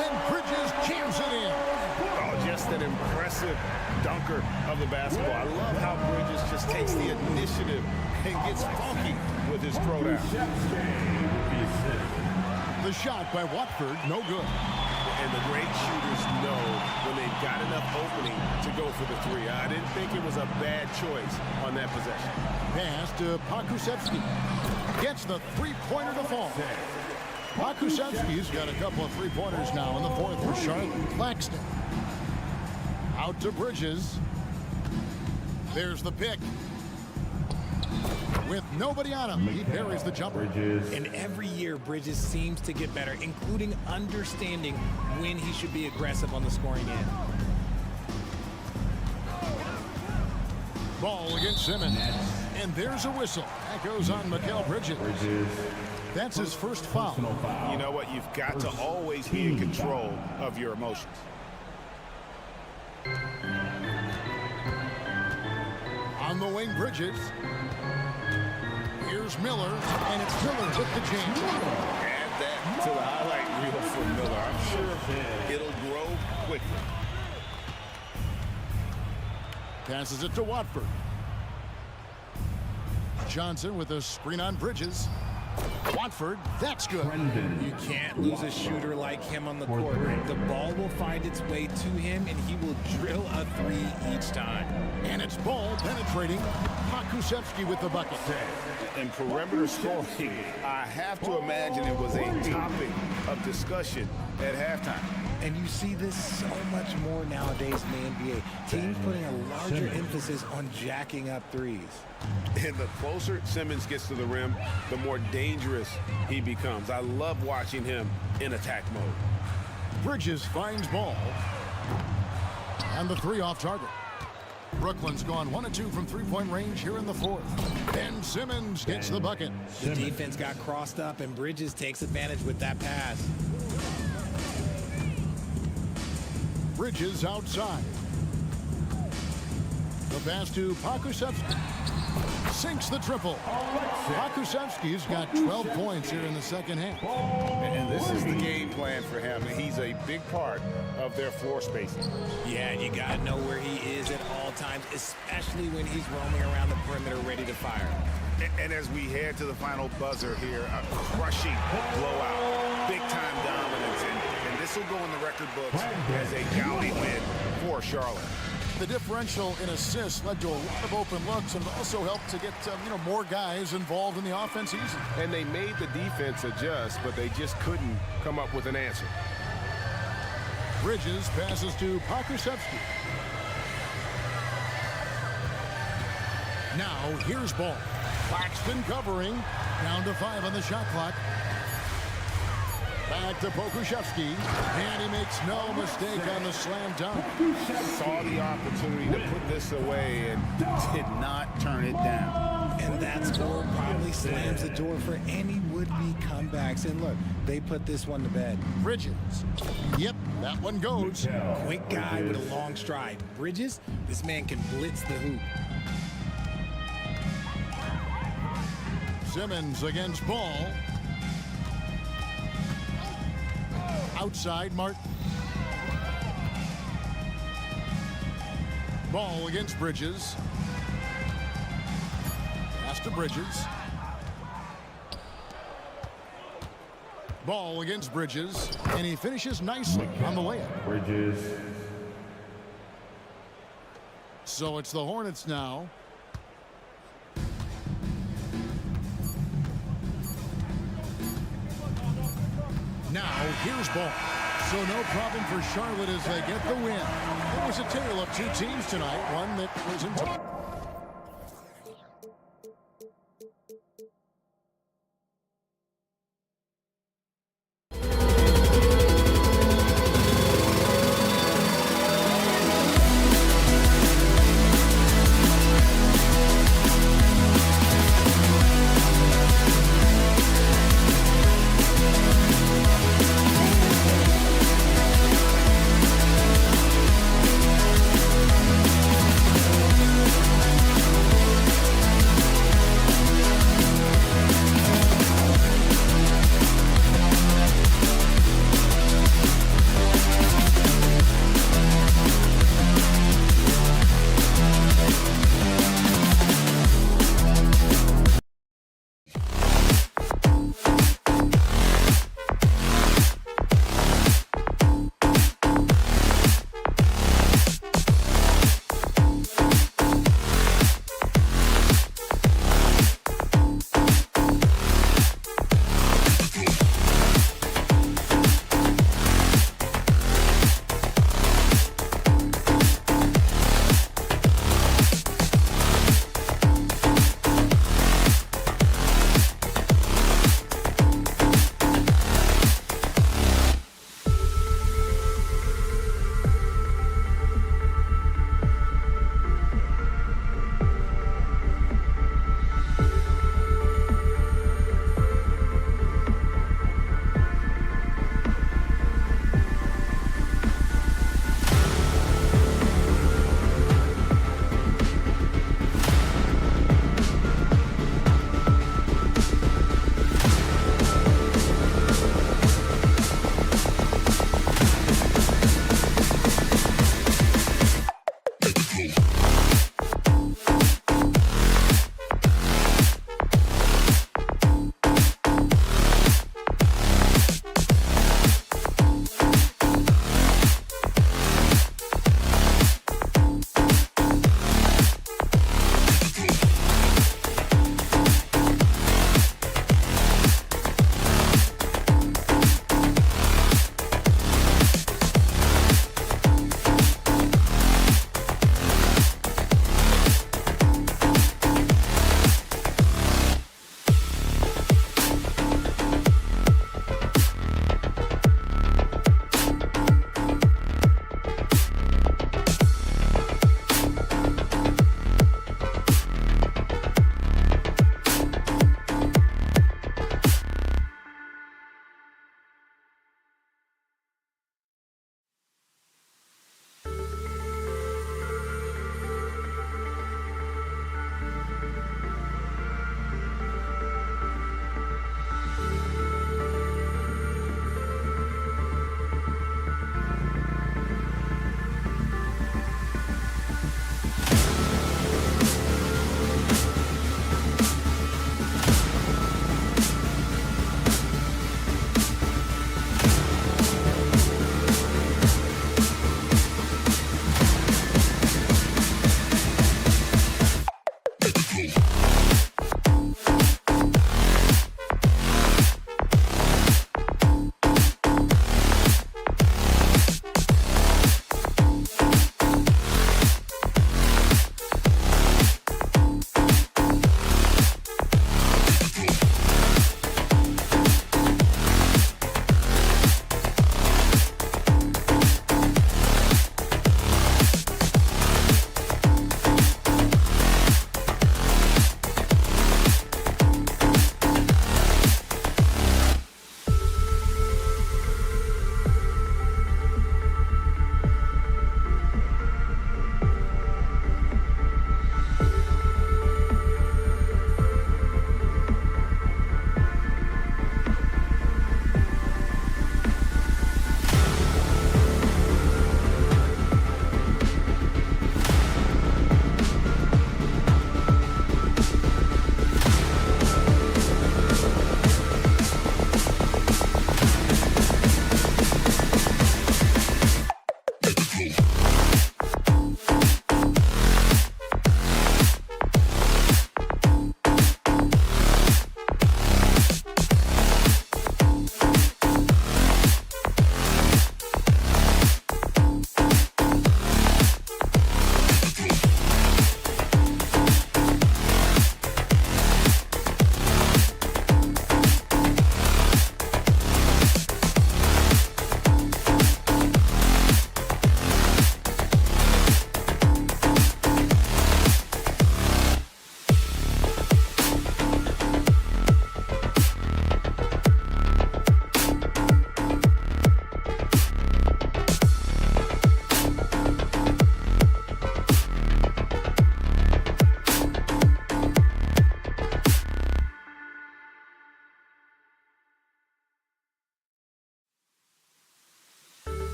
Then Bridges jams it in. Oh, just an impressive dunker of the basketball. I love how Bridges just takes the initiative and gets funky with his throwdown. The shot by Watford, no good. And the great shooters know when they've got enough opening to go for the 3. I didn't think it was a bad choice on that possession. Pass to Pokusevski. Gets the 3-pointer to fall. Pokusevski's got a couple of 3-pointers now in the 4th for Charlotte. Claxton. Out to Bridges. There's the pick. With nobody on him, he buries the jumper. And every year, Bridges seems to get better, including understanding when he should be aggressive on the scoring end. Ball against Simmons. And there's a whistle. That goes on Mikal Bridges. That's his first foul. You know what? You've got to always be in control of your emotions. On the wing, Bridges. Here's Here's Miller, and it's Miller with the jam. Add that to the highlight reel for Miller. I'm sure it'll grow quickly. Passes it to Watford. Johnson with a screen on Bridges. Watford, that's good. You can't lose a shooter like him on the court. The ball will find its way to him, and he will drill a three each time. And it's Ball penetrating. Pakusevsky with the bucket. In perimeter scoring, I have to imagine it was a topic of discussion at halftime. And you see this so much more nowadays in the NBA. Teams putting a larger emphasis on jacking up threes. And the closer Simmons gets to the rim, the more dangerous he becomes. I love watching him in attack mode. Bridges finds Ball. And the three off target. Brooklyn's gone 1 of 2 from three-point range here in the fourth. And Simmons gets the bucket. The defense got crossed up, and Bridges takes advantage with that pass. Bridges outside. The pass to Pakusevsky. Sinks the triple. Pakusevsky's got 12 points here in the second half. And this is the game plan for him. He's a big part of their floor spacing. Yeah, you got to know where he is at all times, especially when he's roaming around the perimeter ready to fire. And as we head to the final buzzer here, a crushing blowout, big-time dominance, and this will go in the record books as a gaudy win for Charlotte. The differential in assists led to a lot of open looks and also helped to get more guys involved in the offense easy. And they made the defense adjust, but they just couldn't come up with an answer. Bridges passes to Pakusevsky. Now here's Ball. Claxton covering. Down to 5 on the shot clock. Back to Pokusevsky, and he makes no mistake on the slam dunk. Saw the opportunity to put this away and did not turn it down. And that score probably slams the door for any would-be comebacks. And look, they put this one to bed. Bridges. Yep, that one goes. Quick guy with a long stride. Bridges, this man can blitz the hoop. Simmons against Ball. Outside, Martin. Ball against Bridges. Pass to Bridges. Ball against Bridges. And he finishes nicely on the layup. Bridges. So it's the Hornets now. Now, here's Ball. So no problem for Charlotte as they get the win. It was a tale of two teams tonight, one that was in top.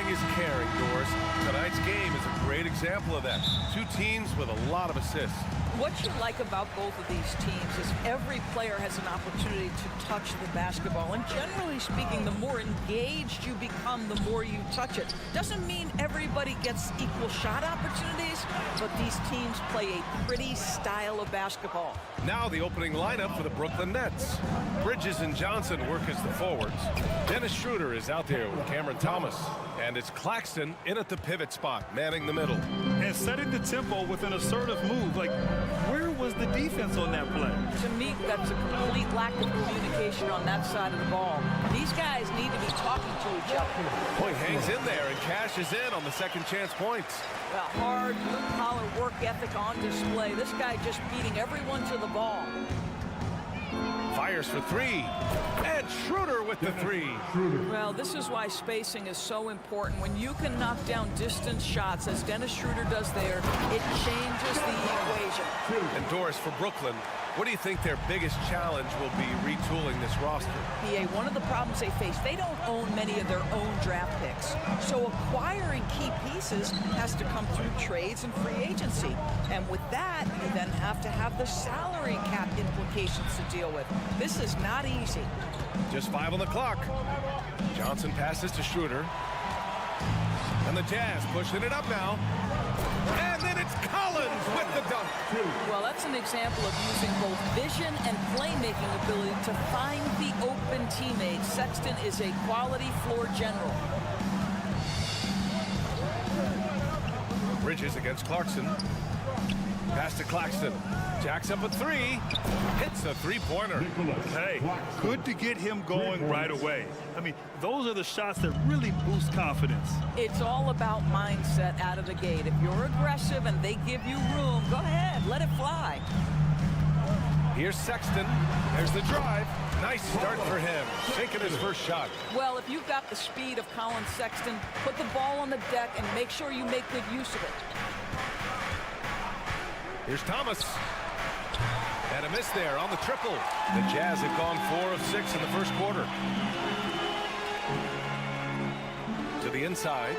Is caring, Doris. Tonight's game is a great example of that. Two teams with a lot of assists. What you like about both of these teams is every player has an opportunity to touch the basketball. And generally speaking, the more engaged you become, the more you touch it. Doesn't mean everybody gets equal shot opportunities, but these teams play a pretty style of basketball. Now the opening lineup for the Brooklyn Nets. Bridges and Johnson work as the forwards. Dennis Schroeder is out there with Cameron Thomas. And it's Claxton in at the pivot spot, manning the middle. And setting the tempo with an assertive move. Like, where was the defense on that play? To me, that's a complete lack of communication on that side of the ball. These guys need to be talking to each other. Boy, hangs in there and cashes in on the second chance points. A hard, blue-collar work ethic on display. This guy just beating everyone to the ball. Fires for three. And Schroeder with the three. Well, this is why spacing is so important. When you can knock down distance shots, as Dennis Schroeder does there, it changes the equation. And Doris, for Brooklyn, what do you think their biggest challenge will be retooling this roster? PA, one of the problems they face, they don't own many of their own draft picks. So acquiring key pieces has to come through trades and free agency. And with that, you then have to have the salary cap implications to deal with. This is not easy. Just 5 on the clock. Johnson passes to Schroeder. And the Jazz pushing it up now. And then it's Collins with the dunk. Well, that's an example of using both vision and playmaking ability to find the open teammate. Sexton is a quality floor general. Bridges against Clarkson. Pass to Claxton. Jacks up a three. Hits a three-pointer. Hey, good to get him going right away. I mean, those are the shots that really boost confidence. It's all about mindset out of the gate. If you're aggressive and they give you room, go ahead, let it fly. Here's Sexton. There's the drive. Nice start for him. Sinking his first shot. Well, if you've got the speed of Colin Sexton, put the ball on the deck and make sure you make good use of it. Here's Thomas. And a miss there on the triple. The Jazz have gone 4 of 6 in the first quarter. To the inside.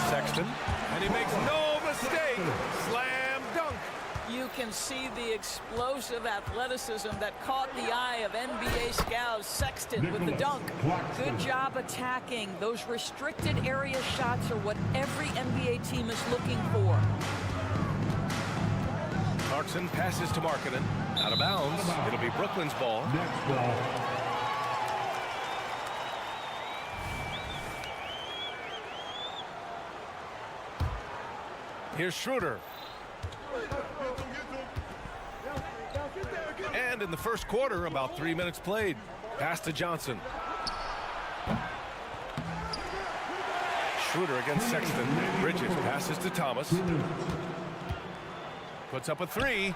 Sexton. And he makes no mistake. Slam dunk. You can see the explosive athleticism that caught the eye of NBA scouts. Sexton with the dunk. Good job attacking. Those restricted area shots are what every NBA team is looking for. Clarkson passes to Markkanen. Out of bounds. It'll be Brooklyn's ball. Next ball. Here's Schroeder. And in the first quarter, about 3 minutes played. Pass to Johnson. Schroeder against Sexton. Bridges passes to Thomas. Puts up a three.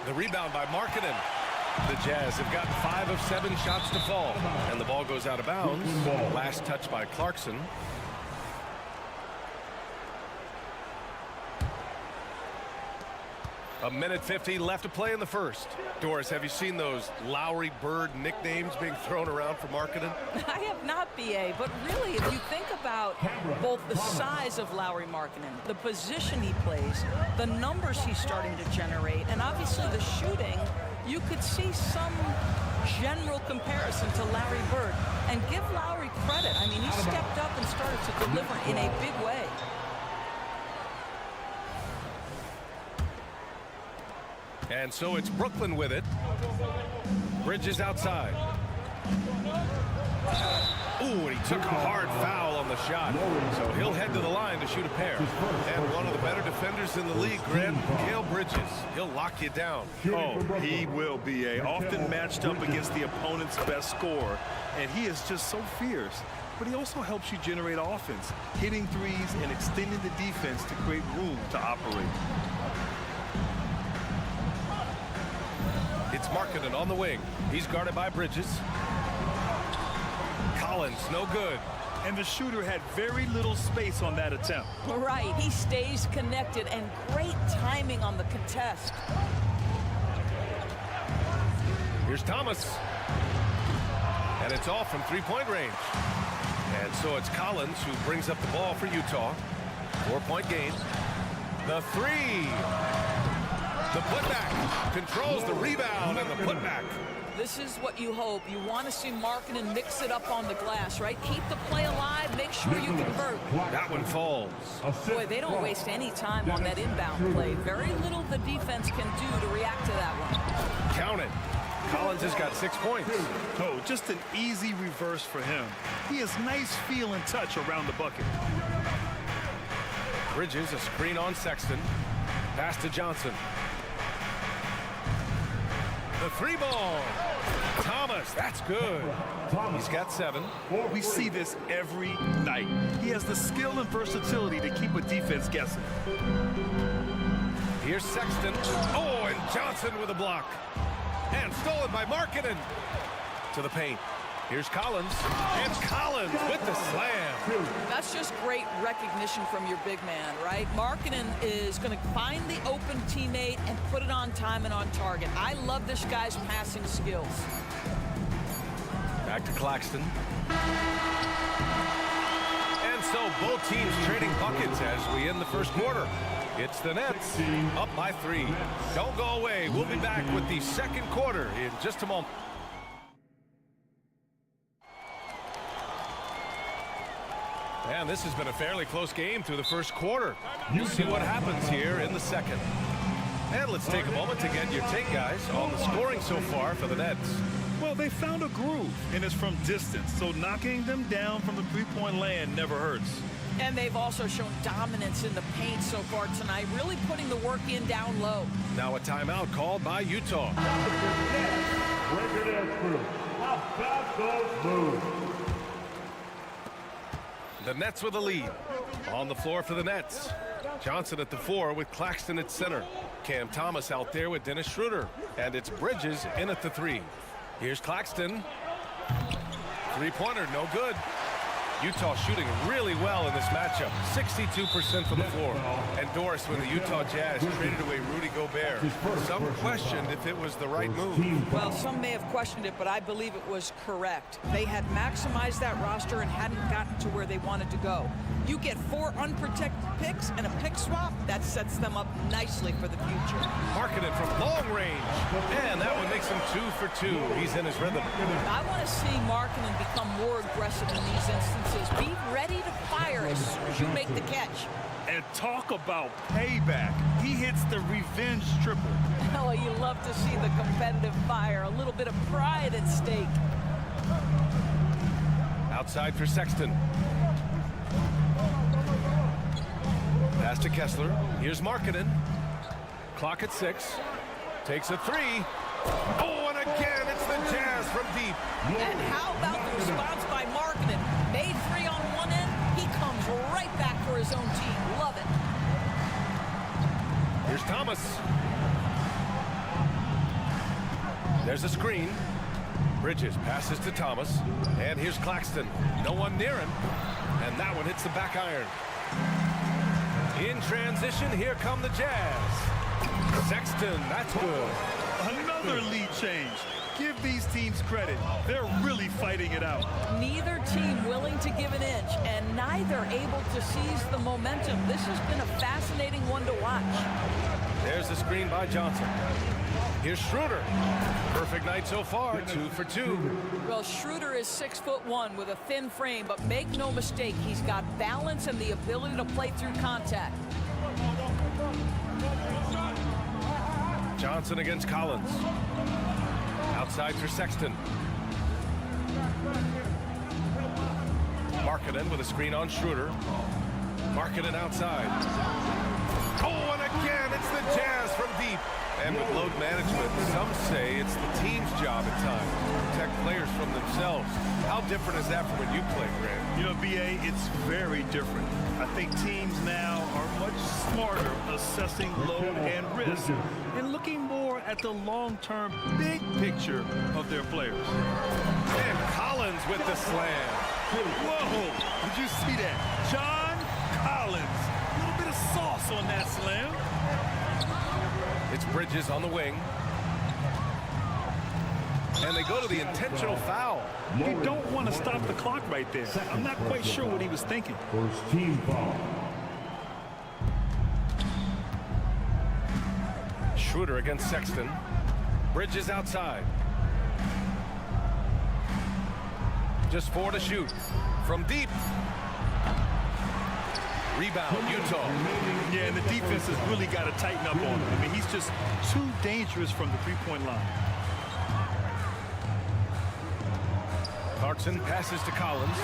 The rebound by Markkanen. The Jazz have got 5 of 7 shots to fall. And the ball goes out of bounds. Last touch by Clarkson. A minute 50 left to play in the first. Doris, have you seen those Lowry Bird nicknames being thrown around for marketing? I have not, BA, but really, if you think about both the size of Lowry Markkinen, the position he plays, the numbers he's starting to generate, and obviously the shooting, you could see some general comparison to Larry Bird. And give Lowry credit. I mean, he stepped up and started to deliver in a big way. And so it's Brooklyn with it. Bridges outside. Ooh, and he took a hard foul on the shot. So he'll head to the line to shoot a pair. And one of the better defenders in the league, Grant, Mikal Bridges. He'll lock you down. Oh, he will be often matched up against the opponent's best scorer. And he is just so fierce. But he also helps you generate offense, hitting threes and extending the defense to create room to operate. It's Markkinen on the wing. He's guarded by Bridges. Collins, no good. And the shooter had very little space on that attempt. Right, he stays connected, and great timing on the contest. Here's Thomas. And it's off from three-point range. And so it's Collins who brings up the ball for Utah. 4-point game. The three. The putback. Controls the rebound and the putback. This is what you hope. You want to see Markkinen mix it up on the glass, right? Keep the play alive. Make sure you convert. That one falls. Boy, they don't waste any time on that inbound play. Very little the defense can do to react to that one. Count it. Collins has got 6 points. Oh, just an easy reverse for him. He has nice feel and touch around the bucket. Bridges, a screen on Sexton. Pass to Johnson. The three ball. Thomas, that's good. He's got 7. We see this every night. He has the skill and versatility to keep a defense guessing. Here's Sexton. Oh, and Johnson with a block. And stolen by Markkinen. To the paint. Here's Collins. And Collins with the slam. That's just great recognition from your big man, right? Markkinen is going to find the open teammate and put it on time and on target. I love this guy's passing skills. Back to Claxton. And so both teams trading buckets as we end the first quarter. It's the Nets up by 3. Don't go away. We'll be back with the second quarter in just a moment. And this has been a fairly close game through the first quarter. We'll see what happens here in the second. And let's take a moment to get your take, guys, on the scoring so far for the Nets. Well, they found a groove, and it's from distance, so knocking them down from the three-point land never hurts. And they've also shown dominance in the paint so far tonight, really putting the work in down low. Now a timeout called by Utah. Break it down through. How fast those move. The Nets with a lead. On the floor for the Nets. Johnson at the 4 with Claxton at center. Cam Thomas out there with Dennis Schroeder. And it's Bridges in at the 3. Here's Claxton. Three-pointer, no good. Utah shooting really well in this matchup. 62% from the floor. And Doris, when the Utah Jazz traded away Rudy Gobert, some questioned if it was the right move. Well, some may have questioned it, but I believe it was correct. They had maximized that roster and hadn't gotten to where they wanted to go. You get 4 unprotected picks and a pick swap, that sets them up nicely for the future. Markkinen from long range. And that one makes him 2 for 2. He's in his rhythm. I want to see Markkinen become more aggressive in these instances. Be ready to fire as soon as you make the catch. And talk about payback. He hits the revenge triple. Oh, you love to see the competitive fire. A little bit of pride at stake. Outside for Sexton. Pass to Kessler. Here's Markkinen. Clock at 6. Takes a 3. Oh, and again, it's the Jazz from deep. And how about the response by Markkinen? Made 3 on one end. He comes right back for his own team. Love it. Here's Thomas. There's a screen. Bridges passes to Thomas. And here's Claxton. No one near him. And that one hits the back iron. In transition, here come the Jazz. Sexton, that's good. Another lead change. Give these teams credit. They're really fighting it out. Neither team willing to give an inch, and neither able to seize the momentum. This has been a fascinating one to watch. There's the screen by Johnson. Here's Schroeder. Perfect night so far, 2 for 2. Well, Schroeder is 6'1" with a thin frame, but make no mistake, he's got balance and the ability to play through contact. Johnson against Collins. Outside for Sexton. Markkanen with a screen on Schroeder. Markkanen outside. Oh, and again, it's the Jazz from deep. And with load management, some say it's the team's job at times to protect players from themselves. How different is that from when you played, Grant? You know, BA, it's very different. I think teams now are much smarter assessing load and risk and looking more at the long-term big picture of their players. And Collins with the slam. Whoa! Did you see that? John Collins. A little bit of sauce on that slam. It's Bridges on the wing. And they go to the intentional foul. You don't want to stop the clock right there. I'm not quite sure what he was thinking. First team foul. Schroeder against Sexton. Bridges outside. Just 4 to shoot. From deep. Rebound, Utah. Yeah, and the defense has really got to tighten up on him. I mean, he's just too dangerous from the three-point line. Clarkson passes to Collins.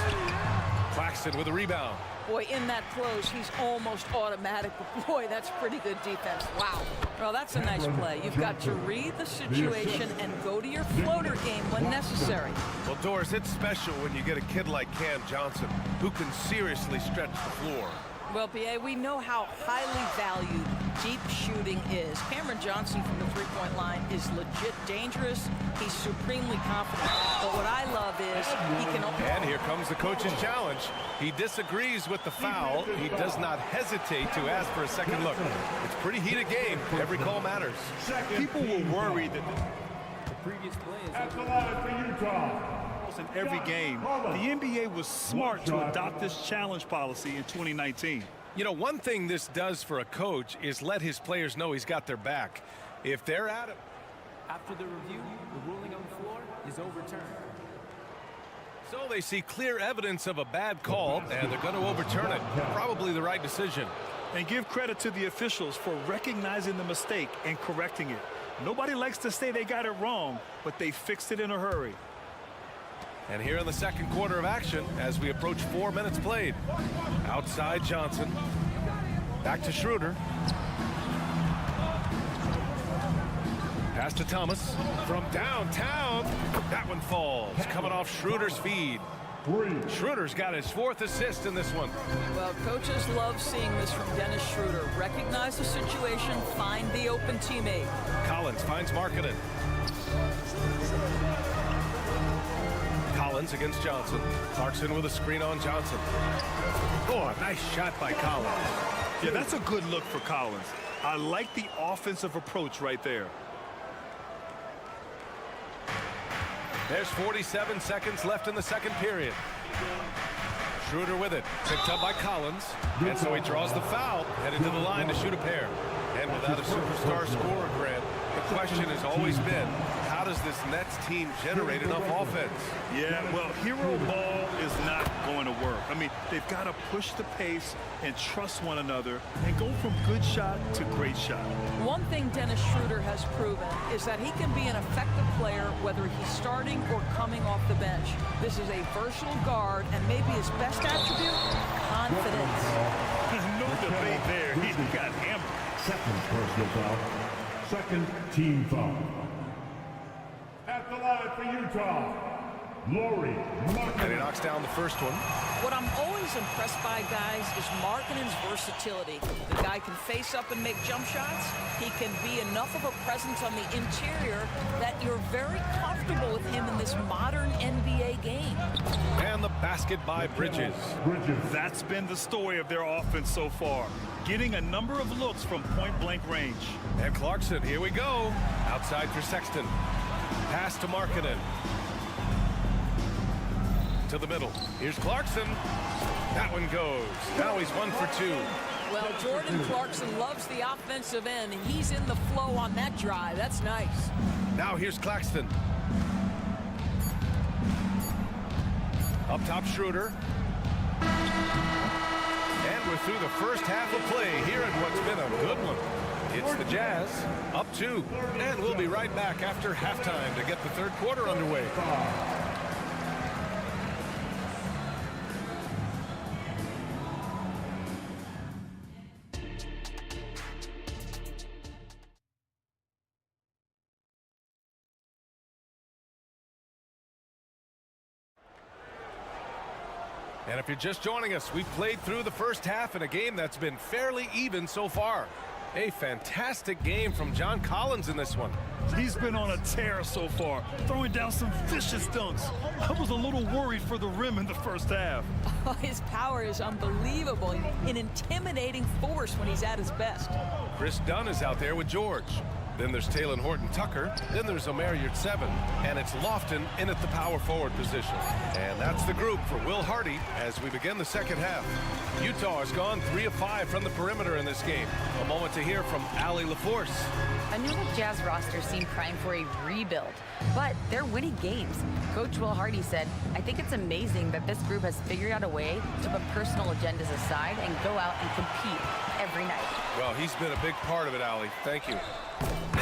Claxton with a rebound. Boy, in that close, he's almost automatic. But boy, that's pretty good defense. Wow. Well, that's a nice play. You've got to read the situation and go to your floater game when necessary. Well, Doris, it's special when you get a kid like Cam Johnson who can seriously stretch the floor. Well, B.A., we know how highly valued deep shooting is. Cameron Johnson from the three-point line is legit dangerous. He's supremely confident. But what I love is he can open. And here comes the coach's challenge. He disagrees with the foul. He does not hesitate to ask for a second look. It's pretty heated game. Every call matters. People were worried that The previous play is At the line for Utah. in every game. The NBA was smart to adopt this challenge policy in 2019. You know, one thing this does for a coach is let his players know he's got their back. If they're at it. after the review. The ruling on the floor is overturned. So they see clear evidence of a bad call, and they're going to overturn it. Probably the right decision. And give credit to the officials for recognizing the mistake and correcting it. Nobody likes to say they got it wrong, but they fixed it in a hurry. And here in the second quarter of action, as we approach 4 minutes played. Outside Johnson. Back to Schroeder. Pass to Thomas. From downtown. That one falls. Coming off Schroeder's feed. Schroeder's got his 4th assist in this one. Well, coaches love seeing this from Dennis Schroeder. Recognize the situation, find the open teammate. Collins finds Markkanen. Collins against Johnson. Clarkson with a screen on Johnson. Oh, a nice shot by Collins. Yeah, that's a good look for Collins. I like the offensive approach right there. There's 47 seconds left in the second period. Schroeder with it. Picked up by Collins. And so he draws the foul. Headed to the line to shoot a pair. And without a superstar scorer, Grant, the question has always been, how does this Nets team generate enough offense? Yeah, well, hero ball is not going to work. I mean, they've got to push the pace and trust one another and go from good shot to great shot. One thing Dennis Schroeder has proven is that he can be an effective player whether he's starting or coming off the bench. This is a versatile guard, and maybe his best attribute, confidence. No debate there. He's got hammered. Second personal foul. Second team foul. At the line for Utah, And he knocks down the first one. What I'm always impressed by, guys, is Markkanen's versatility. The guy can face up and make jump shots. He can be enough of a presence on the interior that you're very comfortable with him in this modern NBA game. And the basket by Bridges. That's been the story of their offense so far, getting a number of looks from point-blank range. And Clarkson, here we go. Outside for Sexton. Pass to Markkanen. To the middle. Here's Clarkson. That one goes. Now he's 1 for 2. Well, Jordan Clarkson loves the offensive end. He's in the flow on that drive. That's nice. Now here's Claxton. Up top, Schroeder. And we're through the first half of play here at what's been a good one. It's the Jazz, up 2. And we'll be right back after halftime to get the third quarter underway. And if you're just joining us, we've played through the first half in a game that's been fairly even so far. A fantastic game from John Collins in this one. He's been on a tear so far, throwing down some vicious dunks. I was a little worried for the rim in the first half. Oh, his power is unbelievable. An intimidating force when he's at his best. Chris Dunn is out there with George. Then there's Taylor Horton-Tucker. Then there's Omer Yurtseven. And it's Lofton in at the power forward position. And that's the group for Will Hardy as we begin the second half. Utah has gone 3 of 5 from the perimeter in this game. A moment to hear from Allie LaForce. I knew the Jazz roster seemed primed for a rebuild, but they're winning games. Coach Will Hardy said, I think it's amazing that this group has figured out a way to put personal agendas aside and go out and compete every night. Well, he's been a big part of it, Allie. Thank you.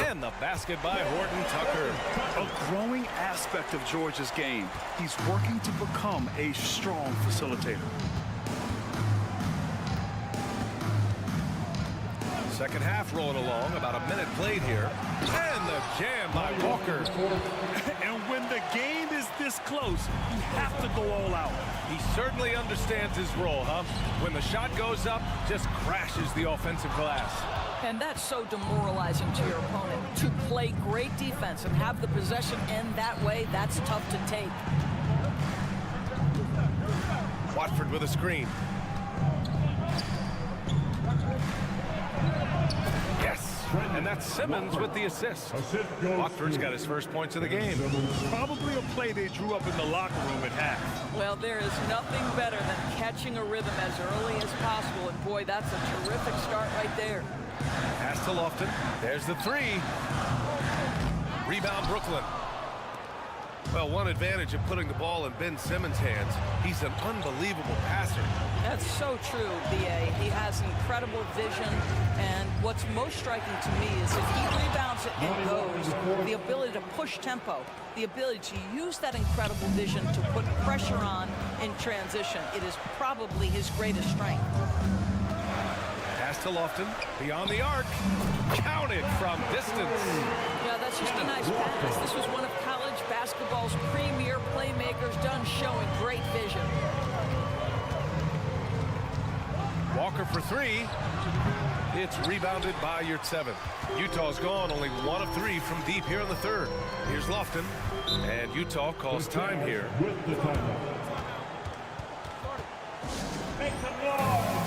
And the basket by Horton-Tucker. A growing aspect of George's game. He's working to become a strong facilitator. Second half rolling along, about a minute played here. And the jam by Walker. And when the game is this close, you have to go all out. He certainly understands his role, huh? When the shot goes up, just crashes the offensive glass. And that's so demoralizing to your opponent. To play great defense and have the possession end that way, that's tough to take. Watford with a screen. Yes, and that's Simmons with the assist. Watford's got his first points of the game. Probably a play they drew up in the locker room at half. Well, there is nothing better than catching a rhythm as early as possible. And boy, that's a terrific start right there. Pass to Lofton. There's the 3. Rebound, Brooklyn. Well, one advantage of putting the ball in Ben Simmons' hands, he's an unbelievable passer. That's so true, B.A. He has incredible vision, and what's most striking to me is if he rebounds it and goes, the ability to push tempo, the ability to use that incredible vision to put pressure on in transition. It is probably his greatest strength. Pass to Lofton, beyond the arc, counted from distance. Yeah, that's just a nice pass. This was one of college basketball's premier playmakers, done showing great vision. Walker for 3. It's rebounded by Yurtseven. Utah's gone only 1 of 3 from deep here in the third. Here's Lofton, and Utah calls time here. With the timeout. Make some noise.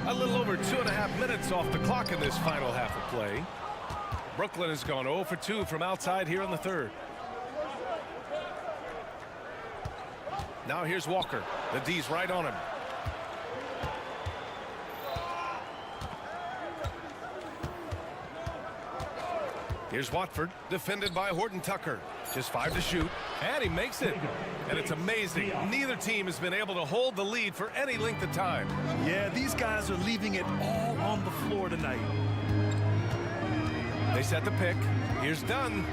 A little over 2.5 minutes off the clock in this final half of play. Brooklyn has gone 0 for 2 from outside here in the third. Now here's Walker. The D's right on him. Here's Watford, defended by Horton-Tucker. Just 5 to shoot, and he makes it. And it's amazing. Neither team has been able to hold the lead for any length of time. Yeah, these guys are leaving it all on the floor tonight. They set the pick. Here's Dunn.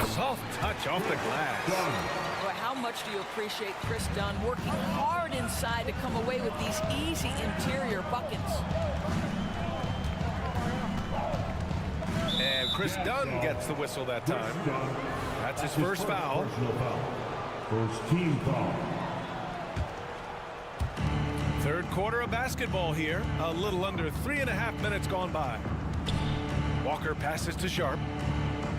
Soft touch off the glass. Boy, how much do you appreciate Chris Dunn working hard inside to come away with these easy interior buckets? And Chris Dunn gets the whistle that time. That's his first foul. First team foul. Third quarter of basketball here. A little under 3.5 minutes gone by. Walker passes to Sharp.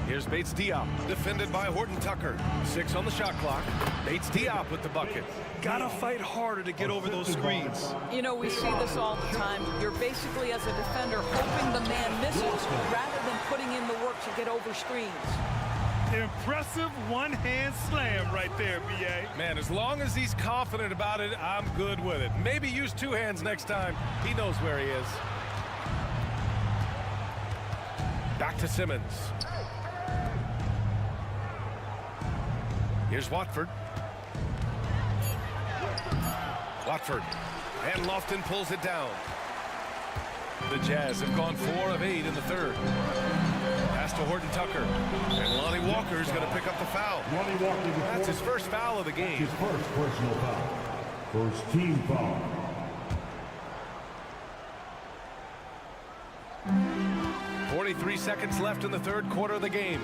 Here's Bates Diop, defended by Horton Tucker. 6 on the shot clock. Bates Diop with the bucket. Gotta fight harder to get over those screens. You know, we see this all the time. You're basically, as a defender, hoping the man misses rather than putting in the work to get over screens. Impressive one-hand slam right there, B.A. Man, as long as he's confident about it, I'm good with it. Maybe use 2 hands next time. He knows where he is. Back to Simmons. Here's Watford. Watford. And Lofton pulls it down. The Jazz have gone 4 of 8 in the third. Pass to Horton Tucker. And Lonnie Walker's going to pick up the foul. That's his first foul of the game. His first personal foul. First team foul. .43 seconds left in the third quarter of the game.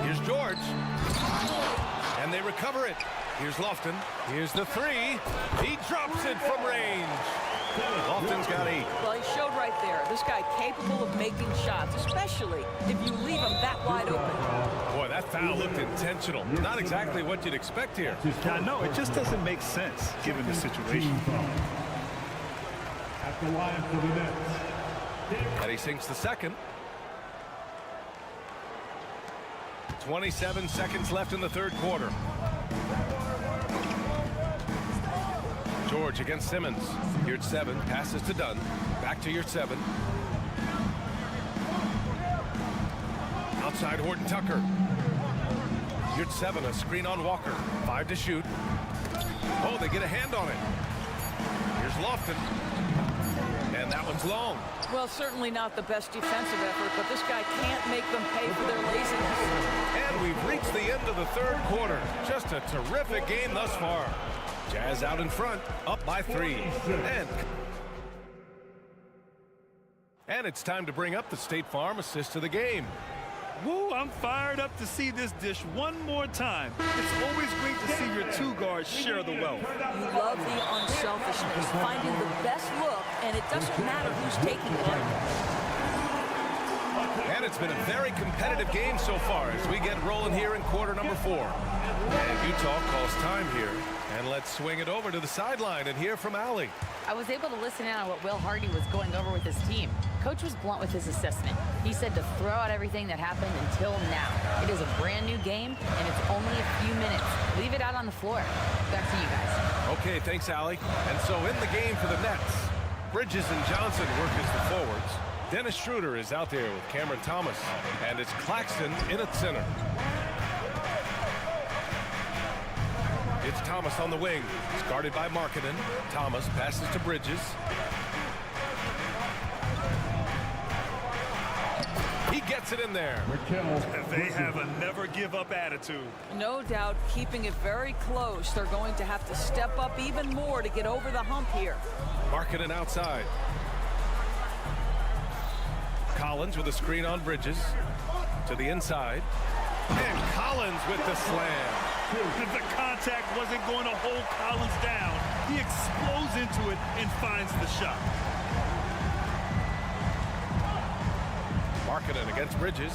Here's George. And they recover it. Here's Lofton. Here's the 3. He drops it from range. Lofton's got 8. Well, he showed right there. This guy capable of making shots, especially if you leave him that wide open. Boy, that foul looked intentional. Not exactly what you'd expect here. I know, it just doesn't make sense given the situation. At the line for the Nets. And he sinks the second. 27 seconds left in the third quarter. George against Simmons. Here's 7. Passes to Dunn. Back to your 7. Outside Horton Tucker. Here's 7. A screen on Walker. 5 to shoot. Oh, they get a hand on it. Here's Lofton. And that one's long. Well, certainly not the best defensive effort, but this guy can't make them pay for their laziness. And we've reached the end of the third quarter. Just a terrific game thus far. Jazz out in front, up by 3. And it's time to bring up the State Farm assist of the game. Woo, I'm fired up to see this dish one more time. It's always great to see your 2 guards share the wealth. You love the unselfishness, finding the best look, and it doesn't matter who's taking it. And it's been a very competitive game so far as we get rolling here in quarter number 4. And Utah calls time here. And let's swing it over to the sideline and hear from Allie. I was able to listen in on what Will Hardy was going over with his team. Coach was blunt with his assessment. He said to throw out everything that happened until now. It is a brand new game, and it's only a few minutes. Leave it out on the floor. Back to you guys. Okay, thanks, Allie. And so in the game for the Nets, Bridges and Johnson work as the forwards. Dennis Schroeder is out there with Cameron Thomas, and it's Claxton in at center. It's Thomas on the wing. He's guarded by Markkanen. Thomas passes to Bridges. He gets it in there. They have a never-give-up attitude. No doubt, keeping it very close. They're going to have to step up even more to get over the hump here. Markkanen outside. Collins with a screen on Bridges. To the inside. And Collins with the slam. The contact wasn't going to hold Collins down. He explodes into it and finds the shot. Markkanen against Bridges.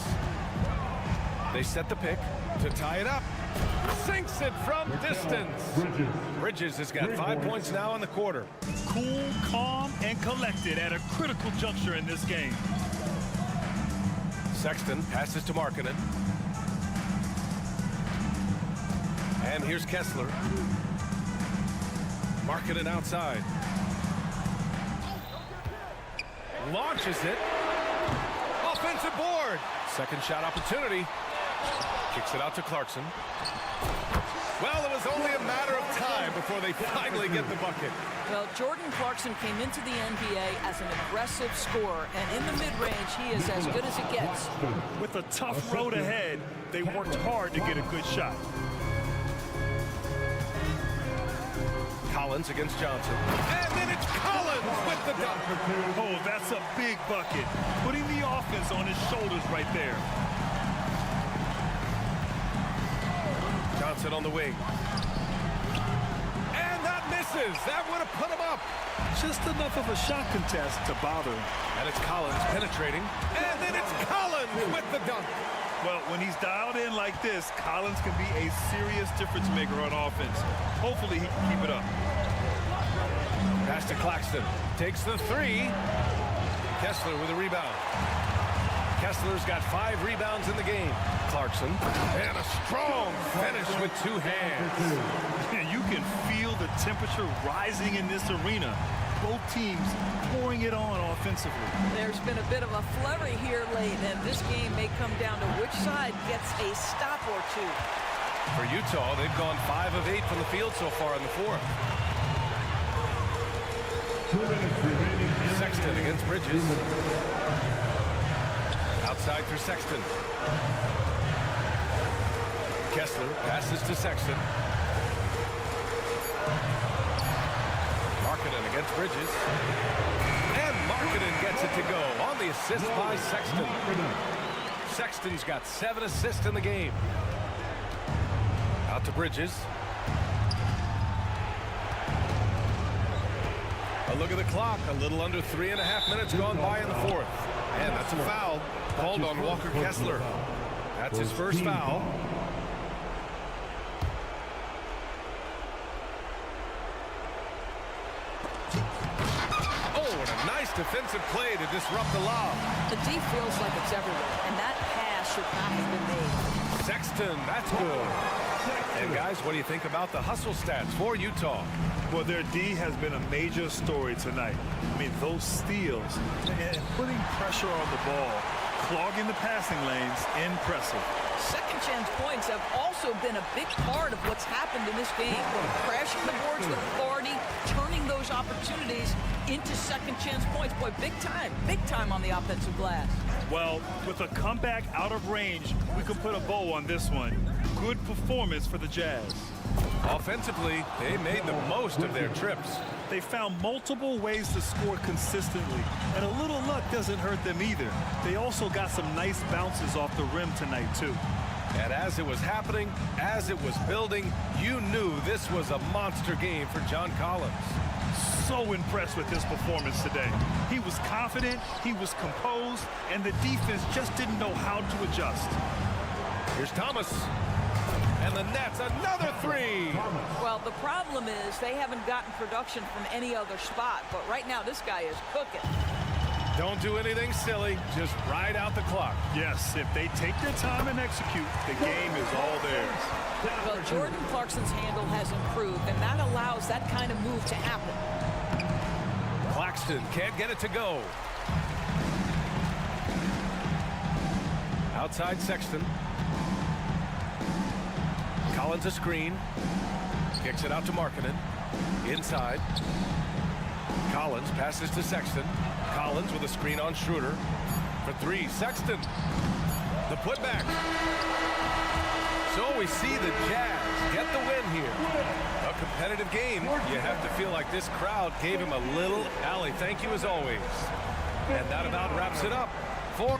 They set the pick to tie it up. Sinks it from distance. Bridges has got 5 points now in the quarter. Cool, calm, and collected at a critical juncture in this game. Sexton passes to Markkanen. And here's Kessler. Markkanen outside. Launches it. Offensive board. Second shot opportunity. Kicks it out to Clarkson. Well, it was only a matter of time before they finally get the bucket. Well, Jordan Clarkson came into the NBA as an aggressive scorer, and in the mid-range, he is as good as it gets. With a tough road ahead, they worked hard to get a good shot. Collins against Johnson. And then it's Collins with the dunk. Oh, that's a big bucket. Putting the offense on his shoulders right there. Johnson on the wing. And that misses. That would have put him up. Just enough of a shot contest to bother him. And it's Collins penetrating. And then it's Collins with the dunk. Well, when he's dialed in like this, Collins can be a serious difference maker on offense. Hopefully he can keep it up. Pass to Claxton. Takes the three. Kessler with a rebound. Kessler's got 5 rebounds in the game. Clarkson. And a strong finish with 2 hands. And you can feel the temperature rising in this arena. Both teams pouring it on offensively. There's been a bit of a flurry here late, and this game may come down to which side gets a stop or two. For Utah, they've gone 5 of 8 from the field so far in the fourth. 2 minutes remaining. Sexton against Bridges. Outside for Sexton. Kessler passes to Sexton. Markkanen against Bridges. And Markkanen gets it to go on the assist by Sexton. Sexton's got 7 assists in the game. Out to Bridges. A look at the clock. A little under 3.5 minutes gone by in the fourth. And that's a foul called on Walker Kessler. That's his first foul. Oh, and a nice defensive play to disrupt the lob. The D feels like it's everywhere, and that pass should not have been made. Sexton, that's good. And guys, what do you think about the hustle stats for Utah? Well, their D has been a major story tonight. I mean, those steals and putting pressure on the ball, clogging the passing lanes, impressive. Second chance points have also been a big part of what's happened in this game. Crashing the boards with authority, turning those opportunities into second chance points. Boy, big time on the offensive glass. Well, with a comeback out of range, we can put a bow on this one. Good performance for the Jazz. Offensively, they made the most of their trips. They found multiple ways to score consistently, and a little luck doesn't hurt them either. They also got some nice bounces off the rim tonight, too. And as it was happening, as it was building, you knew this was a monster game for John Collins. So impressed with his performance today. He was confident, he was composed, and the defense just didn't know how to adjust. Here's Thomas. And the Nets, another three. Well, the problem is they haven't gotten production from any other spot, but right now this guy is cooking. Don't do anything silly, just ride out the clock. Yes, if they take their time and execute, the game is all theirs. Well, Jordan Clarkson's handle has improved, and that allows that kind of move to happen. Claxton can't get it to go. Outside Sexton. Collins a screen. Kicks it out to Markkanen. Inside. Collins passes to Sexton. Collins with a screen on Schroeder. For three, Sexton. The putback. So we see the Jazz get the win here. A competitive game. You have to feel like this crowd gave him a little alley. Thank you as always. And that about wraps it up for...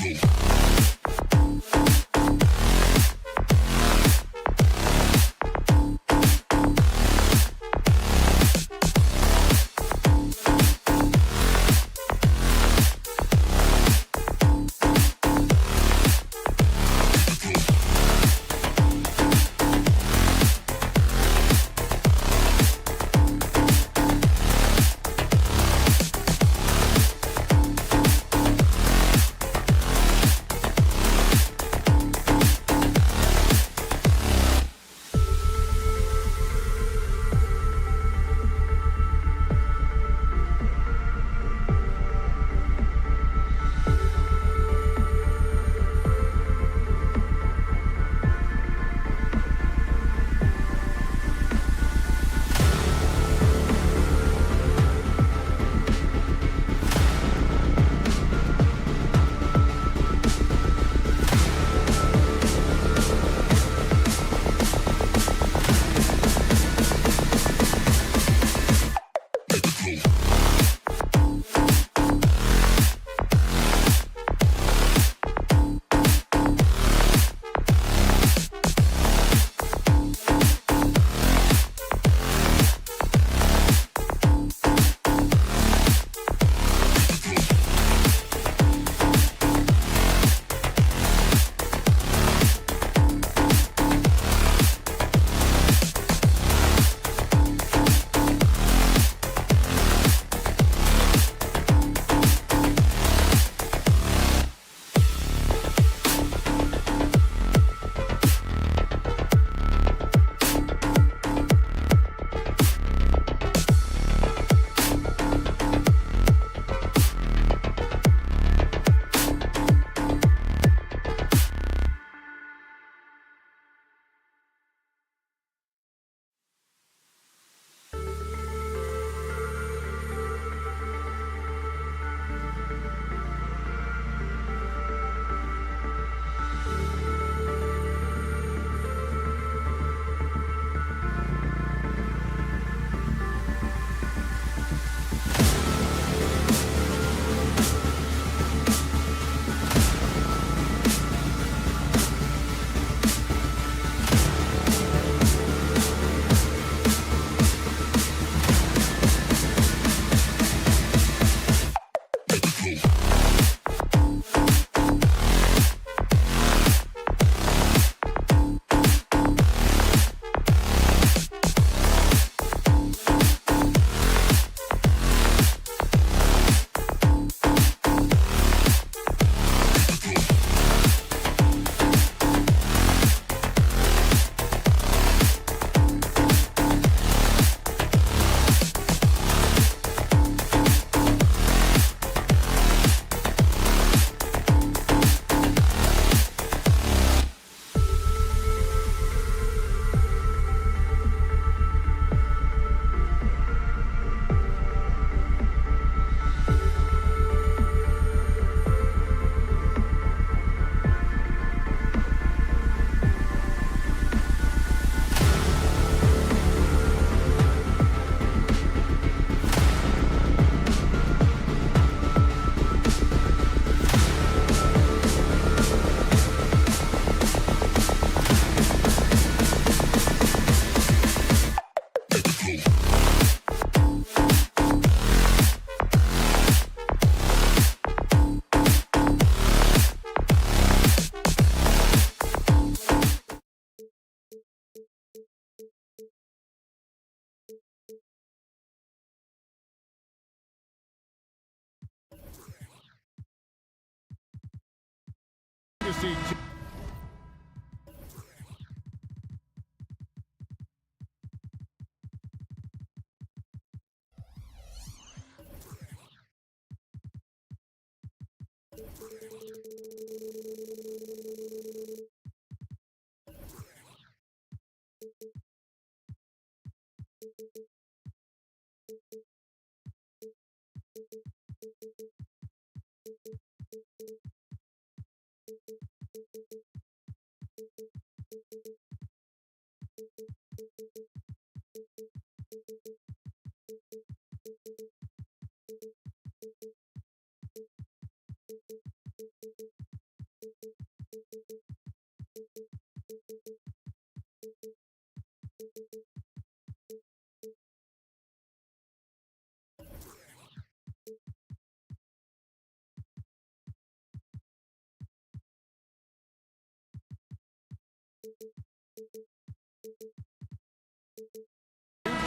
see.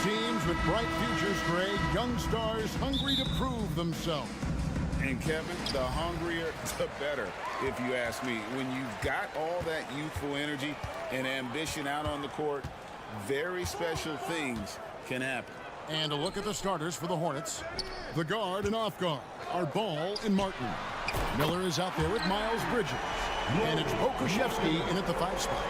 Teams with bright futures, Greg. Young stars hungry to prove themselves. And Kevin, the hungrier, the better, if you ask me. When you've got all that youthful energy and ambition out on the court, very special things can happen. And a look at the starters for the Hornets. The guard and off guard are Ball and Martin. Miller is out there with Miles Bridges. And it's Pokuševski in at the 5 spot.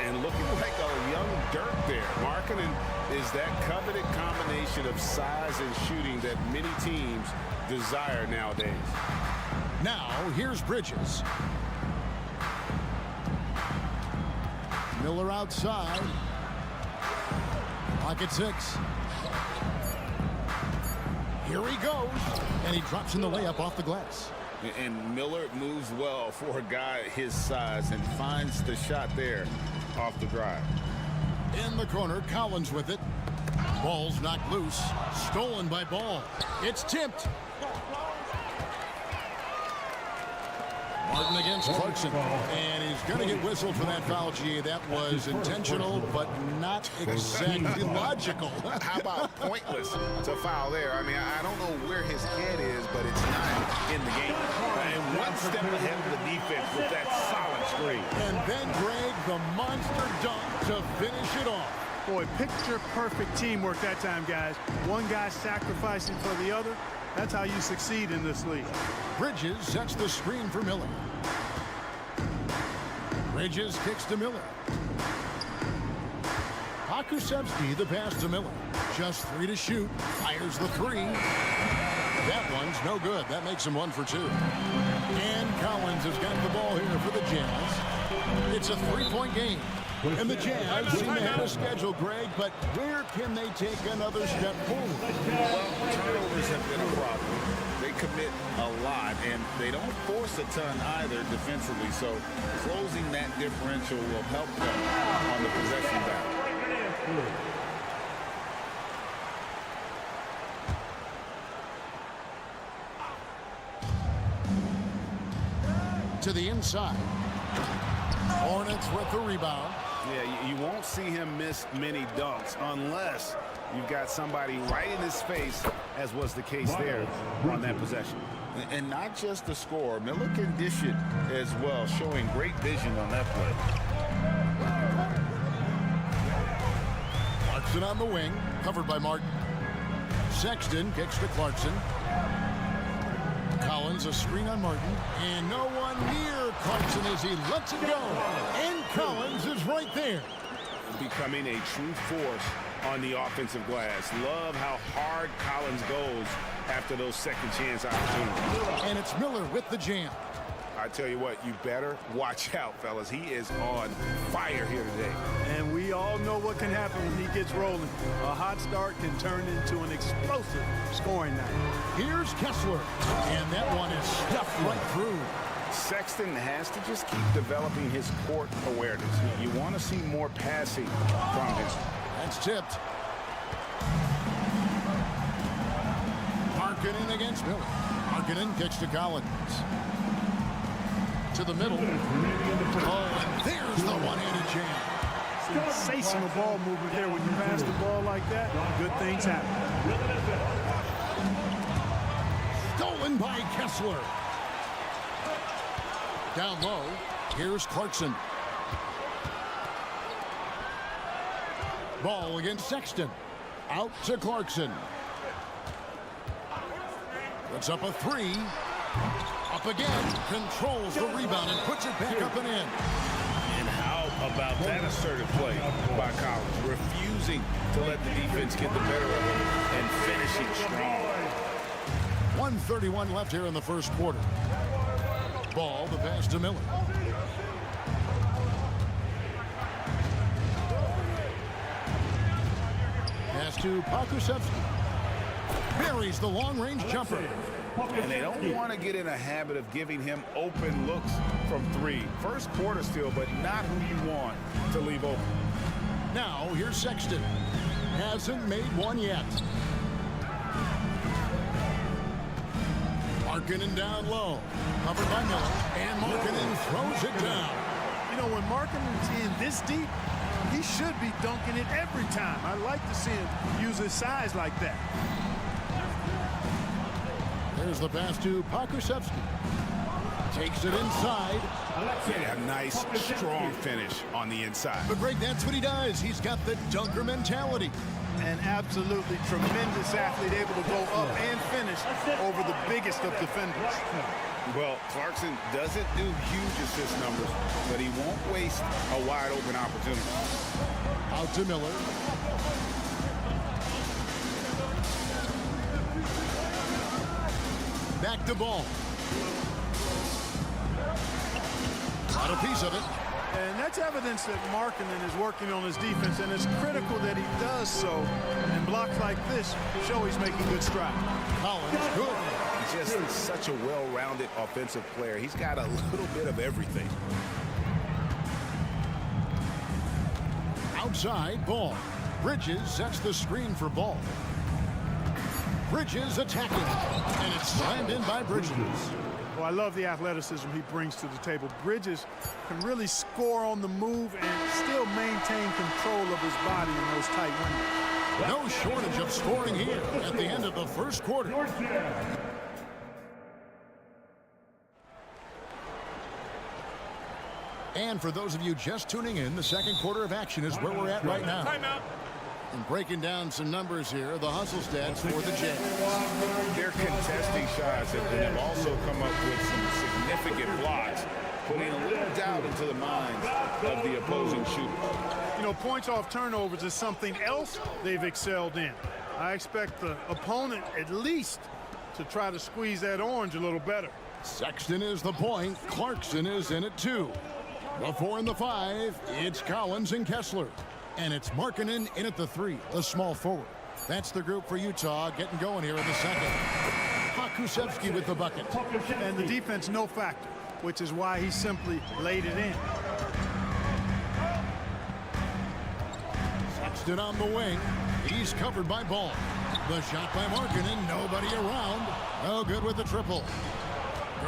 And looking like a young Dirk there. Markkanen is that coveted combination of size and shooting that many teams desire nowadays. Now, here's Bridges. Miller outside. Pocket 6. Here he goes. And he drops in the layup off the glass. And Miller moves well for a guy his size and finds the shot there off the drive. In the corner, Collins with it. Ball's knocked loose. Stolen by Ball. It's tipped. Martin against Clarkson. And he's going to get whistled for that foul, G. That was intentional, but not exactly logical. How about pointless to foul there? I mean, I don't know where his head is, but it's not in the game. And one step ahead of the defense with that solid screen. And then, Greg, the monster dunk to finish it off. Boy, picture-perfect teamwork that time, guys. One guy sacrificing for the other. That's how you succeed in this league. Bridges sets the screen for Miller. Bridges kicks to Miller. Pokuševski the pass to Miller. Just 3 to shoot. Fires the 3. That one's no good. That makes him 1 for 2. And Collins has got the ball here for the Jazz. It's a 3-point game. And the Jazz seem to have a schedule, Greg, but where can they take another step forward? Well, turnovers have been a problem. They commit a lot, and they don't force a ton either defensively, so closing that differential will help them on the possession battle. To the inside. Hornets with the rebound. Yeah, you won't see him miss many dunks unless you've got somebody right in his face, as was the case there on that possession. And not just the score. Miller can dish it as well, showing great vision on that play. Clarkson on the wing, covered by Martin. Sexton kicks to Clarkson. Collins a screen on Martin, and no one near Clarkson as he lets it go. And Collins is right there. Becoming a true force on the offensive glass. Love how hard Collins goes after those second chance opportunities. And it's Miller with the jam. I tell you what, you better watch out, fellas. He is on fire here today. And we all know what can happen when he gets rolling. A hot start can turn into an explosive scoring night. Here's Kessler, and that one is stuffed right through. Sexton has to just keep developing his court awareness. You want to see more passing from him. That's tipped. Markkanen against Miller. Markkanen kicks to Collins. To the middle. Oh, and there's the one-handed jam. Sensational ball movement there. When you pass the ball like that, good things happen. Stolen by Kessler. Down low, here's Clarkson. Ball against Sexton. Out to Clarkson. Puts up a 3. Up again, controls the rebound and puts it back up and in. And how about that assertive play by Collins, refusing to let the defense get the better of him and finishing strong. 1:31 left here in the first quarter. Ball, the pass to Miller. Pass to Pokuševski. Buries the long-range jumper. And they don't want to get in a habit of giving him open looks from three. First quarter still, but not who you want to leave open. Now, here's Sexton. Hasn't made one yet. Markkanen down low. Covered by Miller. And Markkanen throws it down. You know, when Markkanen's in this deep, he should be dunking it every time. I like to see him use his size like that. There's the pass to Pokusevski. Takes it inside. Yeah, nice, strong finish on the inside. But Greg, that's what he does. He's got the dunker mentality. An absolutely tremendous athlete, able to go up and finish over the biggest of defenders. Well, Clarkson doesn't do huge assist numbers, but he won't waste a wide open opportunity. Out to Miller. Back to Ball. Got a piece of it. And that's evidence that Markkanen is working on his defense, and it's critical that he does so. And blocks like this show he's making good strides. Collins, good. He's just such a well-rounded offensive player. He's got a little bit of everything. Outside, Ball. Bridges sets the screen for Ball. Bridges attacking. And it's slammed in by Bridges. Well, I love the athleticism he brings to the table. Bridges can really score on the move and still maintain control of his body in those tight windows. No shortage of scoring here at the end of the first quarter. And for those of you just tuning in, the second quarter of action is where we're at right now. Timeout. And breaking down some numbers here, the hustle stats for the Jazz. They're contesting shots and have also come up with some significant blocks, putting a little doubt into the minds of the opposing shooters. You know, points off turnovers is something else they've excelled in. I expect the opponent at least to try to squeeze that orange a little better. Sexton is the point. Clarkson is in at 2. The 4 and the 5, it's Collins and Kessler. And it's Markkanen in at the 3, the small forward. That's the group for Utah getting going here in the second. Pokusevski with the bucket. And the defense no factor, which is why he simply laid it in. Sexton on the wing. He's covered by Ball. The shot by Markkanen, nobody around. No good with the triple.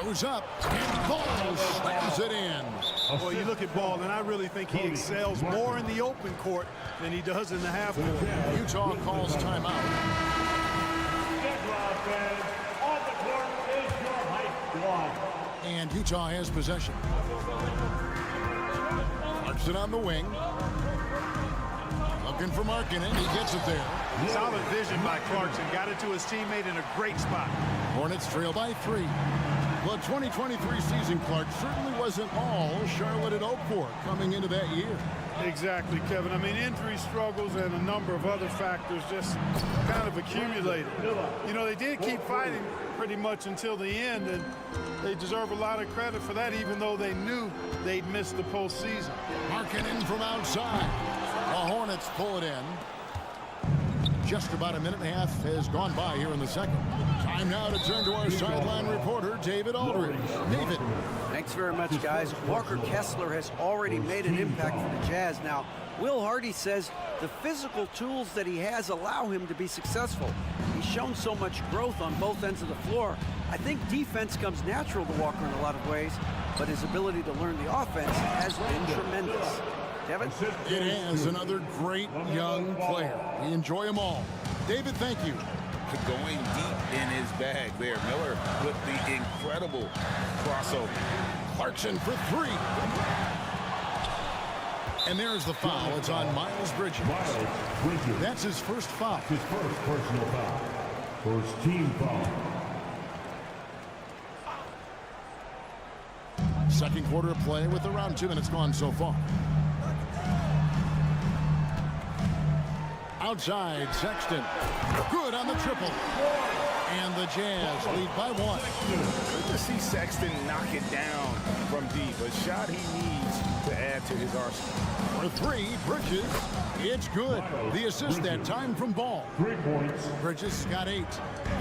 Goes up, and Ball slams it in. Well, you look at Ball, and I really think he excels more in the open court than he does in the half court. Utah calls timeout. And Utah has possession. Clarkson on the wing. Looking for Markkanen. He gets it there. Solid vision by Clarkson. Got it to his teammate in a great spot. Hornets trail by 3. The 2023 season, Clark, certainly wasn't all Charlotte had hoped for coming into that year. Exactly, Kevin. I mean, injury struggles and a number of other factors just kind of accumulated. You know, they did keep fighting pretty much until the end, and they deserve a lot of credit for that, even though they knew they'd missed the postseason. Markkanen from outside. The Hornets pull it in. Just about a minute and a half has gone by here in the second. Time now to turn to our sideline reporter, David Aldridge. David. Thanks very much, guys. Walker Kessler has already made an impact for the Jazz. Now, Will Hardy says the physical tools that he has allow him to be successful. He's shown so much growth on both ends of the floor. I think defense comes natural to Walker in a lot of ways, but his ability to learn the offense has been tremendous. Kevin? It is another great young player. We enjoy them all. David, thank you. Going deep in his bag there. Miller with the incredible crossover. Clarkson for 3. And there's the foul. It's on Miles Bridges. That's his first foul. His first personal foul. First team foul. Second quarter of play with around 2 minutes gone so far. Outside, Sexton. Good on the triple. And the Jazz lead by 1. Good to see Sexton knock it down from deep. but shot he needs to add to his arsenal. For three, Bridges. It's good. The assist that time from Ball. 3 points. Bridges got 8.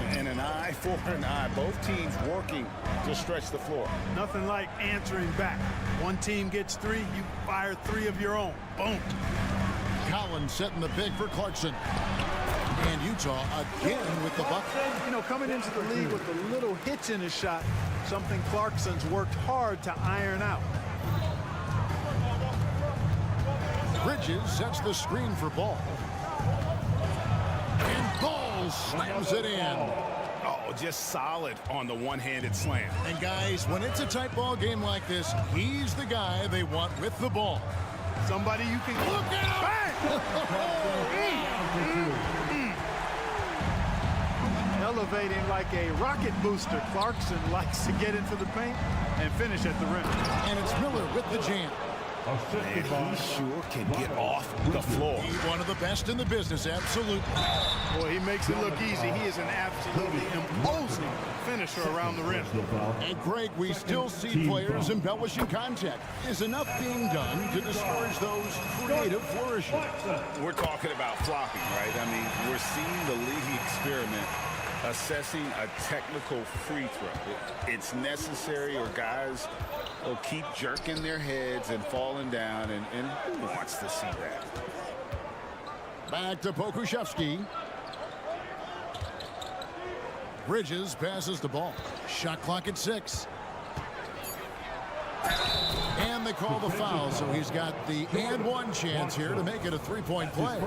And an eye for an eye. Both teams working to stretch the floor. Nothing like answering back. One team gets 3, you fire 3 of your own. Boom. Collins setting the pick for Clarkson. And Utah again with the bucket. You know, coming into the league with a little hitch in his shot, something Clarkson's worked hard to iron out. Bridges sets the screen for Ball. And Ball slams it in. Oh, just solid on the one-handed slam. And guys, when it's a tight ball game like this, he's the guy they want with the ball. Somebody you can look out. Elevating like a rocket booster, Clarkson likes to get into the paint and finish at the rim. And it's Miller with the jam. And he sure can get off the floor. He's one of the best in the business, absolutely. Boy, he makes it look easy. He is an absolutely imposing finisher around the rim. And Greg, we still see players embellishing contact. Is enough being done to discourage those creative flourishes? We're talking about flopping, right? I mean, we're seeing the league experiment assessing a technical free throw. It's necessary, or guys will keep jerking their heads and falling down, and who wants to see that? Back to Pokusevski. Bridges passes the ball. Shot clock at 6. And they call the foul, so he's got the and one chance here to make it a 3-point play.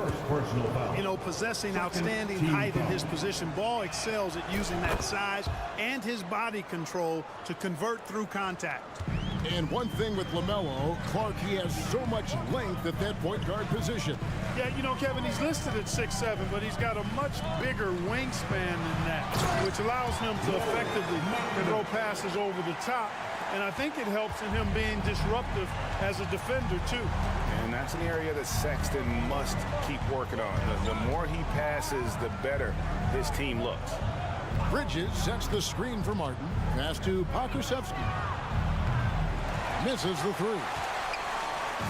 You know, possessing outstanding height in his position, Ball excels at using that size and his body control to convert through contact. And one thing with LaMelo, Clark, he has so much length at that point guard position. Yeah, you know, Kevin, he's listed at 6'7", but he's got a much bigger wingspan than that, which allows him to effectively throw passes over the top. And I think it helps in him being disruptive as a defender, too. And that's an area that Sexton must keep working on. The more he passes, the better his team looks. Bridges sets the screen for Martin. Pass to Pokusevski. Misses the 3.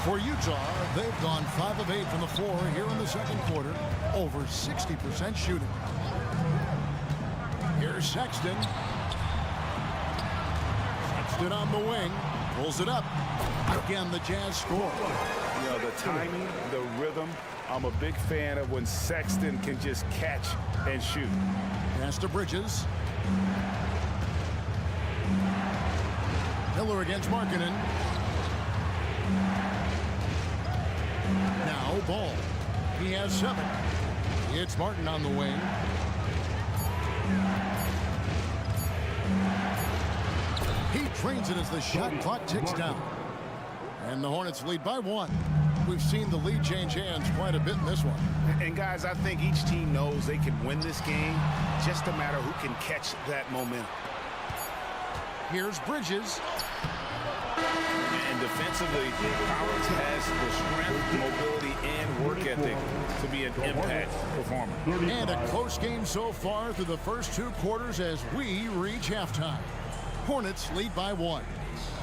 For Utah, they've gone 5 of 8 from the floor here in the second quarter. Over 60% shooting. Here's Sexton. Sexton on the wing. Pulls it up. Again, the Jazz score. You know, the timing, the rhythm. I'm a big fan of when Sexton can just catch and shoot. Pass to Bridges. Miller against Markkanen. Now Ball. He has 7. It's Martin on the wing. He trains it as the shot clock ticks down. And the Hornets lead by 1. We've seen the lead change hands quite a bit in this one. And guys, I think each team knows they can win this game. Just a matter who can catch that momentum. Here's Bridges. And defensively, Collins has the strength, mobility, and work ethic to be an impact performer. And a close game so far through the first 2 quarters as we reach halftime. Hornets lead by 1.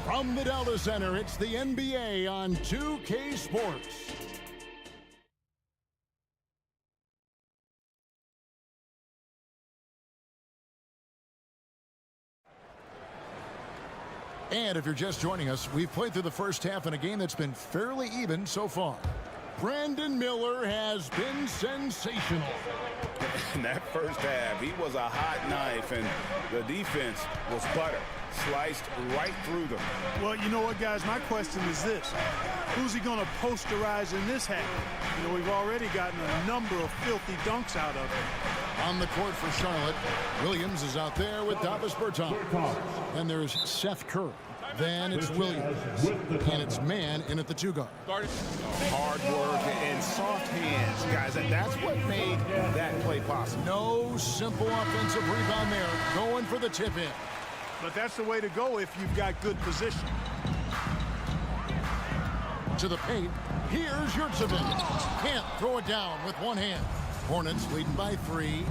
From the Delta Center, it's the NBA on 2K Sports. And if you're just joining us, we've played through the first half in a game that's been fairly even so far. Brandon Miller has been sensational. In that first half, he was a hot knife, and the defense was butter. Sliced right through them. Well, you know what, guys? My question is this. Who's he going to posterize in this half? You know, we've already gotten a number of filthy dunks out of him. On the court for Charlotte, Williams is out there with Davis Bertans. And there's Seth Curry. Then it's Williams. And it's Man in at the 2 guard. Hard work and soft hands, guys. And that's what made that play possible. No simple offensive rebound there. Going for the tip in. But that's the way to go if you've got good position. To the paint. Here's Yurtseven. Can't throw it down with one hand. Hornets leading by 3.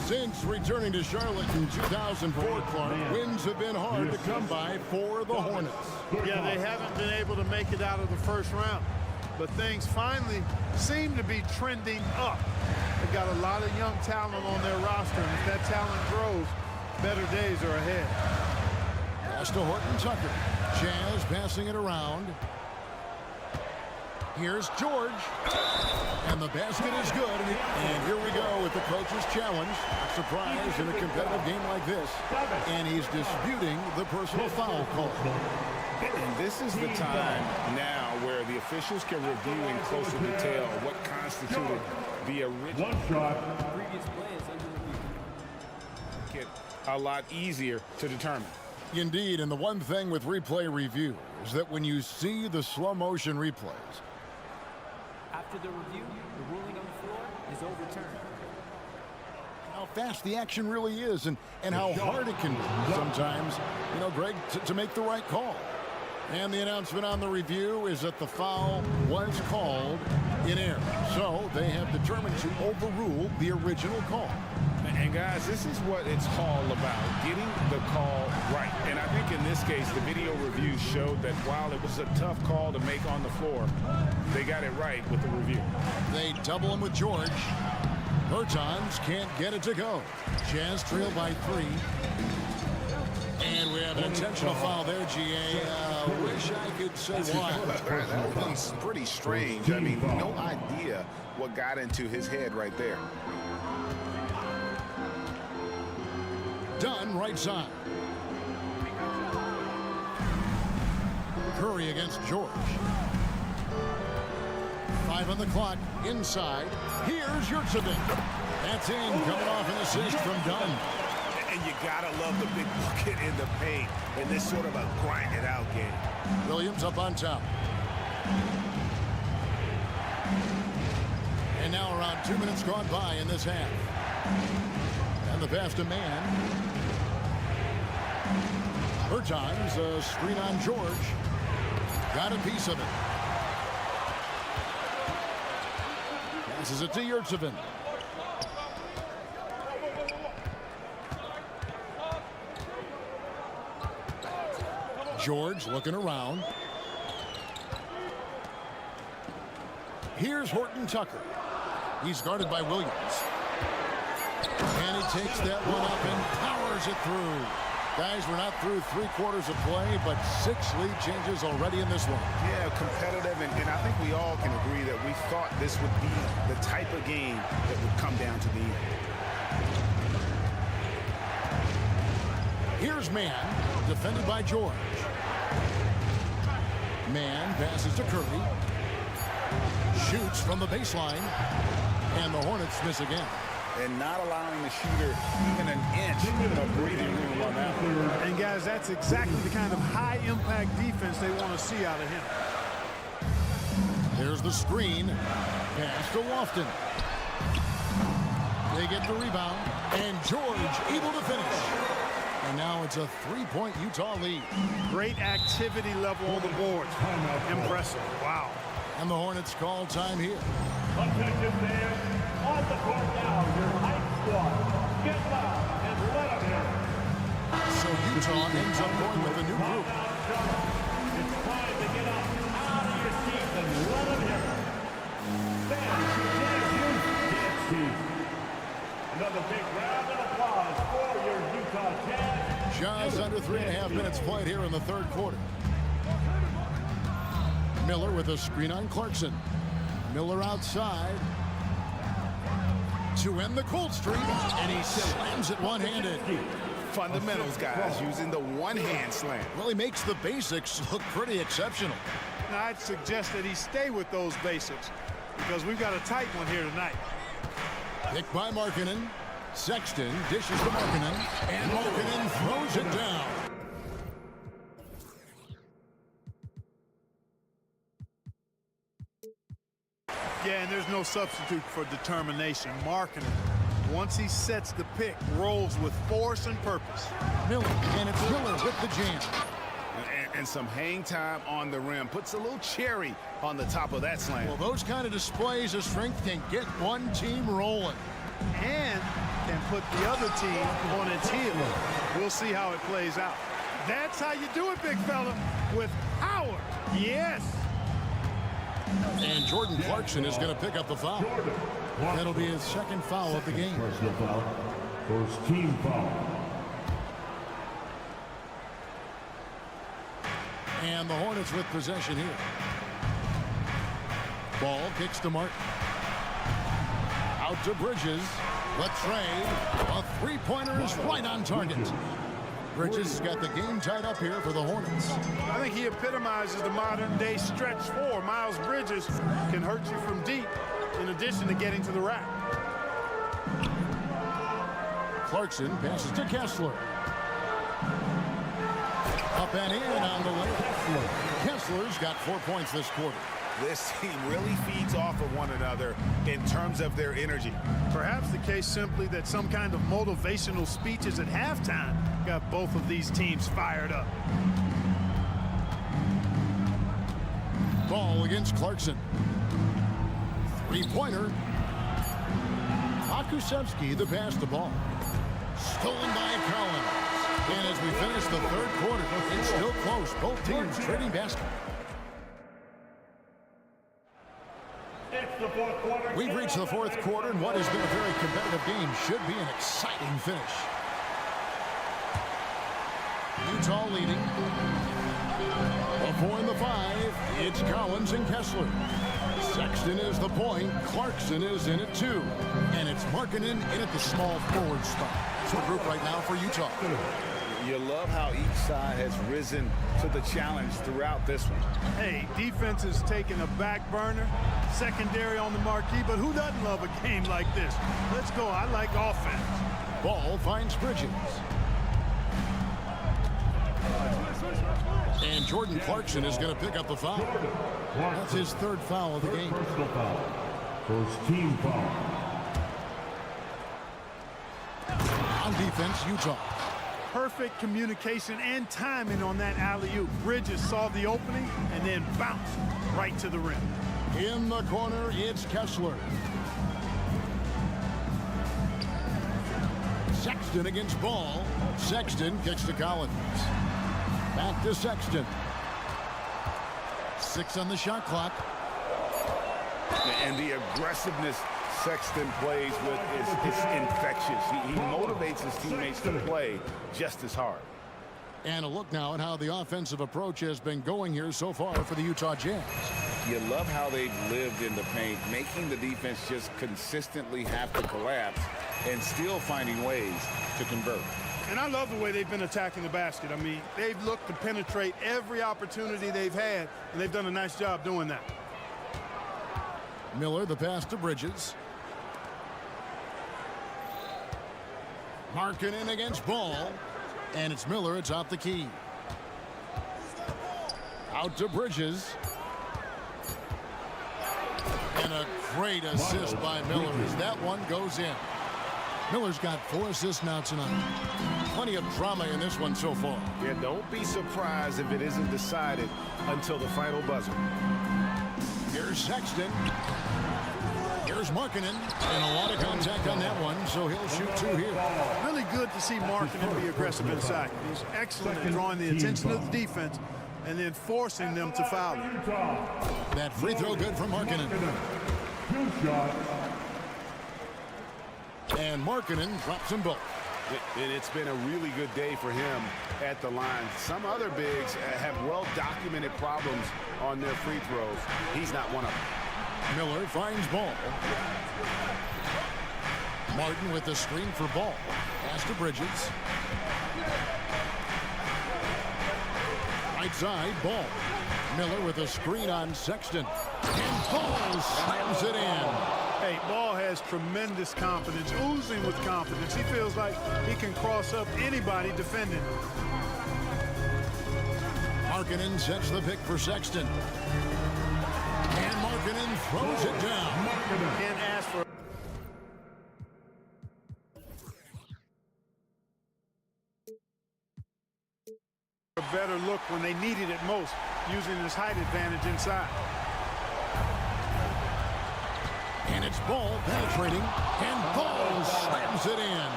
Since returning to Charlotte in 2004, Clark, wins have been hard to come by for the Hornets. Yeah, they haven't been able to make it out of the first round. But things finally seem to be trending up. They've got a lot of young talent on their roster, and if that talent grows, better days are ahead. Pass to Horton Tucker. Jazz passing it around. Here's George. And the basket is good. And here we go with the coach's challenge. Surprise in a competitive game like this. And he's disputing the personal foul call. And this is the time now where the officials can review in closer detail what constituted the original. One shot. Previous play is under review. Get a lot easier to determine. Indeed, and the one thing with replay review is that when you see the slow motion replays, After the review, the ruling on the floor is overturned. how fast the action really is and how hard it can be sometimes, you know, Greg, to make the right call. And the announcement on the review is that the foul was called in error. So they have determined to overrule the original call. And guys, this is what it's all about, getting the call right. And I think in this case, the video review showed that while it was a tough call to make on the floor, they got it right with the review. They double him with George. Bertans can't get it to go. Jazz trail by 3. And we have an intentional foul there, GA. Wish I could say why. That was pretty strange. I mean, no idea what got into his head right there. Dunn right side. Curry against George. 5 on the clock. Inside. Here's Yurtsevin. That's in. Coming off an assist from Dunn. And you gotta love the big bucket in the paint in this sort of a grind-it-out game. Williams up on top. And now around 2 minutes gone by in this half. And the pass to Man. Bertans, a screen on George. Got a piece of it. Passes it to Yurtsevin. George looking around. Here's Horton Tucker. He's guarded by Williams. And he takes that one up and powers it through. Guys, we're not through 3/4 of play, but 6 lead changes already in this one. Yeah, competitive, and I think we all can agree that we thought this would be the type of game that would come down to the end. Here's Man, defended by George. Man passes to Curry. Shoots from the baseline. And the Hornets miss again. And not allowing the shooter even an inch of breathing room on that one. And guys, that's exactly the kind of high-impact defense they want to see out of him. There's the screen. Pass to Lofton. They get the rebound. And George able to finish. And now it's a 3-point Utah lead. Great activity level on the board. Impressive. Wow. And the Hornets call time here. Objective there. On the court now, your hype squad. Get loud and let them hear it. So Utah ends up going with a new group. It's time to get up out of your seats and let them hear it. Fans, Jazz team. Another big round of applause for your Utah Jazz. Jazz under 3.5 minutes played here in the third quarter. Miller with a screen on Clarkson. Miller outside to end the cold streak, and he slams it one-handed. Fundamentals, guys, using the one-hand slam. Well, he makes the basics look pretty exceptional. Now, I'd suggest that he stay with those basics because we've got a tight one here tonight. Picked by Markkanen. Sexton dishes to Markkanen, and Markkanen throws it down. Yeah, and there's no substitute for determination. Markkanen, once he sets the pick, rolls with force and purpose. Miller, and it's Miller with the jam. and some hang time on the rim. Puts a little cherry on the top of that slam. Well, those kind of displays of strength can get one team rolling. And can put the other team on its heels. We'll see how it plays out. That's how you do it, big fella, with power. Yes. And Jordan Clarkson is going to pick up the foul. That'll be his second foul of the game. Personal foul. First team foul. And the Hornets with possession here. Ball kicks to Martin. Out to Bridges. The trade. A three-pointer is right on target. Bridges has got the game tied up here for the Hornets. I think he epitomizes the modern-day stretch four. Miles Bridges can hurt you from deep, in addition to getting to the rack. Clarkson passes to Kessler. Up and in on the layup. Kessler's got 4 points this quarter. This team really feeds off of one another in terms of their energy. Perhaps the case simply that some kind of motivational speeches at halftime got both of these teams fired up. Ball against Clarkson. Three-pointer. Akusevsky the pass the ball. Stolen by Collins. And as we finish the third quarter, it's still close. Both teams trading basketball. We've reached the fourth quarter, and what has been a very competitive game should be an exciting finish. Utah leading. A 4 and the 5. It's Collins and Kessler. Sexton is the point. Clarkson is in at 2. And it's Markkanen in at the small forward spot. That's the group right now for Utah. You love how each side has risen to the challenge throughout this one. Hey, defense is taking a back burner, secondary on the marquee, but who doesn't love a game like this? Let's go. I like offense. Ball finds Bridges. And Jordan Clarkson is going to pick up the foul. That's his third foul of the game. Personal foul. First team foul. On defense, Utah. Perfect communication and timing on that alley-oop. Bridges saw the opening and then bounced right to the rim. In the corner, it's Kessler. Sexton against Ball. Sexton kicks to Collins. Back to Sexton. 6 on the shot clock. And the aggressiveness Sexton plays with is infectious. He motivates his teammates to play just as hard. And a look now at how the offensive approach has been going here so far for the Utah Jazz. You love how they've lived in the paint, making the defense just consistently have to collapse and still finding ways to convert. And I love the way they've been attacking the basket. I mean, they've looked to penetrate every opportunity they've had, and they've done a nice job doing that. Miller, the pass to Bridges. Markkanen against Ball. And it's Miller atop the key. Out to Bridges. And a great assist by Miller as that one goes in. Miller's got 4 assists now tonight. Plenty of drama in this one so far. Yeah, don't be surprised if it isn't decided until the final buzzer. Here's Sexton. Here's Markkanen. And a lot of contact on that one, so he'll shoot 2 here. Really good to see Markkanen be aggressive inside. He's excellent at drawing the attention of the defense and then forcing them to foul him. That free throw good from Markkanen. 2 shots. And Markkanen drops them both. And it's been a really good day for him at the line. Some other bigs have well-documented problems on their free throws. He's not one of them. Miller finds Ball. Martin with the screen for Ball. Pass to Bridges. Right side, Ball. Miller with a screen on Sexton. And Ball slams it in. Hey, Ball has tremendous confidence, oozing with confidence. He feels like he can cross up anybody defending him. Markkanen sets the pick for Sexton. And Markkanen throws it down. Can't ask for a better look when they needed it most, using his height advantage inside. And it's Ball penetrating, and Ball slams it in.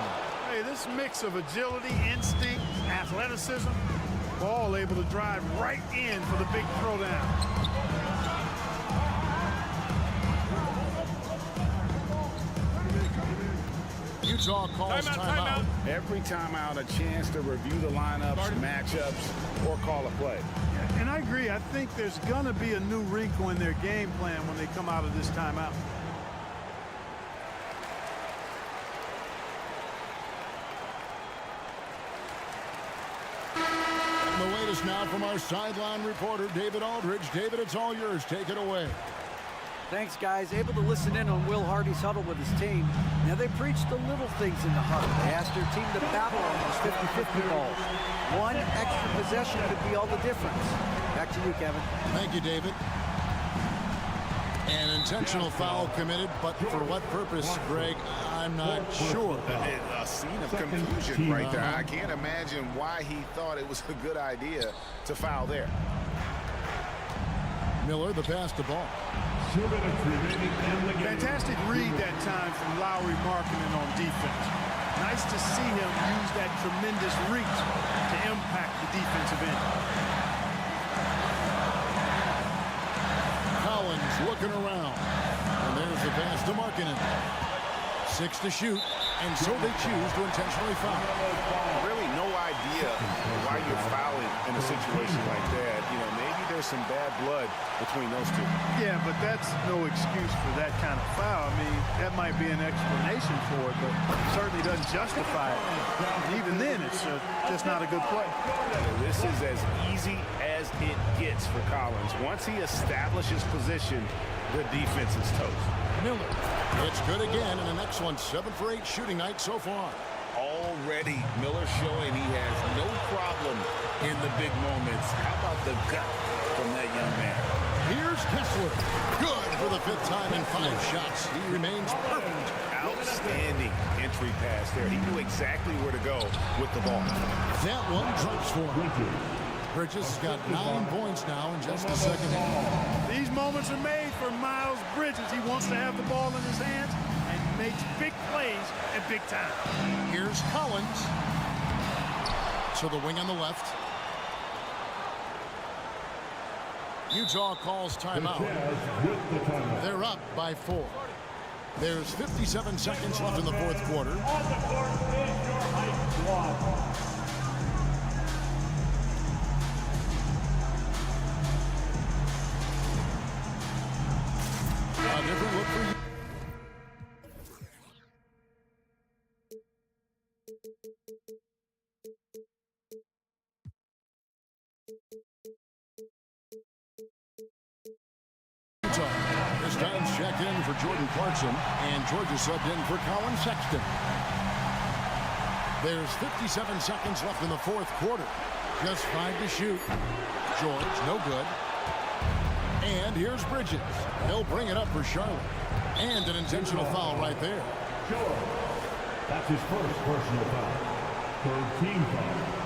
Hey, this mix of agility, instinct, athleticism, Ball able to drive right in for the big throwdown. Utah calls timeout. Every timeout, a chance to review the lineups, matchups, or call a play. And I agree. I think there's going to be a new wrinkle in their game plan when they come out of this timeout. And the latest now from our sideline reporter, David Aldridge. David, it's all yours. Take it away. Thanks, guys. Able to listen in on Will Hardy's huddle with his team. Now, they preached the little things in the huddle. They asked their team to battle on those 50-50 balls. One extra possession could be all the difference. Back to you, Kevin. Thank you, David. An intentional foul committed, but for what purpose, Greg, I'm not sure. A scene of confusion right there. I can't imagine why he thought it was a good idea to foul there. Miller, the pass to Ball. Fantastic read that time from Lowry Markkinen on defense. Nice to see him use that tremendous reach to impact the defensive end. Collins looking around. And there's the pass to Markkinen. 6 to shoot, and so they choose to intentionally foul. Really no idea why you're fouling in a situation like that. You know, maybe there's some bad blood between those two. Yeah, but that's no excuse for that kind of foul. I mean, that might be an explanation for it, but it certainly doesn't justify it. And even then, it's just not a good play. This is as easy as it gets for Collins. Once he establishes position, the defense is toast. Miller. It's good again, and an excellent 7 for 8 shooting night so far. Already, Miller showing he has no problem in the big moments. How about the gut from that young man? Here's Kessler. Good for the 5th time in 5 shots. He remains perfect. Outstanding entry pass there. He knew exactly where to go with the ball. That one drops for him. Bridges has got 9 points now in just the second half. These moments are made for Miles Bridges. He wants to have the ball in his hands and makes big plays at big time. Here's Collins. So the wing on the left. Utah calls timeout. They're up by 4. There's 57 seconds left in the 4th quarter. On the court is your height squad. A different look for you. This time checked in for Jordan Clarkson, and Georgia subbed in for Colin Sexton. There's 57 seconds left in the 4th quarter. Just 5 to shoot. George, no good. And here's Bridges. He'll bring it up for Charlotte. And an intentional foul right there. Sure. That's his first personal foul. 3rd team foul.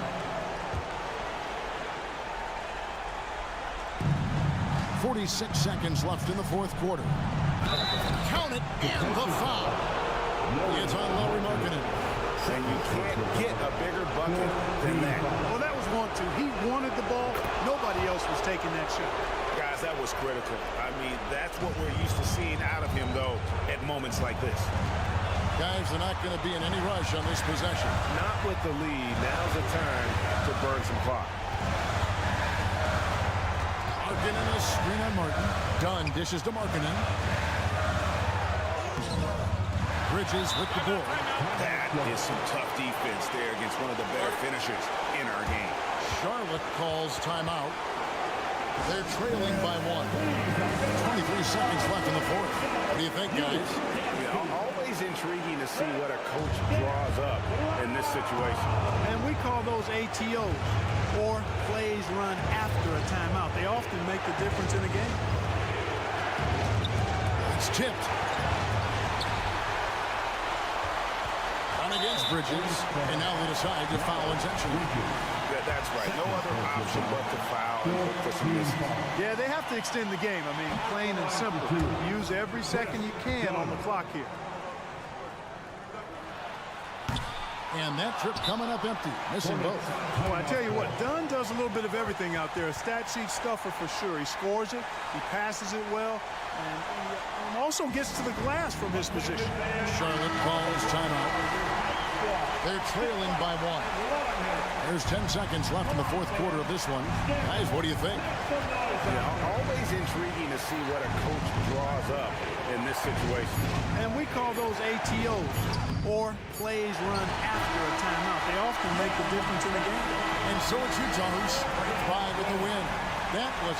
.46 seconds left in the 4th quarter. Count it, and the foul. It's on Lowry Markkinen. And you can't get a bigger bucket than that. Well, that was 1-2. He wanted the ball. Nobody else was taking that shot. Guys, that was critical. I mean, that's what we're used to seeing out of him, though, at moments like this. Guys, they're not going to be in any rush on this possession. Not with the lead. Now's the turn to burn some clock. Markkinen, a screen on Martin. Dunn dishes to Markkinen. Bridges with the ball. That is some tough defense there against one of the better finishers in our game. Charlotte calls timeout. They're trailing by 1. 23 seconds left in the 4th. What do you think, guys? You know, always intriguing to see what a coach draws up in this situation. And we call those ATOs, or plays run after a timeout. They often make the difference in a game. It's tipped. On against Bridges, and now they decide to foul intentionally. That's right. No other option but to foul and look for some misses. Yeah, they have to extend the game. I mean, plain and simple. Use every second you can on the clock here. And that trip coming up empty, missing both. Well, I tell you what, Dunn does a little bit of everything out there. A stat sheet stuffer for sure. He scores it, he passes it well, and also gets to the glass from his position. Charlotte calls timeout. They're trailing by 1. There's 10 seconds left in the fourth quarter of this one. Guys, what do you think? Yeah, always intriguing to see what a coach draws up in this situation. And we call those ATOs, or plays run after a timeout. They often make the difference in the game. And so it's Utah who's 5 in the win. That was